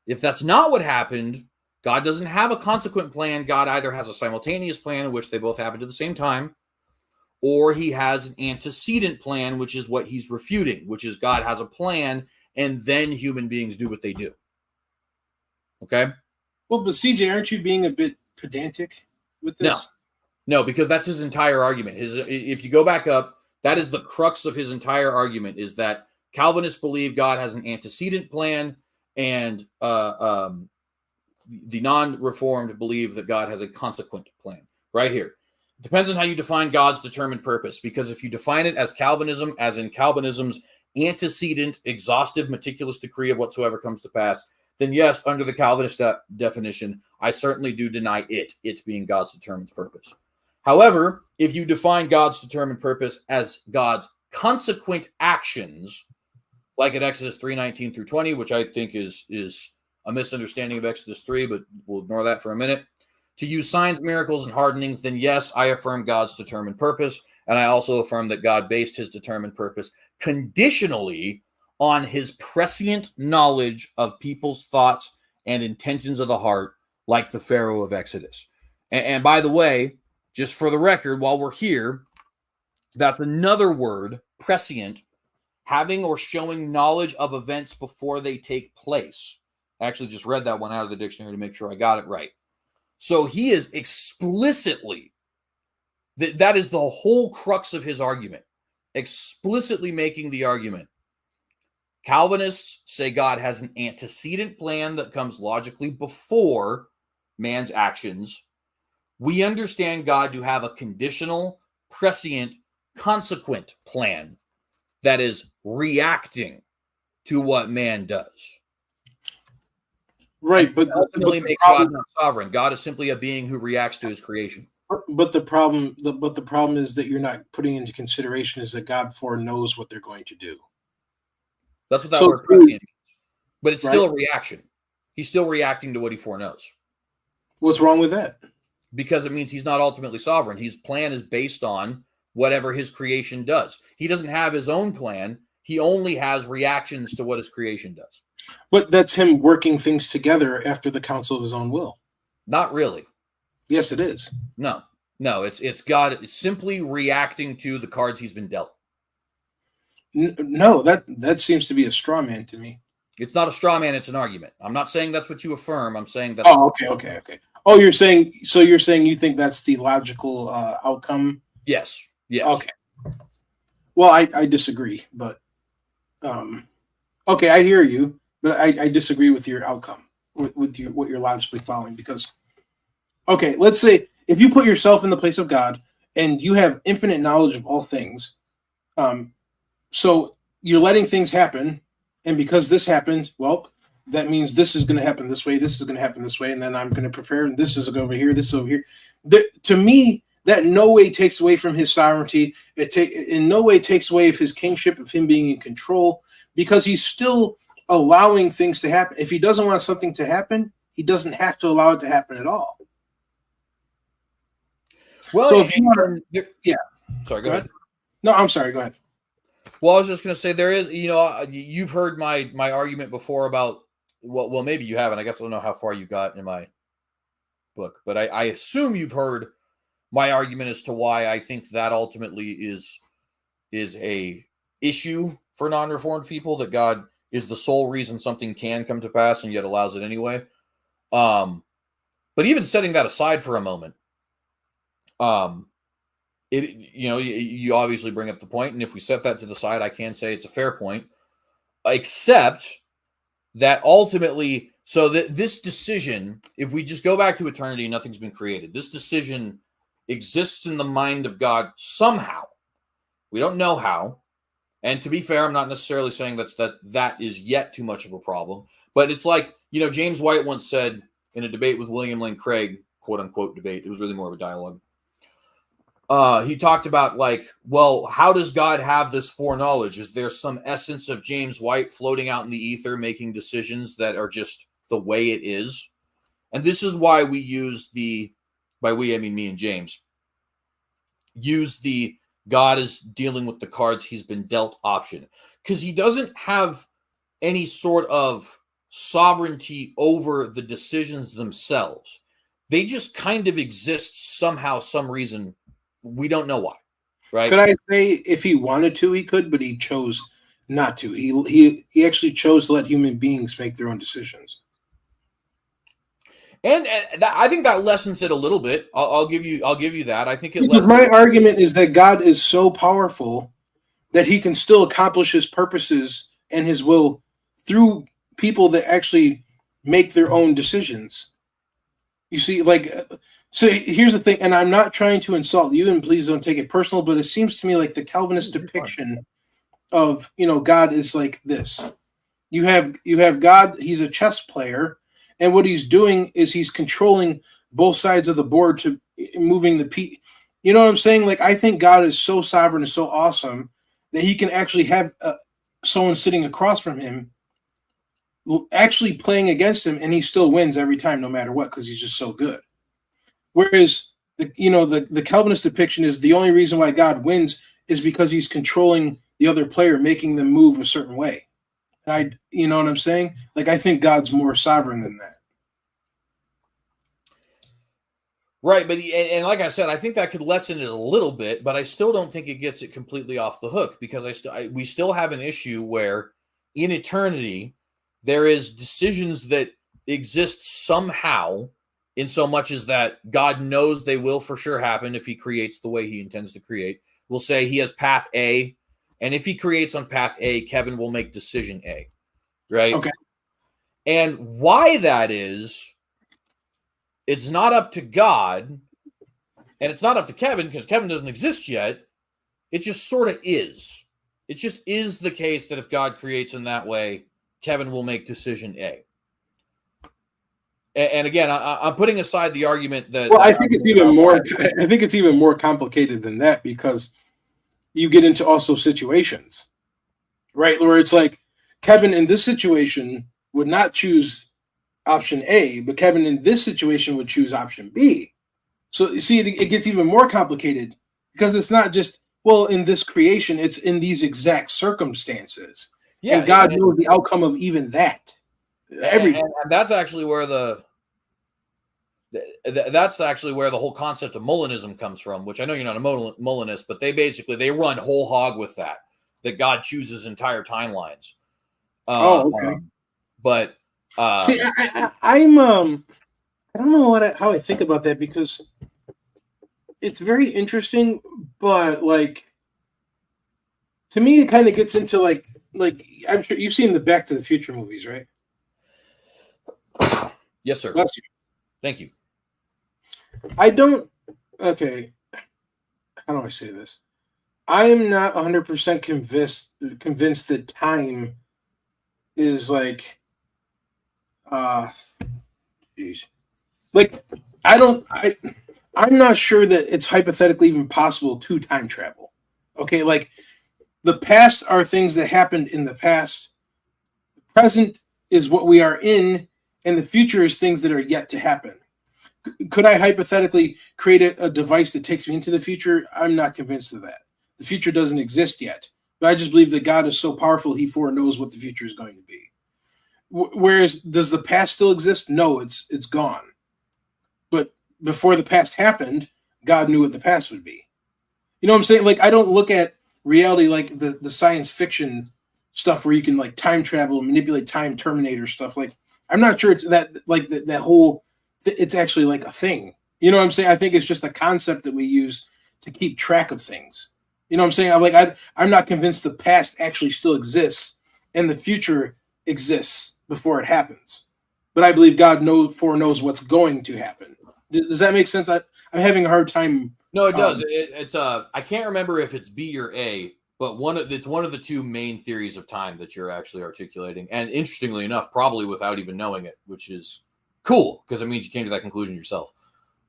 If that's not what happened, God doesn't have a consequent plan. God either has a simultaneous plan in which they both happen at the same time, or he has an antecedent plan, which is what he's refuting, which is God has a plan and then human beings do what they do. Okay? Well, but CJ, aren't you being a bit pedantic with this? No, because that's his entire argument. If you go back up, that is the crux of his entire argument, is that Calvinists believe God has an antecedent plan, and the non-reformed believe that God has a consequent plan. Right here. It depends on how you define God's determined purpose, because if you define it as Calvinism, as in Calvinism's antecedent, exhaustive, meticulous decree of whatsoever comes to pass, then yes, under the Calvinist definition, I certainly do deny it being God's determined purpose. However, if you define God's determined purpose as God's consequent actions, like at Exodus 3:19 through 20, which I think is a misunderstanding of Exodus 3, but we'll ignore that for a minute, to use signs, miracles, and hardenings, then yes, I affirm God's determined purpose, and I also affirm that God based his determined purpose conditionally on his prescient knowledge of people's thoughts and intentions of the heart, like the Pharaoh of Exodus. And by the way, just for the record, while we're here, that's another word, prescient, having or showing knowledge of events before they take place. I actually just read that one out of the dictionary to make sure I got it right. So he is explicitly, that is the whole crux of his argument, explicitly making the argument. Calvinists say God has an antecedent plan that comes logically before man's actions. We understand God to have a conditional, prescient, consequent plan that is reacting to what man does. Right, but ultimately makes God not sovereign. God is simply a being who reacts to his creation. But the problem is that you're not putting into consideration is that God foreknows what they're going to do. That's what that word prescient means. But it's still a reaction. He's still reacting to what he foreknows. What's wrong with that? Because it means he's not ultimately sovereign. His plan is based on whatever his creation does. He doesn't have his own plan. He only has reactions to what his creation does. But that's him working things together after the counsel of his own will. Not really. Yes, it is. No, it's God simply reacting to the cards he's been dealt. No, that seems to be a straw man to me. It's not a straw man, it's an argument. I'm not saying that's what you affirm. I'm saying that. Oh, okay. Oh, you're saying you think that's the logical outcome? Yes. Okay. Well, I disagree, but okay, I hear you, but I disagree with your outcome, with what you're logically following, because okay, let's say if you put yourself in the place of God and you have infinite knowledge of all things, so you're letting things happen, and because this happened, well, that means this is going to happen this way, this is going to happen this way, and then I'm going to prepare, and this is over here, this is over here. To me, that in no way takes away from his sovereignty. It in no way takes away of his kingship, of him being in control, because he's still allowing things to happen. If he doesn't want something to happen, he doesn't have to allow it to happen at all. Well, so if you want to, yeah. Sorry, go ahead. No, I'm sorry. Go ahead. Well, I was just going to say there is, you've heard my argument before about, well, maybe you haven't. I guess I don't know how far you got in my book, but I assume you've heard my argument as to why I think that ultimately is a issue for non-reformed people, that God is the sole reason something can come to pass and yet allows it anyway. But even setting that aside for a moment, you obviously bring up the point, and if we set that to the side, I can say it's a fair point, except that ultimately, so that this decision, if we just go back to eternity, nothing's been created. This decision exists in the mind of God somehow. We don't know how. And to be fair, I'm not necessarily saying that is yet too much of a problem. But it's like, James White once said in a debate with William Lane Craig, quote unquote debate, it was really more of a dialogue. He talked about well, how does God have this foreknowledge? Is there some essence of James White floating out in the ether, making decisions that are just the way it is? And this is why we use by we, I mean me and James, use the God is dealing with the cards he's been dealt option. Because he doesn't have any sort of sovereignty over the decisions themselves. They just kind of exist somehow, some reason. We don't know why, right? Could I say if he wanted to, he could, but he chose not to. He actually chose to let human beings make their own decisions. And I think that lessens it a little bit. I'll give you that. I think it. Because my argument is that God is so powerful that he can still accomplish his purposes and his will through people that actually make their own decisions. You see, so here's the thing, and I'm not trying to insult you, and please don't take it personal, but it seems to me like the Calvinist depiction of God is like this. You have God, he's a chess player, and what he's doing is he's controlling both sides of the board to moving the piece. You know what I'm saying? I think God is so sovereign and so awesome that he can actually have someone sitting across from him actually playing against him, and he still wins every time, no matter what, because he's just so good. Whereas the Calvinist depiction is the only reason why God wins is because he's controlling the other player, making them move a certain way. And you know what I'm saying? I think God's more sovereign than that. Right, but and like I said, I think that could lessen it a little bit, but I still don't think it gets it completely off the hook, because we still have an issue where in eternity there is decisions that exist somehow, in so much as that God knows they will for sure happen if he creates the way he intends to create. We'll say he has path A, and if he creates on path A, Kevin will make decision A, right? Okay. And why that is, it's not up to God, and it's not up to Kevin, because Kevin doesn't exist yet. It just sort of is. It just is the case that if God creates in that way, Kevin will make decision A. And again, I'm putting aside the argument that. Well, I think it's even more. I think it's even more complicated than that, because you get into also situations, right, where it's like Kevin in this situation would not choose option A, but Kevin in this situation would choose option B. So you see, it gets even more complicated, because it's not just, well, in this creation, it's in these exact circumstances. Yeah, and God knows the outcome of even that. Everything. And that's actually where the whole concept of Molinism comes from, which I know you're not a Molinist, but they run whole hog with that God chooses entire timelines. Okay. But see, I'm I don't know how I think about that, because it's very interesting, but to me it kind of gets into like I'm sure you've seen the Back to the Future movies, right? Yes, sir. Bless you. Thank you. Okay. How do I say this? I am not 100% convinced that time is I'm not sure that it's hypothetically even possible to time travel. Okay, the past are things that happened in the past. The present is what we are in, and the future is things that are yet to happen. Could I hypothetically create a device that takes me into the future? I'm not convinced of that. The future doesn't exist yet. But I just believe that God is so powerful, he foreknows what the future is going to be. Whereas, does the past still exist? No, it's gone. But before the past happened, God knew what the past would be. You know what I'm saying? I don't look at reality like the science fiction stuff where you can like time travel and manipulate time, Terminator stuff. Like, I'm not sure it's that like that whole. It's actually like a thing. You know what I'm saying? I think it's just a concept that we use to keep track of things. You know what I'm saying? I'm not convinced the past actually still exists and the future exists before it happens. But I believe God foreknows what's going to happen. Does that make sense? I'm having a hard time. No, it does. It's I can't remember if it's B or A, but it's one of the two main theories of time that you're actually articulating. And interestingly enough, probably without even knowing it, which is cool because it means you came to that conclusion yourself.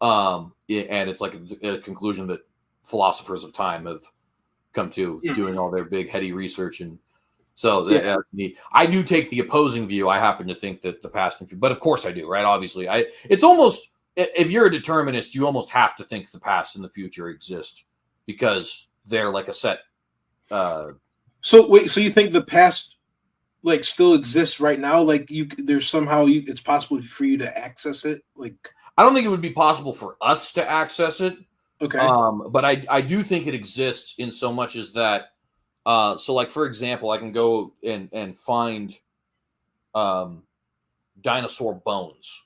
And it's like a conclusion that philosophers of time have come to doing all their big heady research. And so that's neat. I do take the opposing view. I happen to think that the past and future, but of course I do, right? Obviously, it's almost, if you're a determinist, you almost have to think the past and the future exist because they're like a set. So wait, so you think the past like still exists right now? Like there's somehow it's possible for you to access it? Like, I don't think it would be possible for us to access it. Okay. But I do think it exists in so much as that. So like, for example, I can go and find dinosaur bones,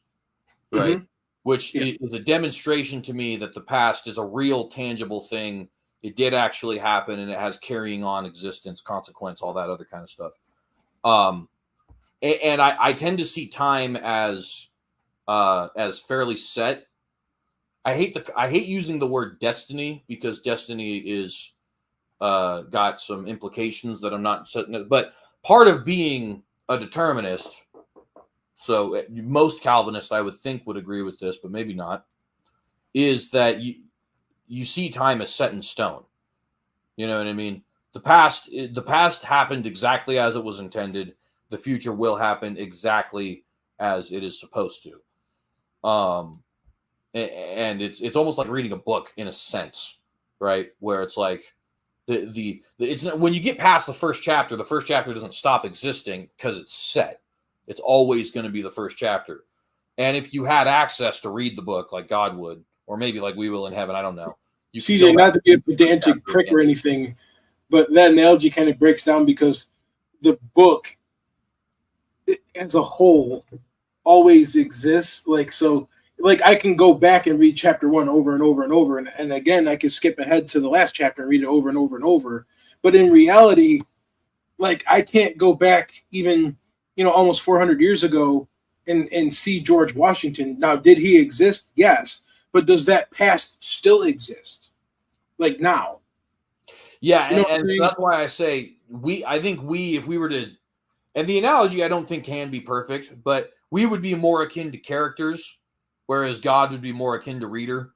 right? Mm-hmm. Which is a demonstration to me that the past is a real tangible thing. It did actually happen and it has carrying on existence, consequence, all that other kind of stuff. And I tend to see time as fairly set. I hate using the word destiny because destiny is got some implications that I'm not certain. But part of being a determinist, so most Calvinists I would think would agree with this, but maybe not, is that you see time as set in stone. You know what I mean? The past happened exactly as it was intended. The future will happen exactly as it is supposed to. And it's almost like reading a book in a sense, right? Where it's like it's when you get past the first chapter doesn't stop existing because it's set. It's always going to be the first chapter. And if you had access to read the book like God would, or maybe like we will in heaven, I don't know. CJ, not to be a pedantic prick or anything, but that analogy kind of breaks down because the book as a whole always exists. Like, so like I can go back and read chapter 1 over and over and over. And again, I can skip ahead to the last chapter and read it over and over and over. But in reality, like I can't go back even, almost 400 years ago and see George Washington. Now, did he exist? Yes. But does that past still exist? Like now? Yeah. And so that's why I say if we were to, and the analogy I don't think can be perfect, but we would be more akin to characters, whereas God would be more akin to reader.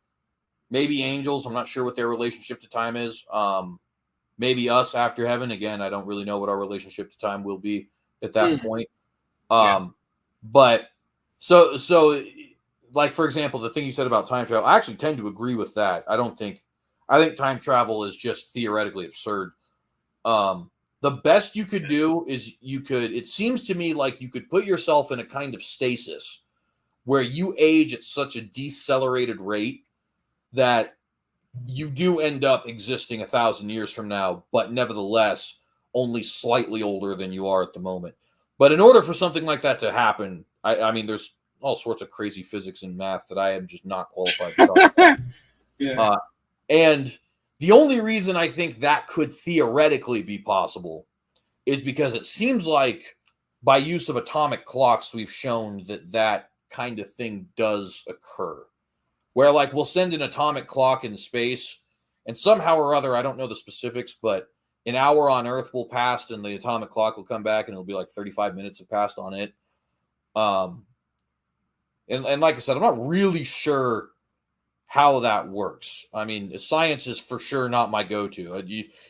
Maybe angels. I'm not sure what their relationship to time is. Maybe us after heaven. Again, I don't really know what our relationship to time will be at that point. But so like, for example, the thing you said about time travel, I actually tend to agree with that. I think time travel is just theoretically absurd. The best you could do is it seems to me like you could put yourself in a kind of stasis where you age at such a decelerated rate that you do end up existing 1,000 years from now, but nevertheless only slightly older than you are at the moment. But in order for something like that to happen, I mean, there's all sorts of crazy physics and math that I am just not qualified to talk about. And the only reason I think that could theoretically be possible is because it seems like by use of atomic clocks, we've shown that kind of thing does occur. Where like we'll send an atomic clock in space and somehow or other, I don't know the specifics, but an hour on Earth will pass and the atomic clock will come back and it'll be like 35 minutes have passed on it. And like I said, I'm not really sure how that works. I mean, science is for sure not my go-to.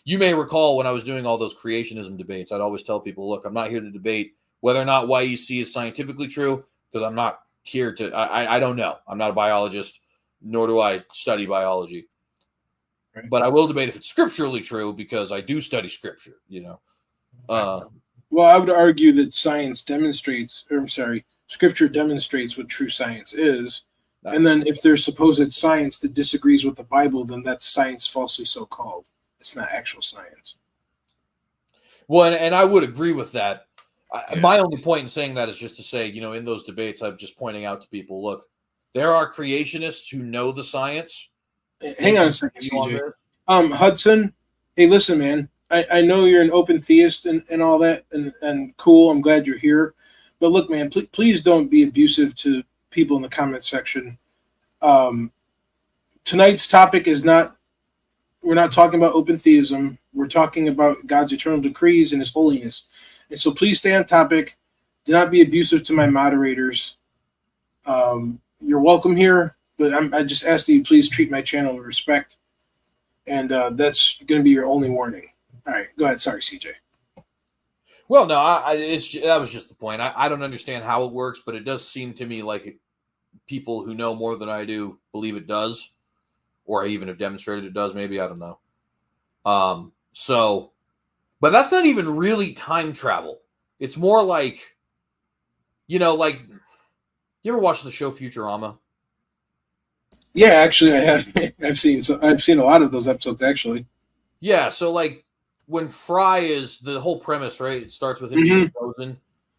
You may recall when I was doing all those creationism debates, I'd always tell people, look, I'm not here to debate whether or not YEC is scientifically true, because I'm not here to, I don't know. I'm not a biologist, nor do I study biology. Right. But I will debate if it's scripturally true, because I do study scripture, Well, I would argue that scripture demonstrates what true science is. And then if there's supposed science that disagrees with the Bible, then that's science falsely so-called. It's not actual science. Well, and I would agree with that. Yeah. My only point in saying that is just to say, in those debates, I'm just pointing out to people, look, there are creationists who know the science. Hang on a second, CJ. Hudson, hey, listen, man. I know you're an open theist and all that, and cool. I'm glad you're here. But look, man, please don't be abusive to people in the comment section. Tonight's topic is not, we're not talking about open theism. We're talking about God's eternal decrees and his holiness. And so please stay on topic. Do not be abusive to my moderators. You're welcome here, but I just ask that you please treat my channel with respect. And that's going to be your only warning. All right, go ahead. Sorry, CJ. Well, no, that was just the point. I don't understand how it works, but it does seem to me like people who know more than I do believe it does, or I even have demonstrated it does. Maybe, I don't know. But that's not even really time travel. It's more like, like, you ever watch the show Futurama? Yeah, actually, I have. I've seen a lot of those episodes, actually. Yeah, so like when Fry is the whole premise, right? It starts with him being frozen.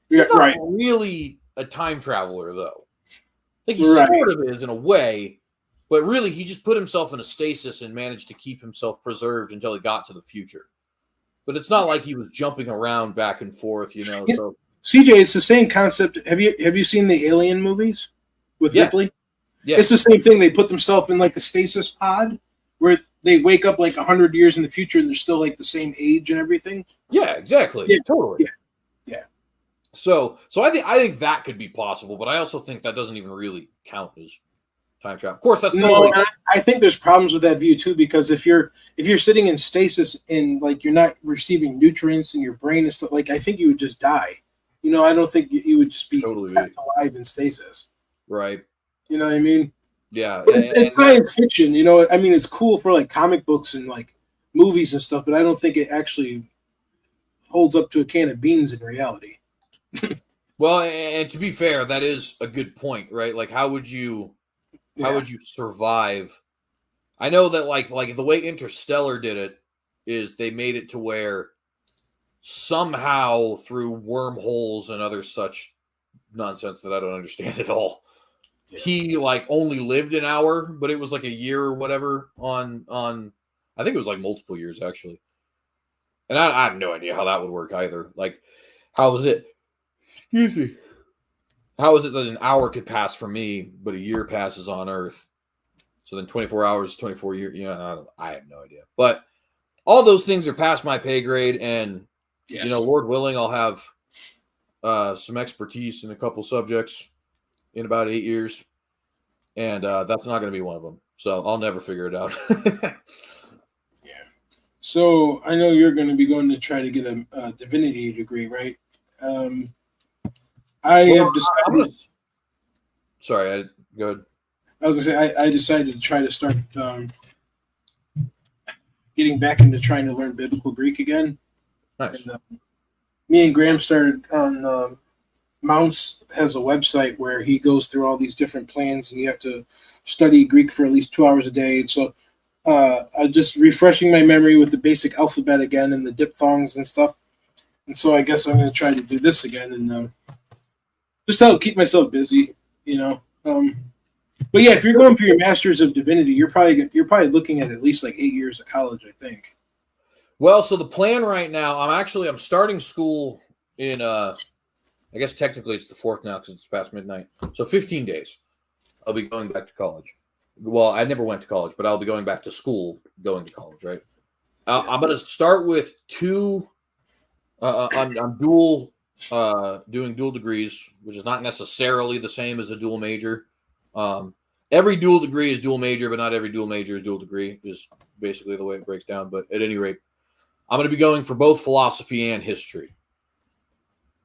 He's not really a time traveler, though. Like, he sort of is in a way, but really he just put himself in a stasis and managed to keep himself preserved until he got to the future. But it's not like he was jumping around back and forth, So. CJ, it's the same concept. Have you seen the Alien movies with Ripley? Yeah. It's the same thing. They put themselves in like a stasis pod where they wake up like 100 years in the future and they're still like the same age and everything. Yeah, exactly. Yeah. Totally. Yeah. So I think that could be possible, but I also think that doesn't even really count as time travel. Of course, that's totally. No, I think there's problems with that view too, because if you're sitting in stasis and like you're not receiving nutrients in your brain and stuff, like I think you would just die. I don't think you would just be totally alive in stasis. Right. You know what I mean? Yeah. It's science fiction. I mean, it's cool for like comic books and like movies and stuff, but I don't think it actually holds up to a can of beans in reality. Well, and to be fair, that is a good point, right? Like, how would you survive? I know that like the way Interstellar did it is they made it to where somehow through wormholes and other such nonsense that I don't understand at all, he like only lived an hour, but it was like a year or whatever on I think it was like multiple years actually. And I have no idea how that would work either. Like, how was it? Excuse me. How is it that an hour could pass for me, but a year passes on Earth? So then 24 hours, 24 years. I have no idea. But all those things are past my pay grade, and Lord willing, I'll have some expertise in a couple subjects in about 8 years, and that's not going to be one of them. So I'll never figure it out. Yeah. So I know you're going to be going to try to get a divinity degree, right? Sorry, go ahead. I was going to say I decided to try to start getting back into trying to learn biblical Greek again. Nice. And, me and Graham started on Mounts has a website where he goes through all these different plans, and you have to study Greek for at least 2 hours a day. And so I'm just refreshing my memory with the basic alphabet again and the diphthongs and stuff. And so I guess I'm going to try to do this again and just help keep myself busy, But yeah, if you're going for your Masters of Divinity, you're probably looking at least like 8 years of college, I think. Well, so the plan right now, I'm starting school in I guess technically it's the 4th now because it's past midnight. So 15 days, I'll be going back to college. Well, I never went to college, but I'll be going back to school, going to college, right? I'm going to start with two. I'm doing dual degrees, which is not necessarily the same as a dual major. Every dual degree is dual major, but not every dual major is dual degree, is basically the way it breaks down. But at any rate, I'm going to be going for both philosophy and history.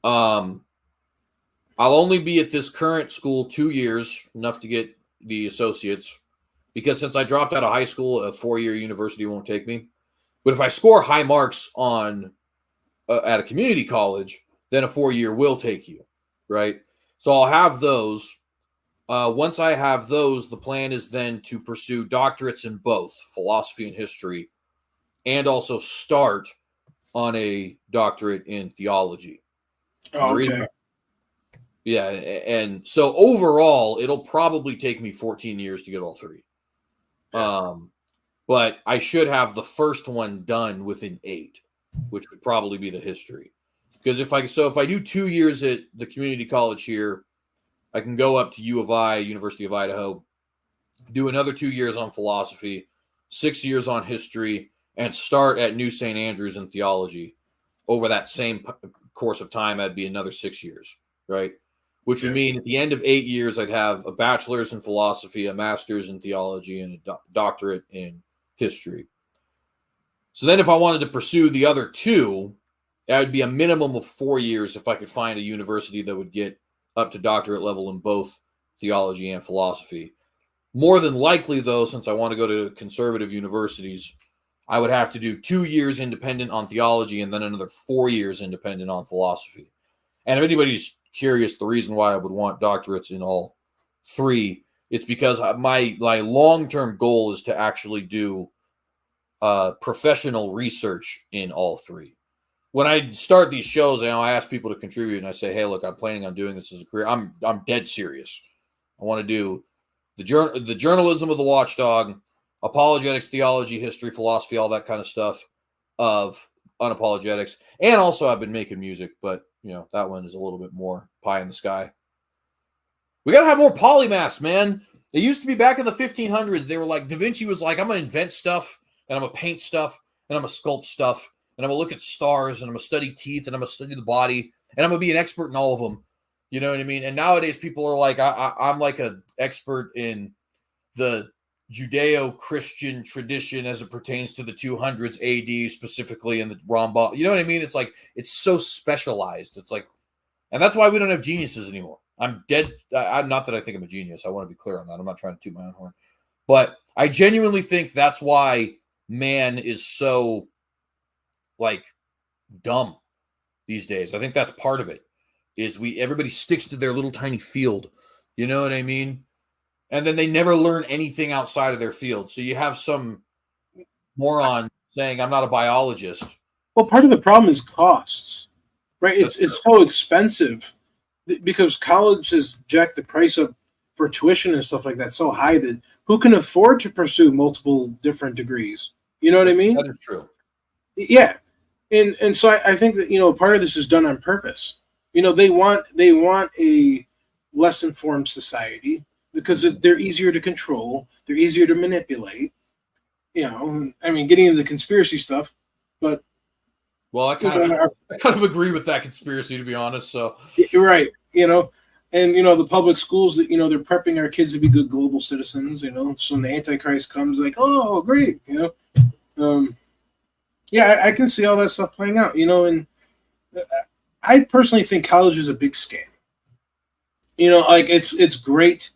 I'll only be at this current school 2 years, enough to get the associates, because since I dropped out of high school, a 4-year university won't take me. But if I score high marks on at a community college, then a 4-year will take you, right? So I'll have those. Once I have those, the plan is then to pursue doctorates in both philosophy and history, and also start on a doctorate in theology. Oh, okay. Yeah, and so overall, it'll probably take me 14 years to get all three. Yeah. But I should have the first one done within 8, which would probably be the history. Because if I do 2 years at the community college here, I can go up to U of I, University of Idaho, do another 2 years on philosophy, 6 years on history, and start at New St. Andrews in theology. Over that same course of time, that'd be another 6 years, right? Which would mean at the end of 8 years, I'd have a bachelor's in philosophy, a master's in theology, and a doctorate in history. So then if I wanted to pursue the other 2, that would be a minimum of 4 years if I could find a university that would get up to doctorate level in both theology and philosophy. More than likely, though, since I want to go to conservative universities, I would have to do 2 years independent on theology and then another 4 years independent on philosophy. And if anybody's curious, the reason why I would want doctorates in all 3, it's because my long-term goal is to actually do professional research in all 3. When I start these shows, I ask people to contribute, and I say, "Hey, look, I'm planning on doing this as a career. I'm dead serious. I want to do the journalism of the Watchdog, apologetics, theology, history, philosophy, all that kind of stuff of unapologetics, and also I've been making music, but that one is a little bit more pie in the sky. We got to have more polymaths, man. It used to be back in the 1500s. They were like, Da Vinci was like, I'm going to invent stuff, and I'm going to paint stuff, and I'm going to sculpt stuff, and I'm going to look at stars, and I'm going to study teeth, and I'm going to study the body, and I'm going to be an expert in all of them. You know what I mean? And nowadays people are like, I'm like an expert in the Judeo-Christian tradition as it pertains to the 200s AD, specifically in the Rambam. You know what I mean? It's like, it's so specialized. It's like, and that's why we don't have geniuses anymore. I'm dead. I'm not that I think I'm a genius. I want to be clear on that. I'm not trying to toot my own horn. But I genuinely think that's why man is so, like, dumb these days. I think that's part of it, is everybody sticks to their little tiny field. You know what I mean? And then they never learn anything outside of their field. So you have some moron saying, I'm not a biologist. Well, part of the problem is costs, right? It's so expensive because college has jacked the price up for tuition and stuff like that so high that who can afford to pursue multiple different degrees? You know what I mean? That is true. Yeah. And so I think that, part of this is done on purpose. They want a less informed society because they're easier to control. They're easier to manipulate. Getting into the conspiracy stuff, but well, I kind of agree with that conspiracy, to be honest. So right, and the public schools that they're prepping our kids to be good global citizens. So when the Antichrist comes, like, oh, great, yeah, I can see all that stuff playing out. And I personally think college is a big scam. Like it's great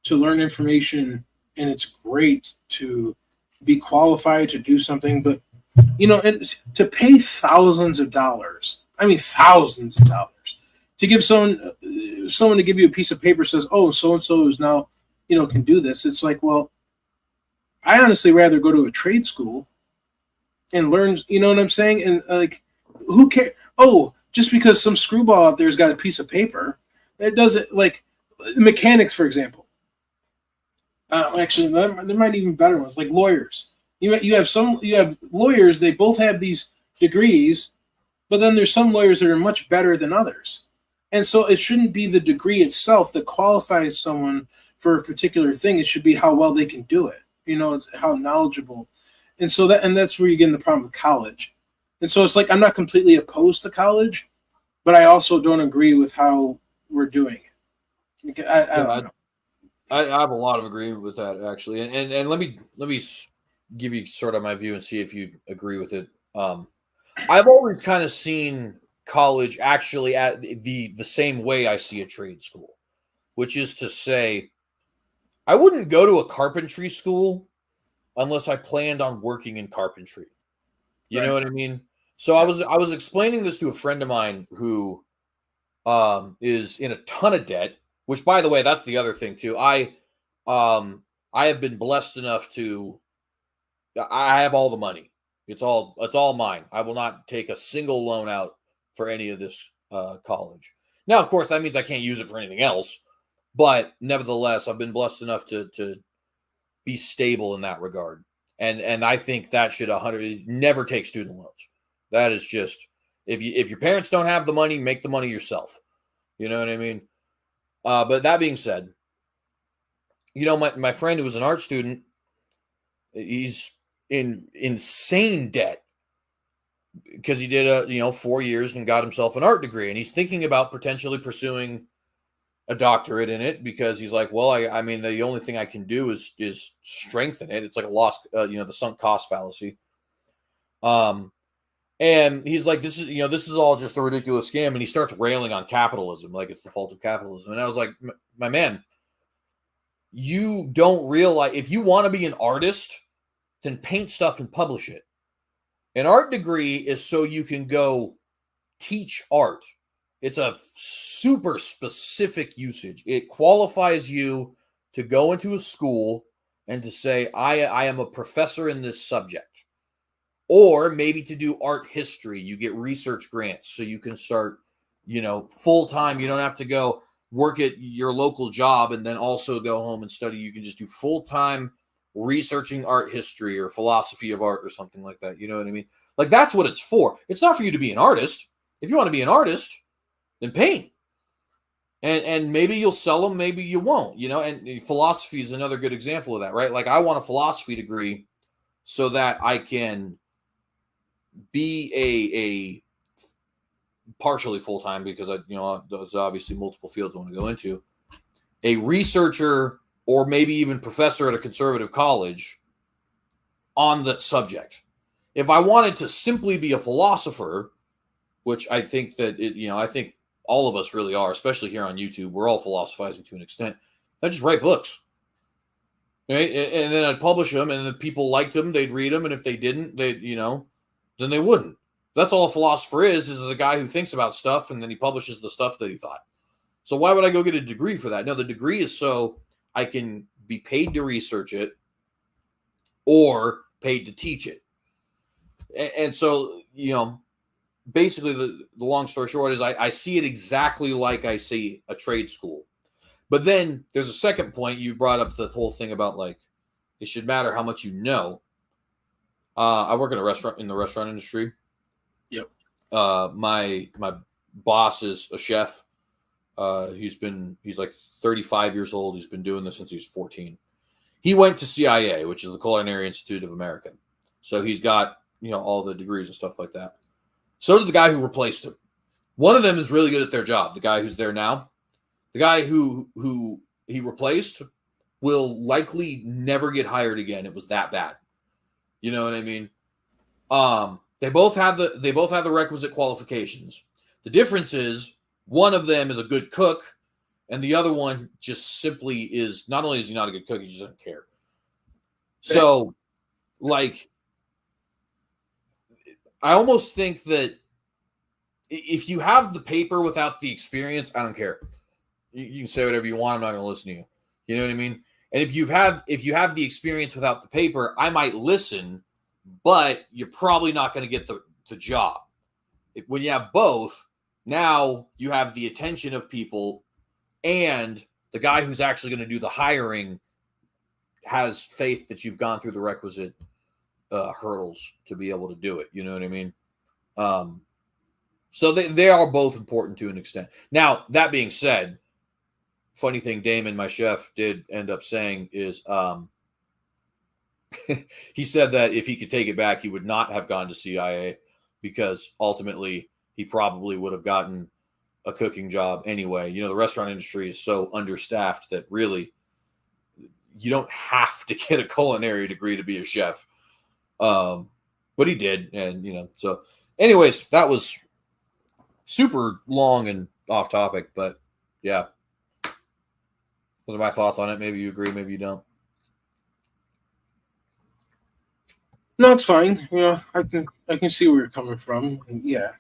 to learn information, and it's great to be qualified to do something, but and to pay thousands of dollars, thousands of dollars, to give someone to give you a piece of paper says, oh, so and so is now can do this. It's like, well, I honestly rather go to a trade school and learn. You know what I'm saying? And like, who cares? Oh, just because some screwball out there's got a piece of paper, it doesn't, like mechanics, for example. Actually, there might even be better ones, like lawyers. You have lawyers. They both have these degrees, but then there's some lawyers that are much better than others, and so it shouldn't be the degree itself that qualifies someone for a particular thing. It should be how well they can do it. It's how knowledgeable, and so that's where you get in the problem with college. And so it's like I'm not completely opposed to college, but I also don't agree with how we're doing it. I don't know. I have a lot of agreement with that, actually, and let me give you sort of my view and see if you agree with it. I've always kind of seen college actually at the same way I see a trade school, which is to say, I wouldn't go to a carpentry school unless I planned on working in carpentry. You know what I mean? So I was explaining this to a friend of mine who is in a ton of debt. Which, by the way, that's the other thing too. I have been blessed enough to. I have all the money. It's all mine. I will not take a single loan out for any of this college. Now, of course, that means I can't use it for anything else. But nevertheless, I've been blessed enough to be stable in that regard. And I think that should never take student loans. That is just, if your parents don't have the money, make the money yourself. You know what I mean? But that being said, you know, my friend who was an art student, he's in insane debt because he did 4 years and got himself an art degree, and he's thinking about potentially pursuing a doctorate in it because he's like, well, I mean, the only thing I can do is strengthen it. It's like a lost, the sunk cost fallacy. And he's like, this is all just a ridiculous scam. And he starts railing on capitalism, like it's the fault of capitalism. And I was like, my man, you don't realize, if you want to be an artist, then paint stuff and publish it. An art degree is so you can go teach art. It's a super specific usage. It qualifies you to go into a school and to say, I am a professor in this subject. Or maybe to do art history. You get research grants so you can start, full-time. You don't have to go work at your local job and then also go home and study. You can just do full-time researching art history or philosophy of art or something like that. You know what I mean? Like, that's what it's for. It's not for you to be an artist. If you want to be an artist, then paint. And maybe you'll sell them, maybe you won't, and philosophy is another good example of that, right? Like, I want a philosophy degree so that I can be a partially full-time, because there's obviously multiple fields I want to go into, a researcher or maybe even professor at a conservative college on the subject. If I wanted to simply be a philosopher, which I think that I think all of us really are, especially here on YouTube, we're all philosophizing to an extent. I just write books, right? And then I'd publish them, and if people liked them, they'd read them, and if they didn't, then they wouldn't. That's all a philosopher is a guy who thinks about stuff, and then he publishes the stuff that he thought. So why would I go get a degree for that? No, the degree is so I can be paid to research it or paid to teach it. And so, basically the long story short is I see it exactly like I see a trade school. But then there's a second point. You brought up the whole thing about, like, it should matter how much you know. I work in the restaurant industry. Yep. My boss is a chef. He's like 35 years old. He's been doing this since he was 14. He went to CIA, which is the Culinary Institute of America. So he's got, all the degrees and stuff like that. So did the guy who replaced him. One of them is really good at their job. The guy who's there now, the guy who he replaced will likely never get hired again. It was that bad. You know what I mean? They both have the requisite qualifications. The difference is one of them is a good cook, and the other one just simply is, not only is he not a good cook, he just doesn't care. So, like, I almost think that if you have the paper without the experience, I don't care. You can say whatever you want. I'm not going to listen to you. You know what I mean? And if you have the experience without the paper, I might listen, but you're probably not going to get the job. When you have both, now you have the attention of people, and the guy who's actually going to do the hiring has faith that you've gone through the requisite hurdles to be able to do it. You know what I mean? So they are both important to an extent. Now, that being said, funny thing Damon, my chef, did end up saying is he said that if he could take it back, he would not have gone to CIA, because ultimately he probably would have gotten a cooking job anyway. The restaurant industry is so understaffed that really you don't have to get a culinary degree to be a chef. But he did. And, so anyways, that was super long and off topic, but yeah, those are my thoughts on it. Maybe you agree, maybe you don't. No, it's fine. I can see where you're coming from. And yeah,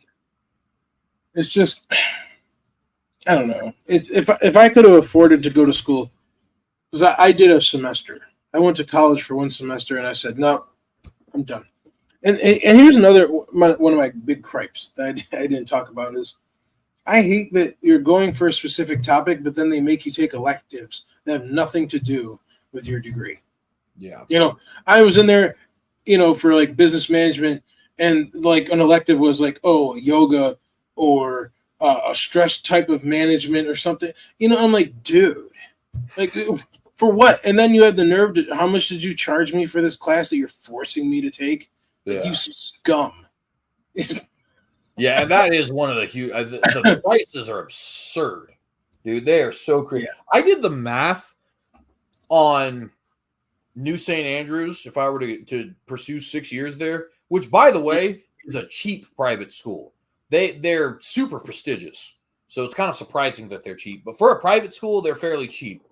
it's just, I don't know. If I could have afforded to go to school, because I did a semester. I went to college for one semester, and I said, no, I'm done. And here's another one of my big gripes that I didn't talk about is I hate that you're going for a specific topic, but then they make you take electives that have nothing to do with your degree. Yeah. I was in there, for like business management, and like an elective was like, oh, yoga or a stress type of management or something. I'm like, dude, like for what? And then you have the nerve to, how much did you charge me for this class that you're forcing me to take? Like, you scum. Yeah, and that is one of the huge. The prices are absurd, dude. They are so crazy. Yeah. I did the math on New St. Andrews if I were to pursue 6 years there, which, by the way, is a cheap private school. They're super prestigious, so it's kind of surprising that they're cheap. But for a private school, they're fairly cheap.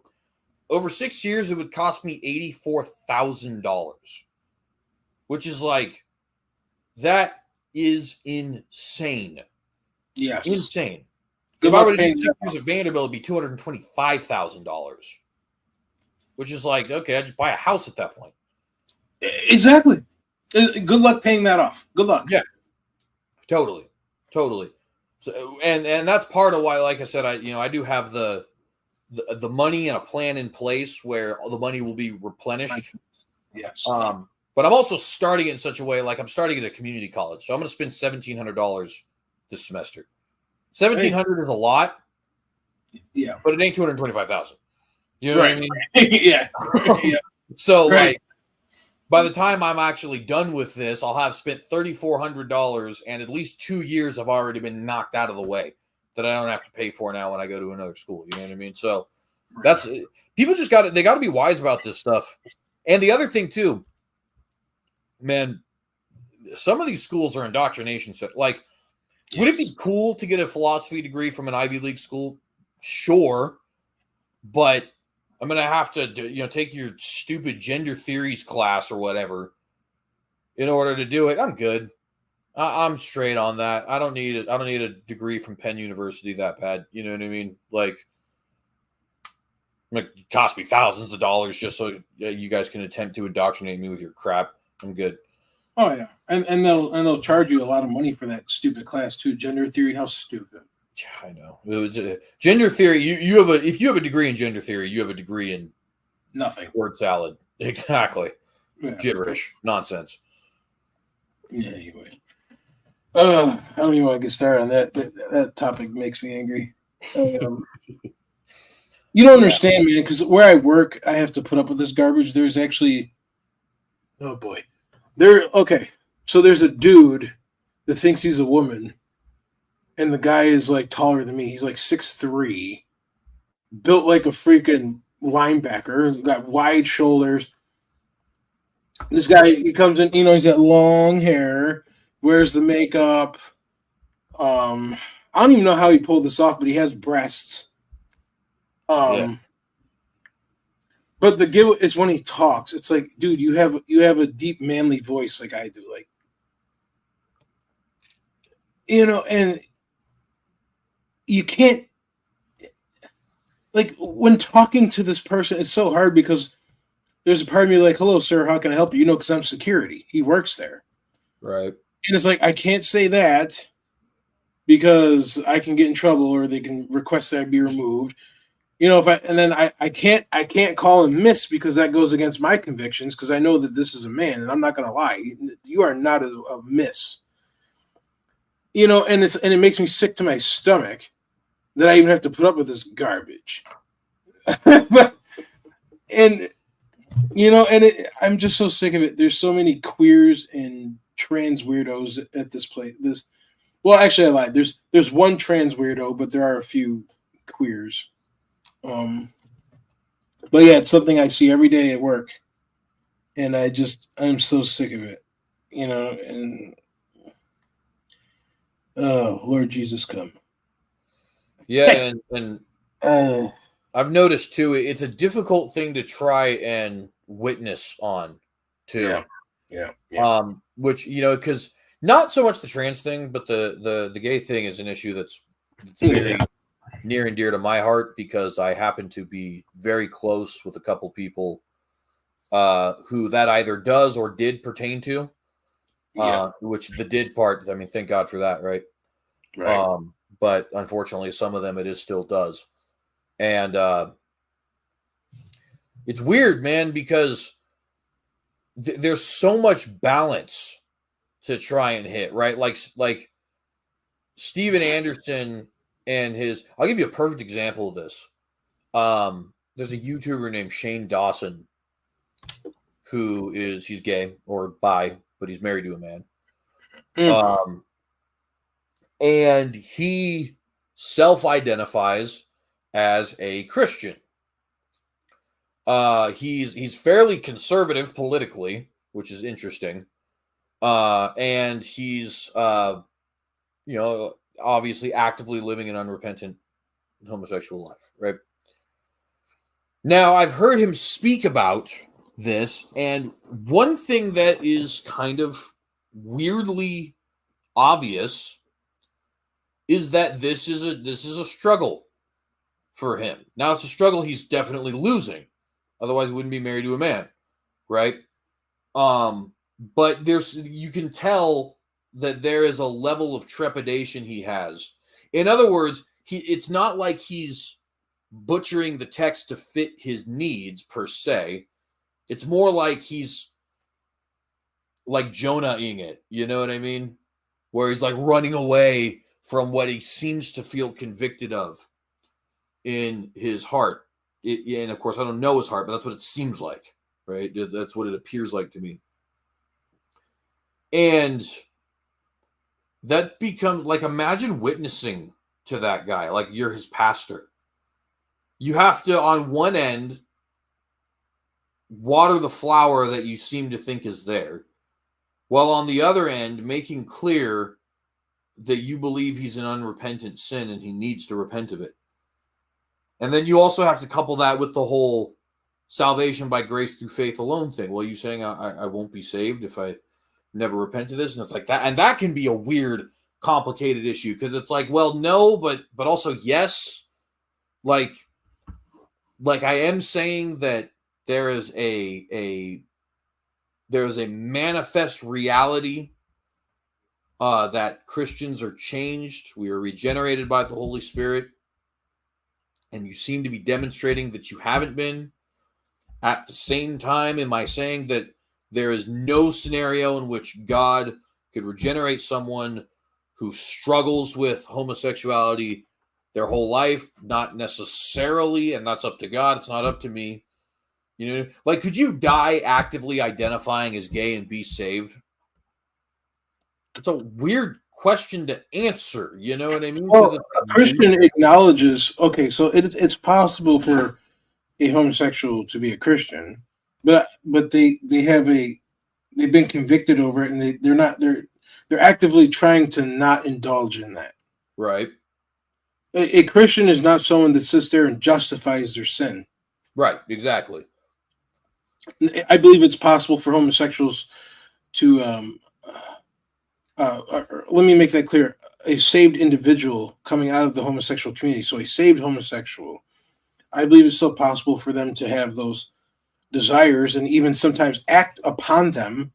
Over 6 years, it would cost me $84,000, which is like that. Is insane. Yes. Insane. If I were to do 6 years at Vanderbilt, it'd be $225,000. Which is like, okay, I just buy a house at that point. Exactly. Good luck paying that off. Good luck. Yeah. Totally. So, and that's part of why, like I said, I do have the money and a plan in place where all the money will be replenished. Yes. But I'm also starting it in such a way, like I'm starting at a community college. So I'm going to spend $1,700 this semester. $1,700 is a lot. Yeah. But it ain't $225,000. You know what I mean? Yeah. So like by the time I'm actually done with this, I'll have spent $3,400 and at least 2 years have already been knocked out of the way that I don't have to pay for now when I go to another school. You know what I mean? So that's people just got to be wise about this stuff. And the other thing too, man, some of these schools are indoctrination. Like, would it be cool to get a philosophy degree from an Ivy League school? Sure. But I'm going to have to, take your stupid gender theories class or whatever in order to do it. I'm good. I'm straight on that. I don't need it. I don't need a degree from Penn University that bad. You know what I mean? Like, it cost me thousands of dollars just so you guys can attempt to indoctrinate me with your crap. I'm good. Oh yeah, and they'll charge you a lot of money for that stupid class too. Gender theory, how stupid. Yeah, I know. Gender theory. If you have a degree in gender theory, you have a degree in nothing. Word salad. Exactly. Yeah. Gibberish. Nonsense. Yeah. Anyway, I don't even want to get started on that. That topic makes me angry. You don't understand, man, because where I work, I have to put up with this garbage. There's actually, oh boy, so there's a dude that thinks he's a woman, and the guy is like taller than me. He's like 6'3", built like a freaking linebacker. He's got wide shoulders. This guy, he comes in, he's got long hair, wears the makeup. I don't even know how he pulled this off, but he has breasts. But the give is when he talks. It's like, dude, you have a deep manly voice like I do, like, and you can't, like, when talking to this person, it's so hard because there's a part of me like, hello, sir, how can I help you? Because I'm security. He works there. Right. And it's like, I can't say that because I can get in trouble or they can request that I be removed. I can't call him miss because that goes against my convictions because I know that this is a man and I'm not going to lie. You are not a miss. And it makes me sick to my stomach that I even have to put up with this garbage. I'm just so sick of it. There's so many queers and trans weirdos at this place. Well, actually, I lied. There's one trans weirdo, but there are a few queers. But yeah, it's something I see every day at work, and I'm so sick of it, and oh, Lord Jesus, come. Yeah, and I've noticed too, it's a difficult thing to try and witness on too. Yeah. Which, because not so much the trans thing, but the gay thing is an issue that's very near and dear to my heart because I happen to be very close with a couple people who that either does or did pertain to. Yeah. Which the did part, I mean, thank God for that, right? Right. But unfortunately, some of them it is still does. And it's weird, man, because there's so much balance to try and hit, right? Like Steven Anderson and his, I'll give you a perfect example of this. There's a YouTuber named Shane Dawson he's gay or bi, but he's married to a man. Mm. And he self-identifies as a Christian. He's fairly conservative politically, which is interesting. And he's obviously actively living an unrepentant homosexual life, right? Now, I've heard him speak about this, and one thing that is kind of weirdly obvious is that this is a struggle for him. Now, it's a struggle he's definitely losing. Otherwise, he wouldn't be married to a man, right? But you can tell that there is a level of trepidation he has. In other words, it's not like he's butchering the text to fit his needs per se. It's more like he's like Jonah-ing it, you know what I mean? Where he's like running away from what he seems to feel convicted of in his heart. And of course, I don't know his heart, but that's what it seems like, right? That's what it appears like to me. And that becomes like, imagine witnessing to that guy, like you're his pastor. You have to, on one end, water the flower that you seem to think is there, while on the other end, making clear that you believe he's an unrepentant sin and he needs to repent of it. And then you also have to couple that with the whole salvation by grace through faith alone thing. Well, you saying I won't be saved if I never repent of this? And it's like that. And that can be a weird, complicated issue because it's like, well, no, but also yes. Like I am saying that there is a manifest reality that Christians are changed. We are regenerated by the Holy Spirit. And you seem to be demonstrating that you haven't been. At the same time, am I saying that there is no scenario in which God could regenerate someone who struggles with homosexuality their whole life? Not necessarily, and that's up to God. It's not up to me. You know, like, could you die actively identifying as gay and be saved? It's a weird question to answer. You know what I mean? Well, a Christian acknowledges, okay, so it's possible for a homosexual to be a Christian, but they've been convicted over it, and they're actively trying to not indulge in that. Right. A Christian is not someone that sits there and justifies their sin. Right. Exactly. I believe it's possible for homosexuals to let me make that clear. A saved individual coming out of the homosexual community, so a saved homosexual, I believe it's still possible for them to have those desires and even sometimes act upon them.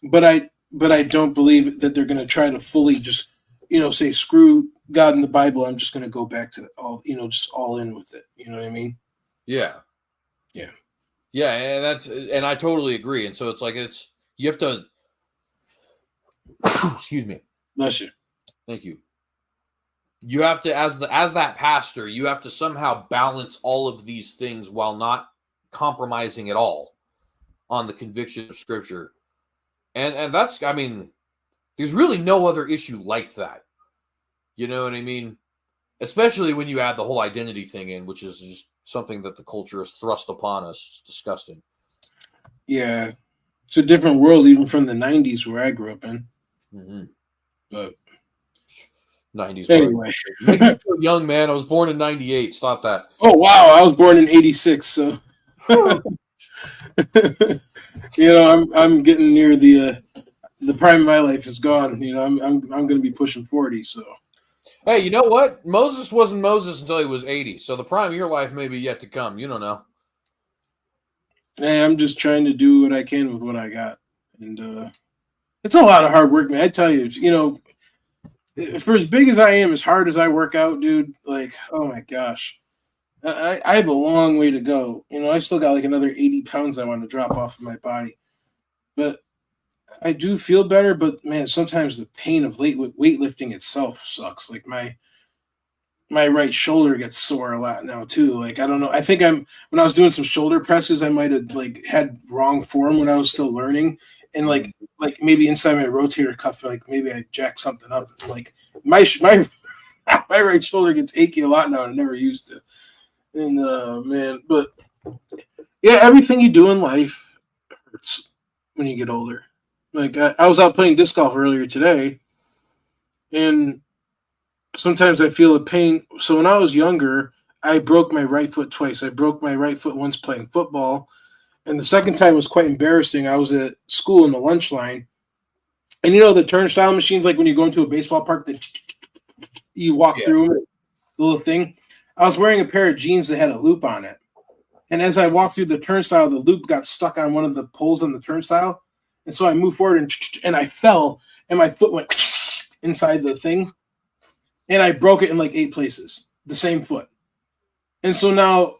But I don't believe that they're going to try to fully just, say, screw God and the Bible. I'm just going to go back to all, just all in with it. You know what I mean? Yeah. Yeah. Yeah. And I totally agree. And so it's like, you have to, excuse me. Bless you. Thank you. You have to, as that pastor, you have to somehow balance all of these things while not compromising at all on the conviction of Scripture. And that's, I mean, there's really no other issue like that. You know what I mean? Especially when you add the whole identity thing in, which is just something that the culture has thrust upon us. It's disgusting. Yeah. It's a different world even from the 90s where I grew up in. Mm-hmm. But 90s. Anyway. Make me feel young, man. I was born in 98. Stop that. Oh, wow. I was born in 86, so... I'm getting near the prime of my life is gone. I'm going to be pushing 40. So, hey, you know what? Moses wasn't Moses until he was 80. So the prime of your life may be yet to come. You don't know. Hey, I'm just trying to do what I can with what I got, and It's a lot of hard work, man. I tell you, you know, for as big as I am, as hard as I work out, dude, like, oh my gosh. I have a long way to go. You know, I still got like another 80 pounds I want to drop off of my body. But I do feel better, but man, sometimes the pain of weightlifting itself sucks. Like my right shoulder gets sore a lot now too. Like I don't know. I think when I was doing some shoulder presses, I might have like had wrong form when I was still learning, and like maybe inside my rotator cuff, like maybe I jacked something up. Like my my right shoulder gets achy a lot now, and I never used to. And man, but yeah, everything you do in life hurts when you get older. Like I was out playing disc golf earlier today, and sometimes I feel a pain. So when I was younger, I broke my right foot twice. I broke my right foot once playing football, and the second time was quite embarrassing. I was at school in the lunch line, and you know the turnstile machines, like when you go into a baseball park, that you walk through them, the little thing. I was wearing a pair of jeans that had a loop on it, and as I walked through the turnstile, the loop got stuck on one of the poles on the turnstile, and so I moved forward and I fell, and my foot went inside the thing. And I broke it in like 8 places, the same foot. And so now,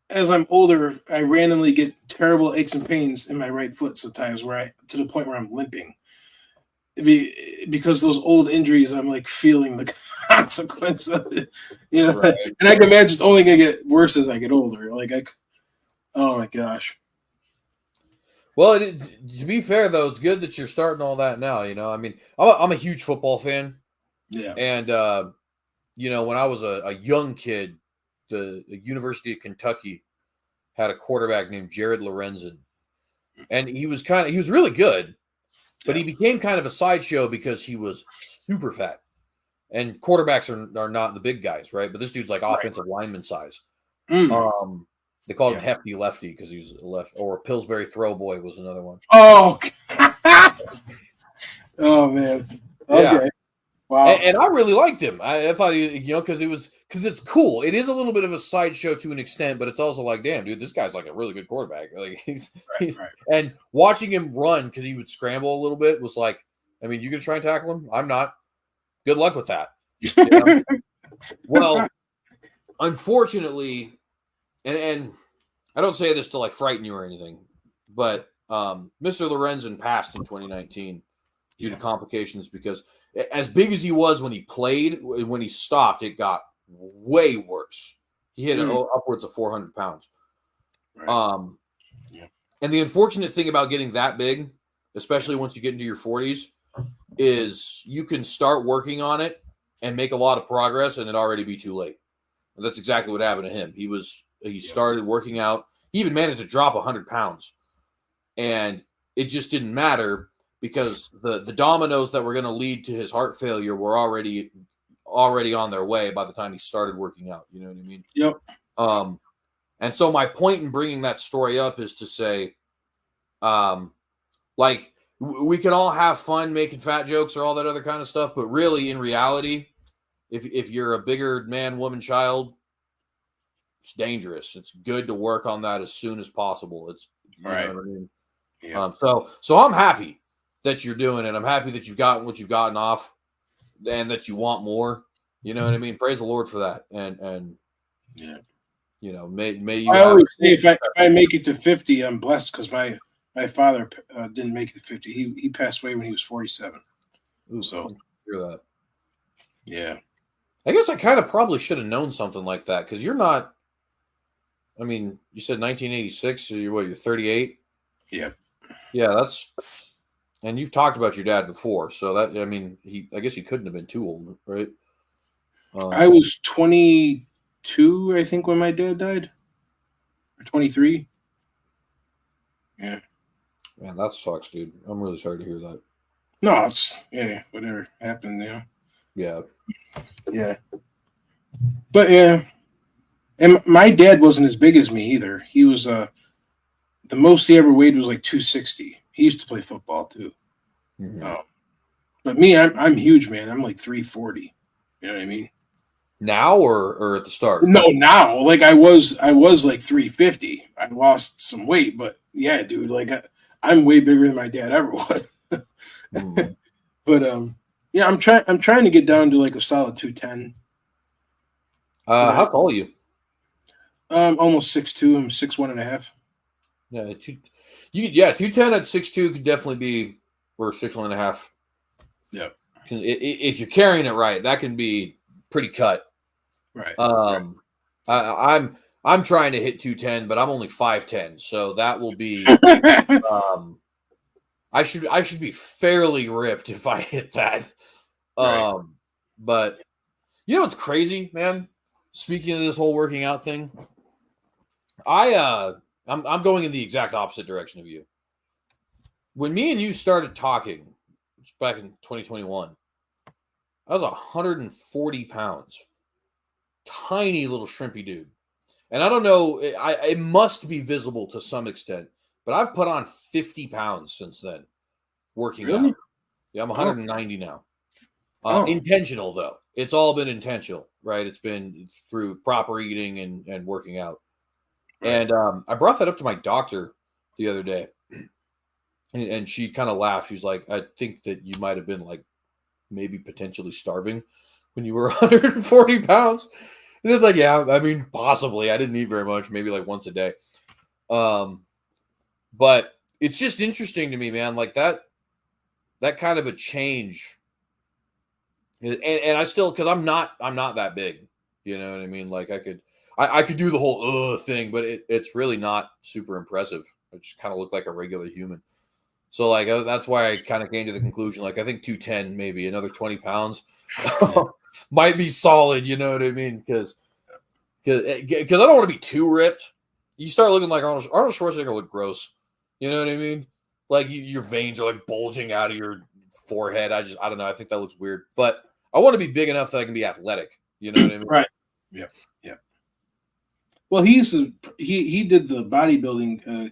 as I'm older, I randomly get terrible aches and pains in my right foot sometimes, to the point where I'm limping. Because those old injuries, I'm like feeling the consequence of it, you know. Right. And I can imagine it's only gonna get worse as I get older. Oh my gosh. Well, to be fair though, it's good that you're starting all that now. You know, I mean, I'm a huge football fan. Yeah. And, you know, when I was a young kid, the University of Kentucky had a quarterback named Jared Lorenzen. And he was really good, but he became kind of a sideshow because he was super fat. And quarterbacks are not the big guys, right? But this dude's like offensive lineman size. Mm. They called him Hefty Lefty because he was a left, or Pillsbury Throw Boy was another one. Oh, oh man. Okay. Yeah. Wow. And I really liked him. I thought because it's cool. It is a little bit of a sideshow to an extent, but it's also like, damn, dude, this guy's like a really good quarterback. Like he's and watching him run because he would scramble a little bit was like, I mean, you gonna try and tackle him? I'm not. Good luck with that. You know? Well, unfortunately, and I don't say this to like frighten you or anything, but Mr. Lorenzen passed in 2019 due to complications because as big as he was when he played, when he stopped, it got way worse. He hit upwards of 400 pounds. Right. And the unfortunate thing about getting that big, especially once you get into your 40s, is you can start working on it and make a lot of progress and it already be too late. And that's exactly what happened to him. He started working out. He even managed to drop 100 pounds. And it just didn't matter because the dominoes that were going to lead to his heart failure were already on their way by the time he started working out. You know what I mean? Yep. And so my point in bringing that story up is to say, like, we can all have fun making fat jokes or all that other kind of stuff, but really, in reality, if you're a bigger man, woman, child, it's dangerous. It's good to work on that as soon as possible. It's right. Know what I mean? Yeah. So I'm happy that you're doing it. I'm happy that you've gotten what you've gotten off, and that you want more. You know what I mean? Praise the Lord for that. And yeah, you know, may you. I always say if I make it to 50, I'm blessed because my father didn't make it to 50. He passed away when he was 47. Ooh, so hear that. Yeah. I guess I kind of probably should have known something like that because you're not. I mean, you said 1986. So you're 38. Yeah. Yeah, that's. And you've talked about your dad before, so that, I mean, I guess he couldn't have been too old, right? I was 22, I think, when my dad died. Or 23. Yeah. Man, that sucks, dude. I'm really sorry to hear that. No, it's, whatever happened, Yeah. Yeah. But, yeah. And my dad wasn't as big as me either. He was, the most he ever weighed was like 260. He used to play football too. Mm-hmm. But me, I'm huge, man. I'm like 340. You know what I mean? Now or at the start? No, now. Like I was like 350. I lost some weight, but yeah, dude, like I'm way bigger than my dad ever was. Mhm. But yeah, I'm trying to get down to like a solid 210. How tall are you? Almost 6'2". I'm 6'1.5". Yeah, 210 at 6'2" could definitely be, or 6'1.5". Yeah. If you're carrying it right, that can be pretty cut. Right. I'm trying to hit 210, but I'm only 5'10", so that will be. I should be fairly ripped if I hit that. Right. But you know what's crazy, man? Speaking of this whole working out thing, I'm going in the exact opposite direction of you. When me and you started talking, which back in 2021, I was 140 pounds, tiny little shrimpy dude. And I don't know, it must be visible to some extent, but I've put on 50 pounds since then, working Really? out. Yeah, I'm 190 now. Oh. Intentional, though. It's all been intentional, right? It's been through proper eating and working out. Right. And I brought that up to my doctor the other day, and she kind of laughed. She's like, I think that you might have been like maybe potentially starving when you were 140 pounds. And it's like, yeah, I mean, possibly. I didn't eat very much, maybe like once a day. But it's just interesting to me, man, like that kind of a change. And I still, because I'm not that big, you know what I mean? Like I could do the whole thing, but it's really not super impressive. I just kind of look like a regular human. So like that's why I kind of came to the conclusion, like I think 210, maybe another 20 pounds might be solid. You know what I mean? Because I don't want to be too ripped. You start looking like Arnold Schwarzenegger look gross. You know what I mean? Like your veins are like bulging out of your forehead. I don't know. I think that looks weird. But I want to be big enough that I can be athletic. You know what I mean? Right. Yeah. Yeah. Well, he did the bodybuilding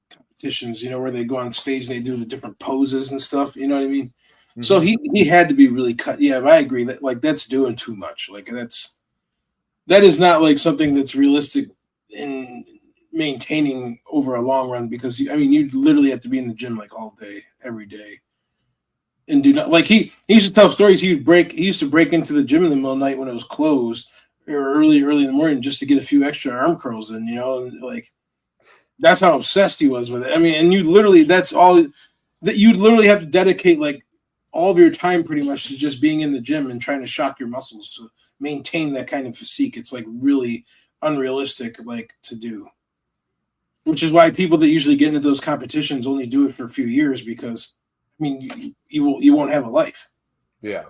competitions, where they go on stage and they do the different poses and stuff. You know what I mean? Mm-hmm. So he had to be really cut. Yeah, I agree that like that's doing too much. Like that is not like something that's realistic in maintaining over a long run, because you literally have to be in the gym like all day, every day, and do not like he used to tell stories. He used to break into the gym in the middle of the night when it was closed, or early in the morning, just to get a few extra arm curls in. And like that's how obsessed he was with it. And that's all that you'd literally have to dedicate like all of your time pretty much to just being in the gym and trying to shock your muscles to maintain that kind of physique. It's like really unrealistic, like to do. Which is why people that usually get into those competitions only do it for a few years, because you won't have a life. Yeah.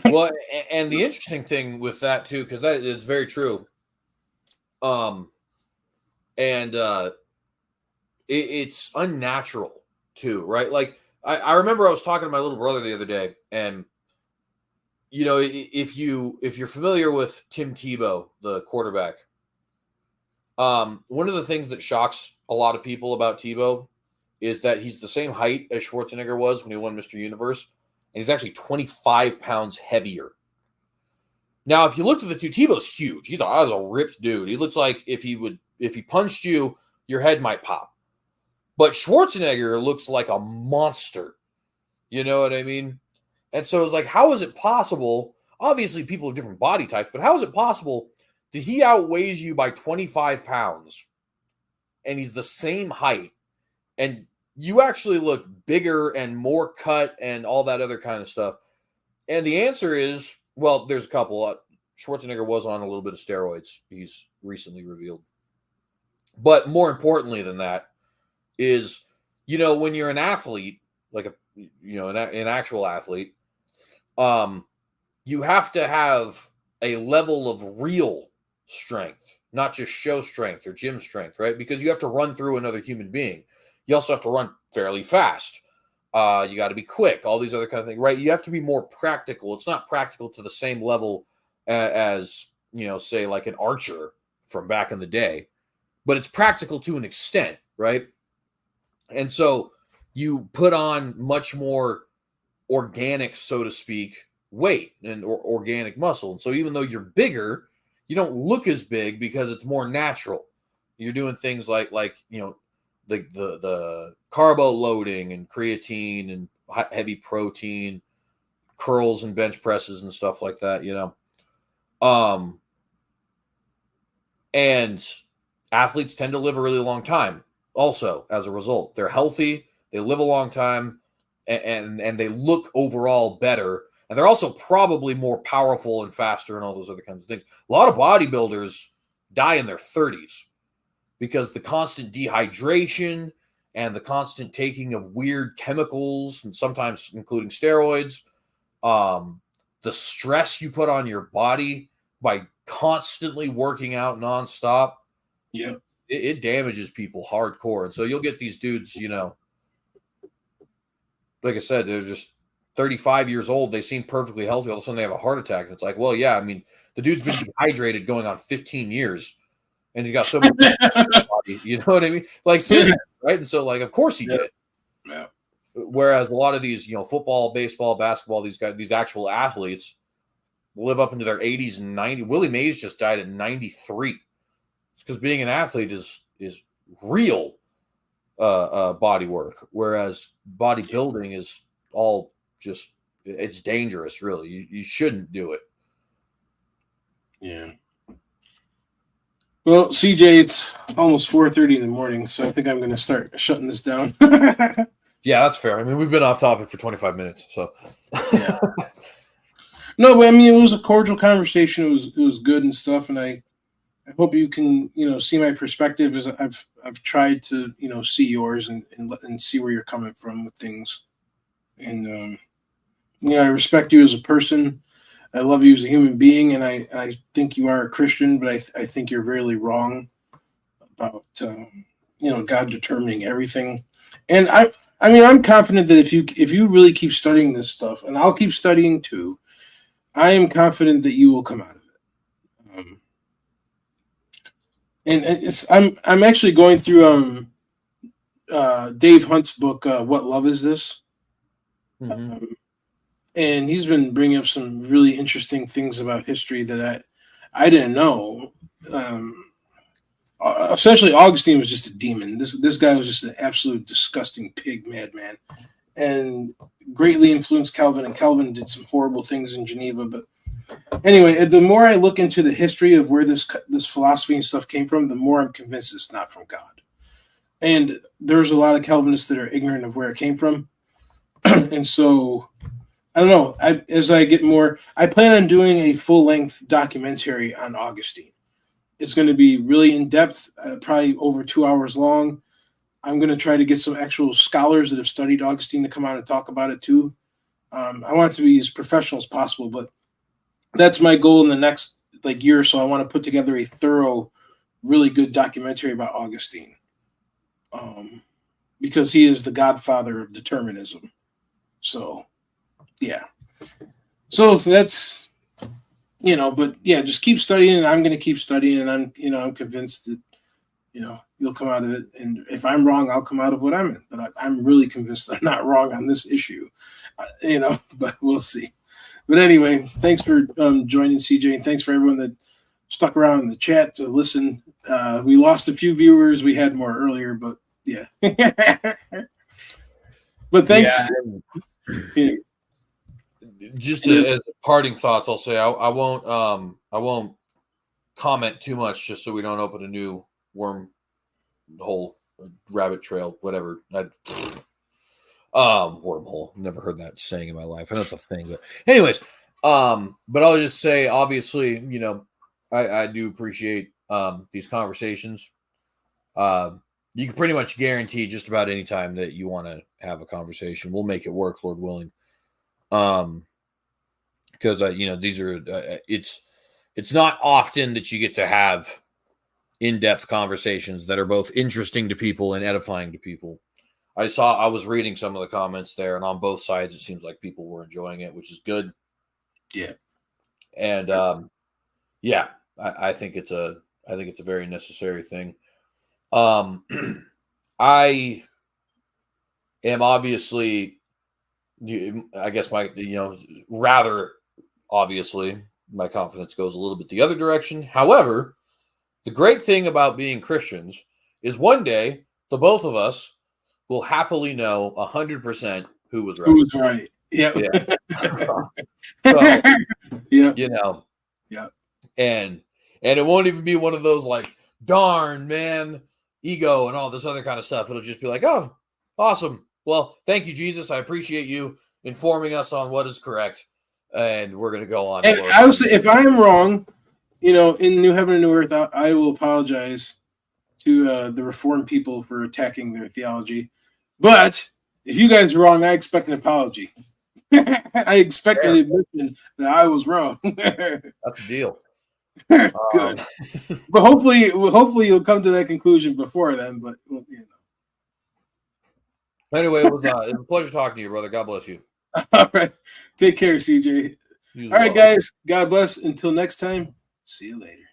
Well, and the interesting thing with that too, because that is very true. It's unnatural too, right? Like I remember I was talking to my little brother the other day, and if you're familiar with Tim Tebow, the quarterback, one of the things that shocks a lot of people about Tebow is that he's the same height as Schwarzenegger was when he won Mr. Universe, and he's actually 25 pounds heavier. Now, if you looked at the two, Tebow's huge. He's a ripped dude. He looks like if he punched you, your head might pop. But Schwarzenegger looks like a monster. You know what I mean? And so it's like, how is it possible? Obviously, people have different body types, but how is it possible that he outweighs you by 25 pounds and he's the same height, and you actually look bigger and more cut and all that other kind of stuff? And the answer is, well, there's a couple. Schwarzenegger was on a little bit of steroids. He's recently revealed. But more importantly than that is, when you're an athlete, like an actual athlete, you have to have a level of real strength, not just show strength or gym strength, right? Because you have to run through another human being. You also have to run fairly fast. You got to be quick, all these other kind of things, right? You have to be more practical. It's not practical to the same level as, say like an archer from back in the day, but it's practical to an extent, right? And so you put on much more organic, so to speak, weight and organic muscle. And so even though you're bigger, you don't look as big because it's more natural. You're doing things like the carbo loading and creatine and heavy protein, curls and bench presses and stuff like that, you know. And athletes tend to live a really long time also as a result. They're healthy, they live a long time, and they look overall better. And they're also probably more powerful and faster and all those other kinds of things. A lot of bodybuilders die in their 30s because the constant dehydration and the constant taking of weird chemicals, and sometimes including steroids, the stress you put on your body by constantly working out nonstop, it damages people hardcore. And so you'll get these dudes, you know, like I said, they're just 35 years old. They seem perfectly healthy. All of a sudden they have a heart attack. And it's like, well, yeah, I mean, the dude's been dehydrated going on 15 years and he's got so much body, you know what I mean? Like, right? And so, like, of course he did. Yeah. Whereas a lot of these, you know, football, baseball, basketball, these guys, these actual athletes live up into their 80s and 90s. Willie Mays just died at 93. It's because being an athlete is real body work, whereas bodybuilding is all just, it's dangerous, really. You shouldn't do it. Yeah. Well, CJ, it's almost 4:30 in the morning, so I think I'm going to start shutting this down. Yeah, that's fair. I mean, we've been off topic for 25 minutes, so. Yeah. No, but I mean, it was a cordial conversation. It was good and stuff, and I hope you can, you know, see my perspective as I've tried to, you know, see yours and see where you're coming from with things. And you know, I respect you as a person. I love you as a human being, and I think you are a Christian, but I think you're really wrong about you know, God determining everything. And I mean, I'm confident that if you really keep studying this stuff, and I'll keep studying too, I am confident that you will come out of it. And I'm actually going through Dave Hunt's book, What Love Is This? Mm-hmm. And he's been bringing up some really interesting things about history that I didn't know. Essentially, Augustine was just a demon. This guy was just an absolute disgusting pig madman, and greatly influenced Calvin. And Calvin did some horrible things in Geneva. But anyway, the more I look into the history of where this philosophy and stuff came from, the more I'm convinced it's not from God. And there's a lot of Calvinists that are ignorant of where it came from, and so I don't know. As I get more, I plan on doing a full-length documentary on Augustine. It's going to be really in-depth, probably over 2 hours long. I'm going to try to get some actual scholars that have studied Augustine to come out and talk about it too. I want it to be as professional as possible, but that's my goal in the next year or so. I want to put together a thorough, really good documentary about Augustine, because he is the godfather of determinism. So, yeah. So that's, you know, but yeah, just keep studying, and I'm going to keep studying, and I'm convinced that, you know, you'll come out of it. And if I'm wrong, I'll come out of what I'm in. But I'm really convinced I'm not wrong on this issue, you know, but we'll see. But anyway, thanks for joining, CJ, and thanks for everyone that stuck around in the chat to listen. We lost a few viewers. We had more earlier, but yeah. But thanks. Yeah. Just as parting thoughts, I'll say I won't comment too much, just so we don't open a new wormhole, rabbit trail, whatever. Wormhole. Never heard that saying in my life. I know it's a thing, but anyways, but I'll just say, obviously, you know, I do appreciate these conversations. You can pretty much guarantee just about any time that you want to have a conversation, we'll make it work, Lord willing. Because you know, these are it's not often that you get to have in-depth conversations that are both interesting to people and edifying to people. I was reading some of the comments there, and on both sides, it seems like people were enjoying it, which is good. Yeah. And yeah, I think it's a very necessary thing. I am obviously, I guess rather obviously, my confidence goes a little bit the other direction. However, the great thing about being Christians is one day the both of us will happily know 100% who was right. Who was right? Yeah. So, yeah. you know. Yeah. And it won't even be one of those like, darn, man, ego and all this other kind of stuff. It'll just be like, oh, awesome. Well, thank you, Jesus. I appreciate you informing us on what is correct. And we're going to go on. And I will say, if I am wrong, you know, in New Heaven and New Earth, I will apologize to the Reformed people for attacking their theology. But if you guys are wrong, I expect an apology. I expect an admission that I was wrong. That's a deal. Good. But hopefully you'll come to that conclusion before then. But you know. Anyway, it was a pleasure talking to you, brother. God bless you. All right. Take care, CJ. All right, guys. God bless. Until next time. See you later.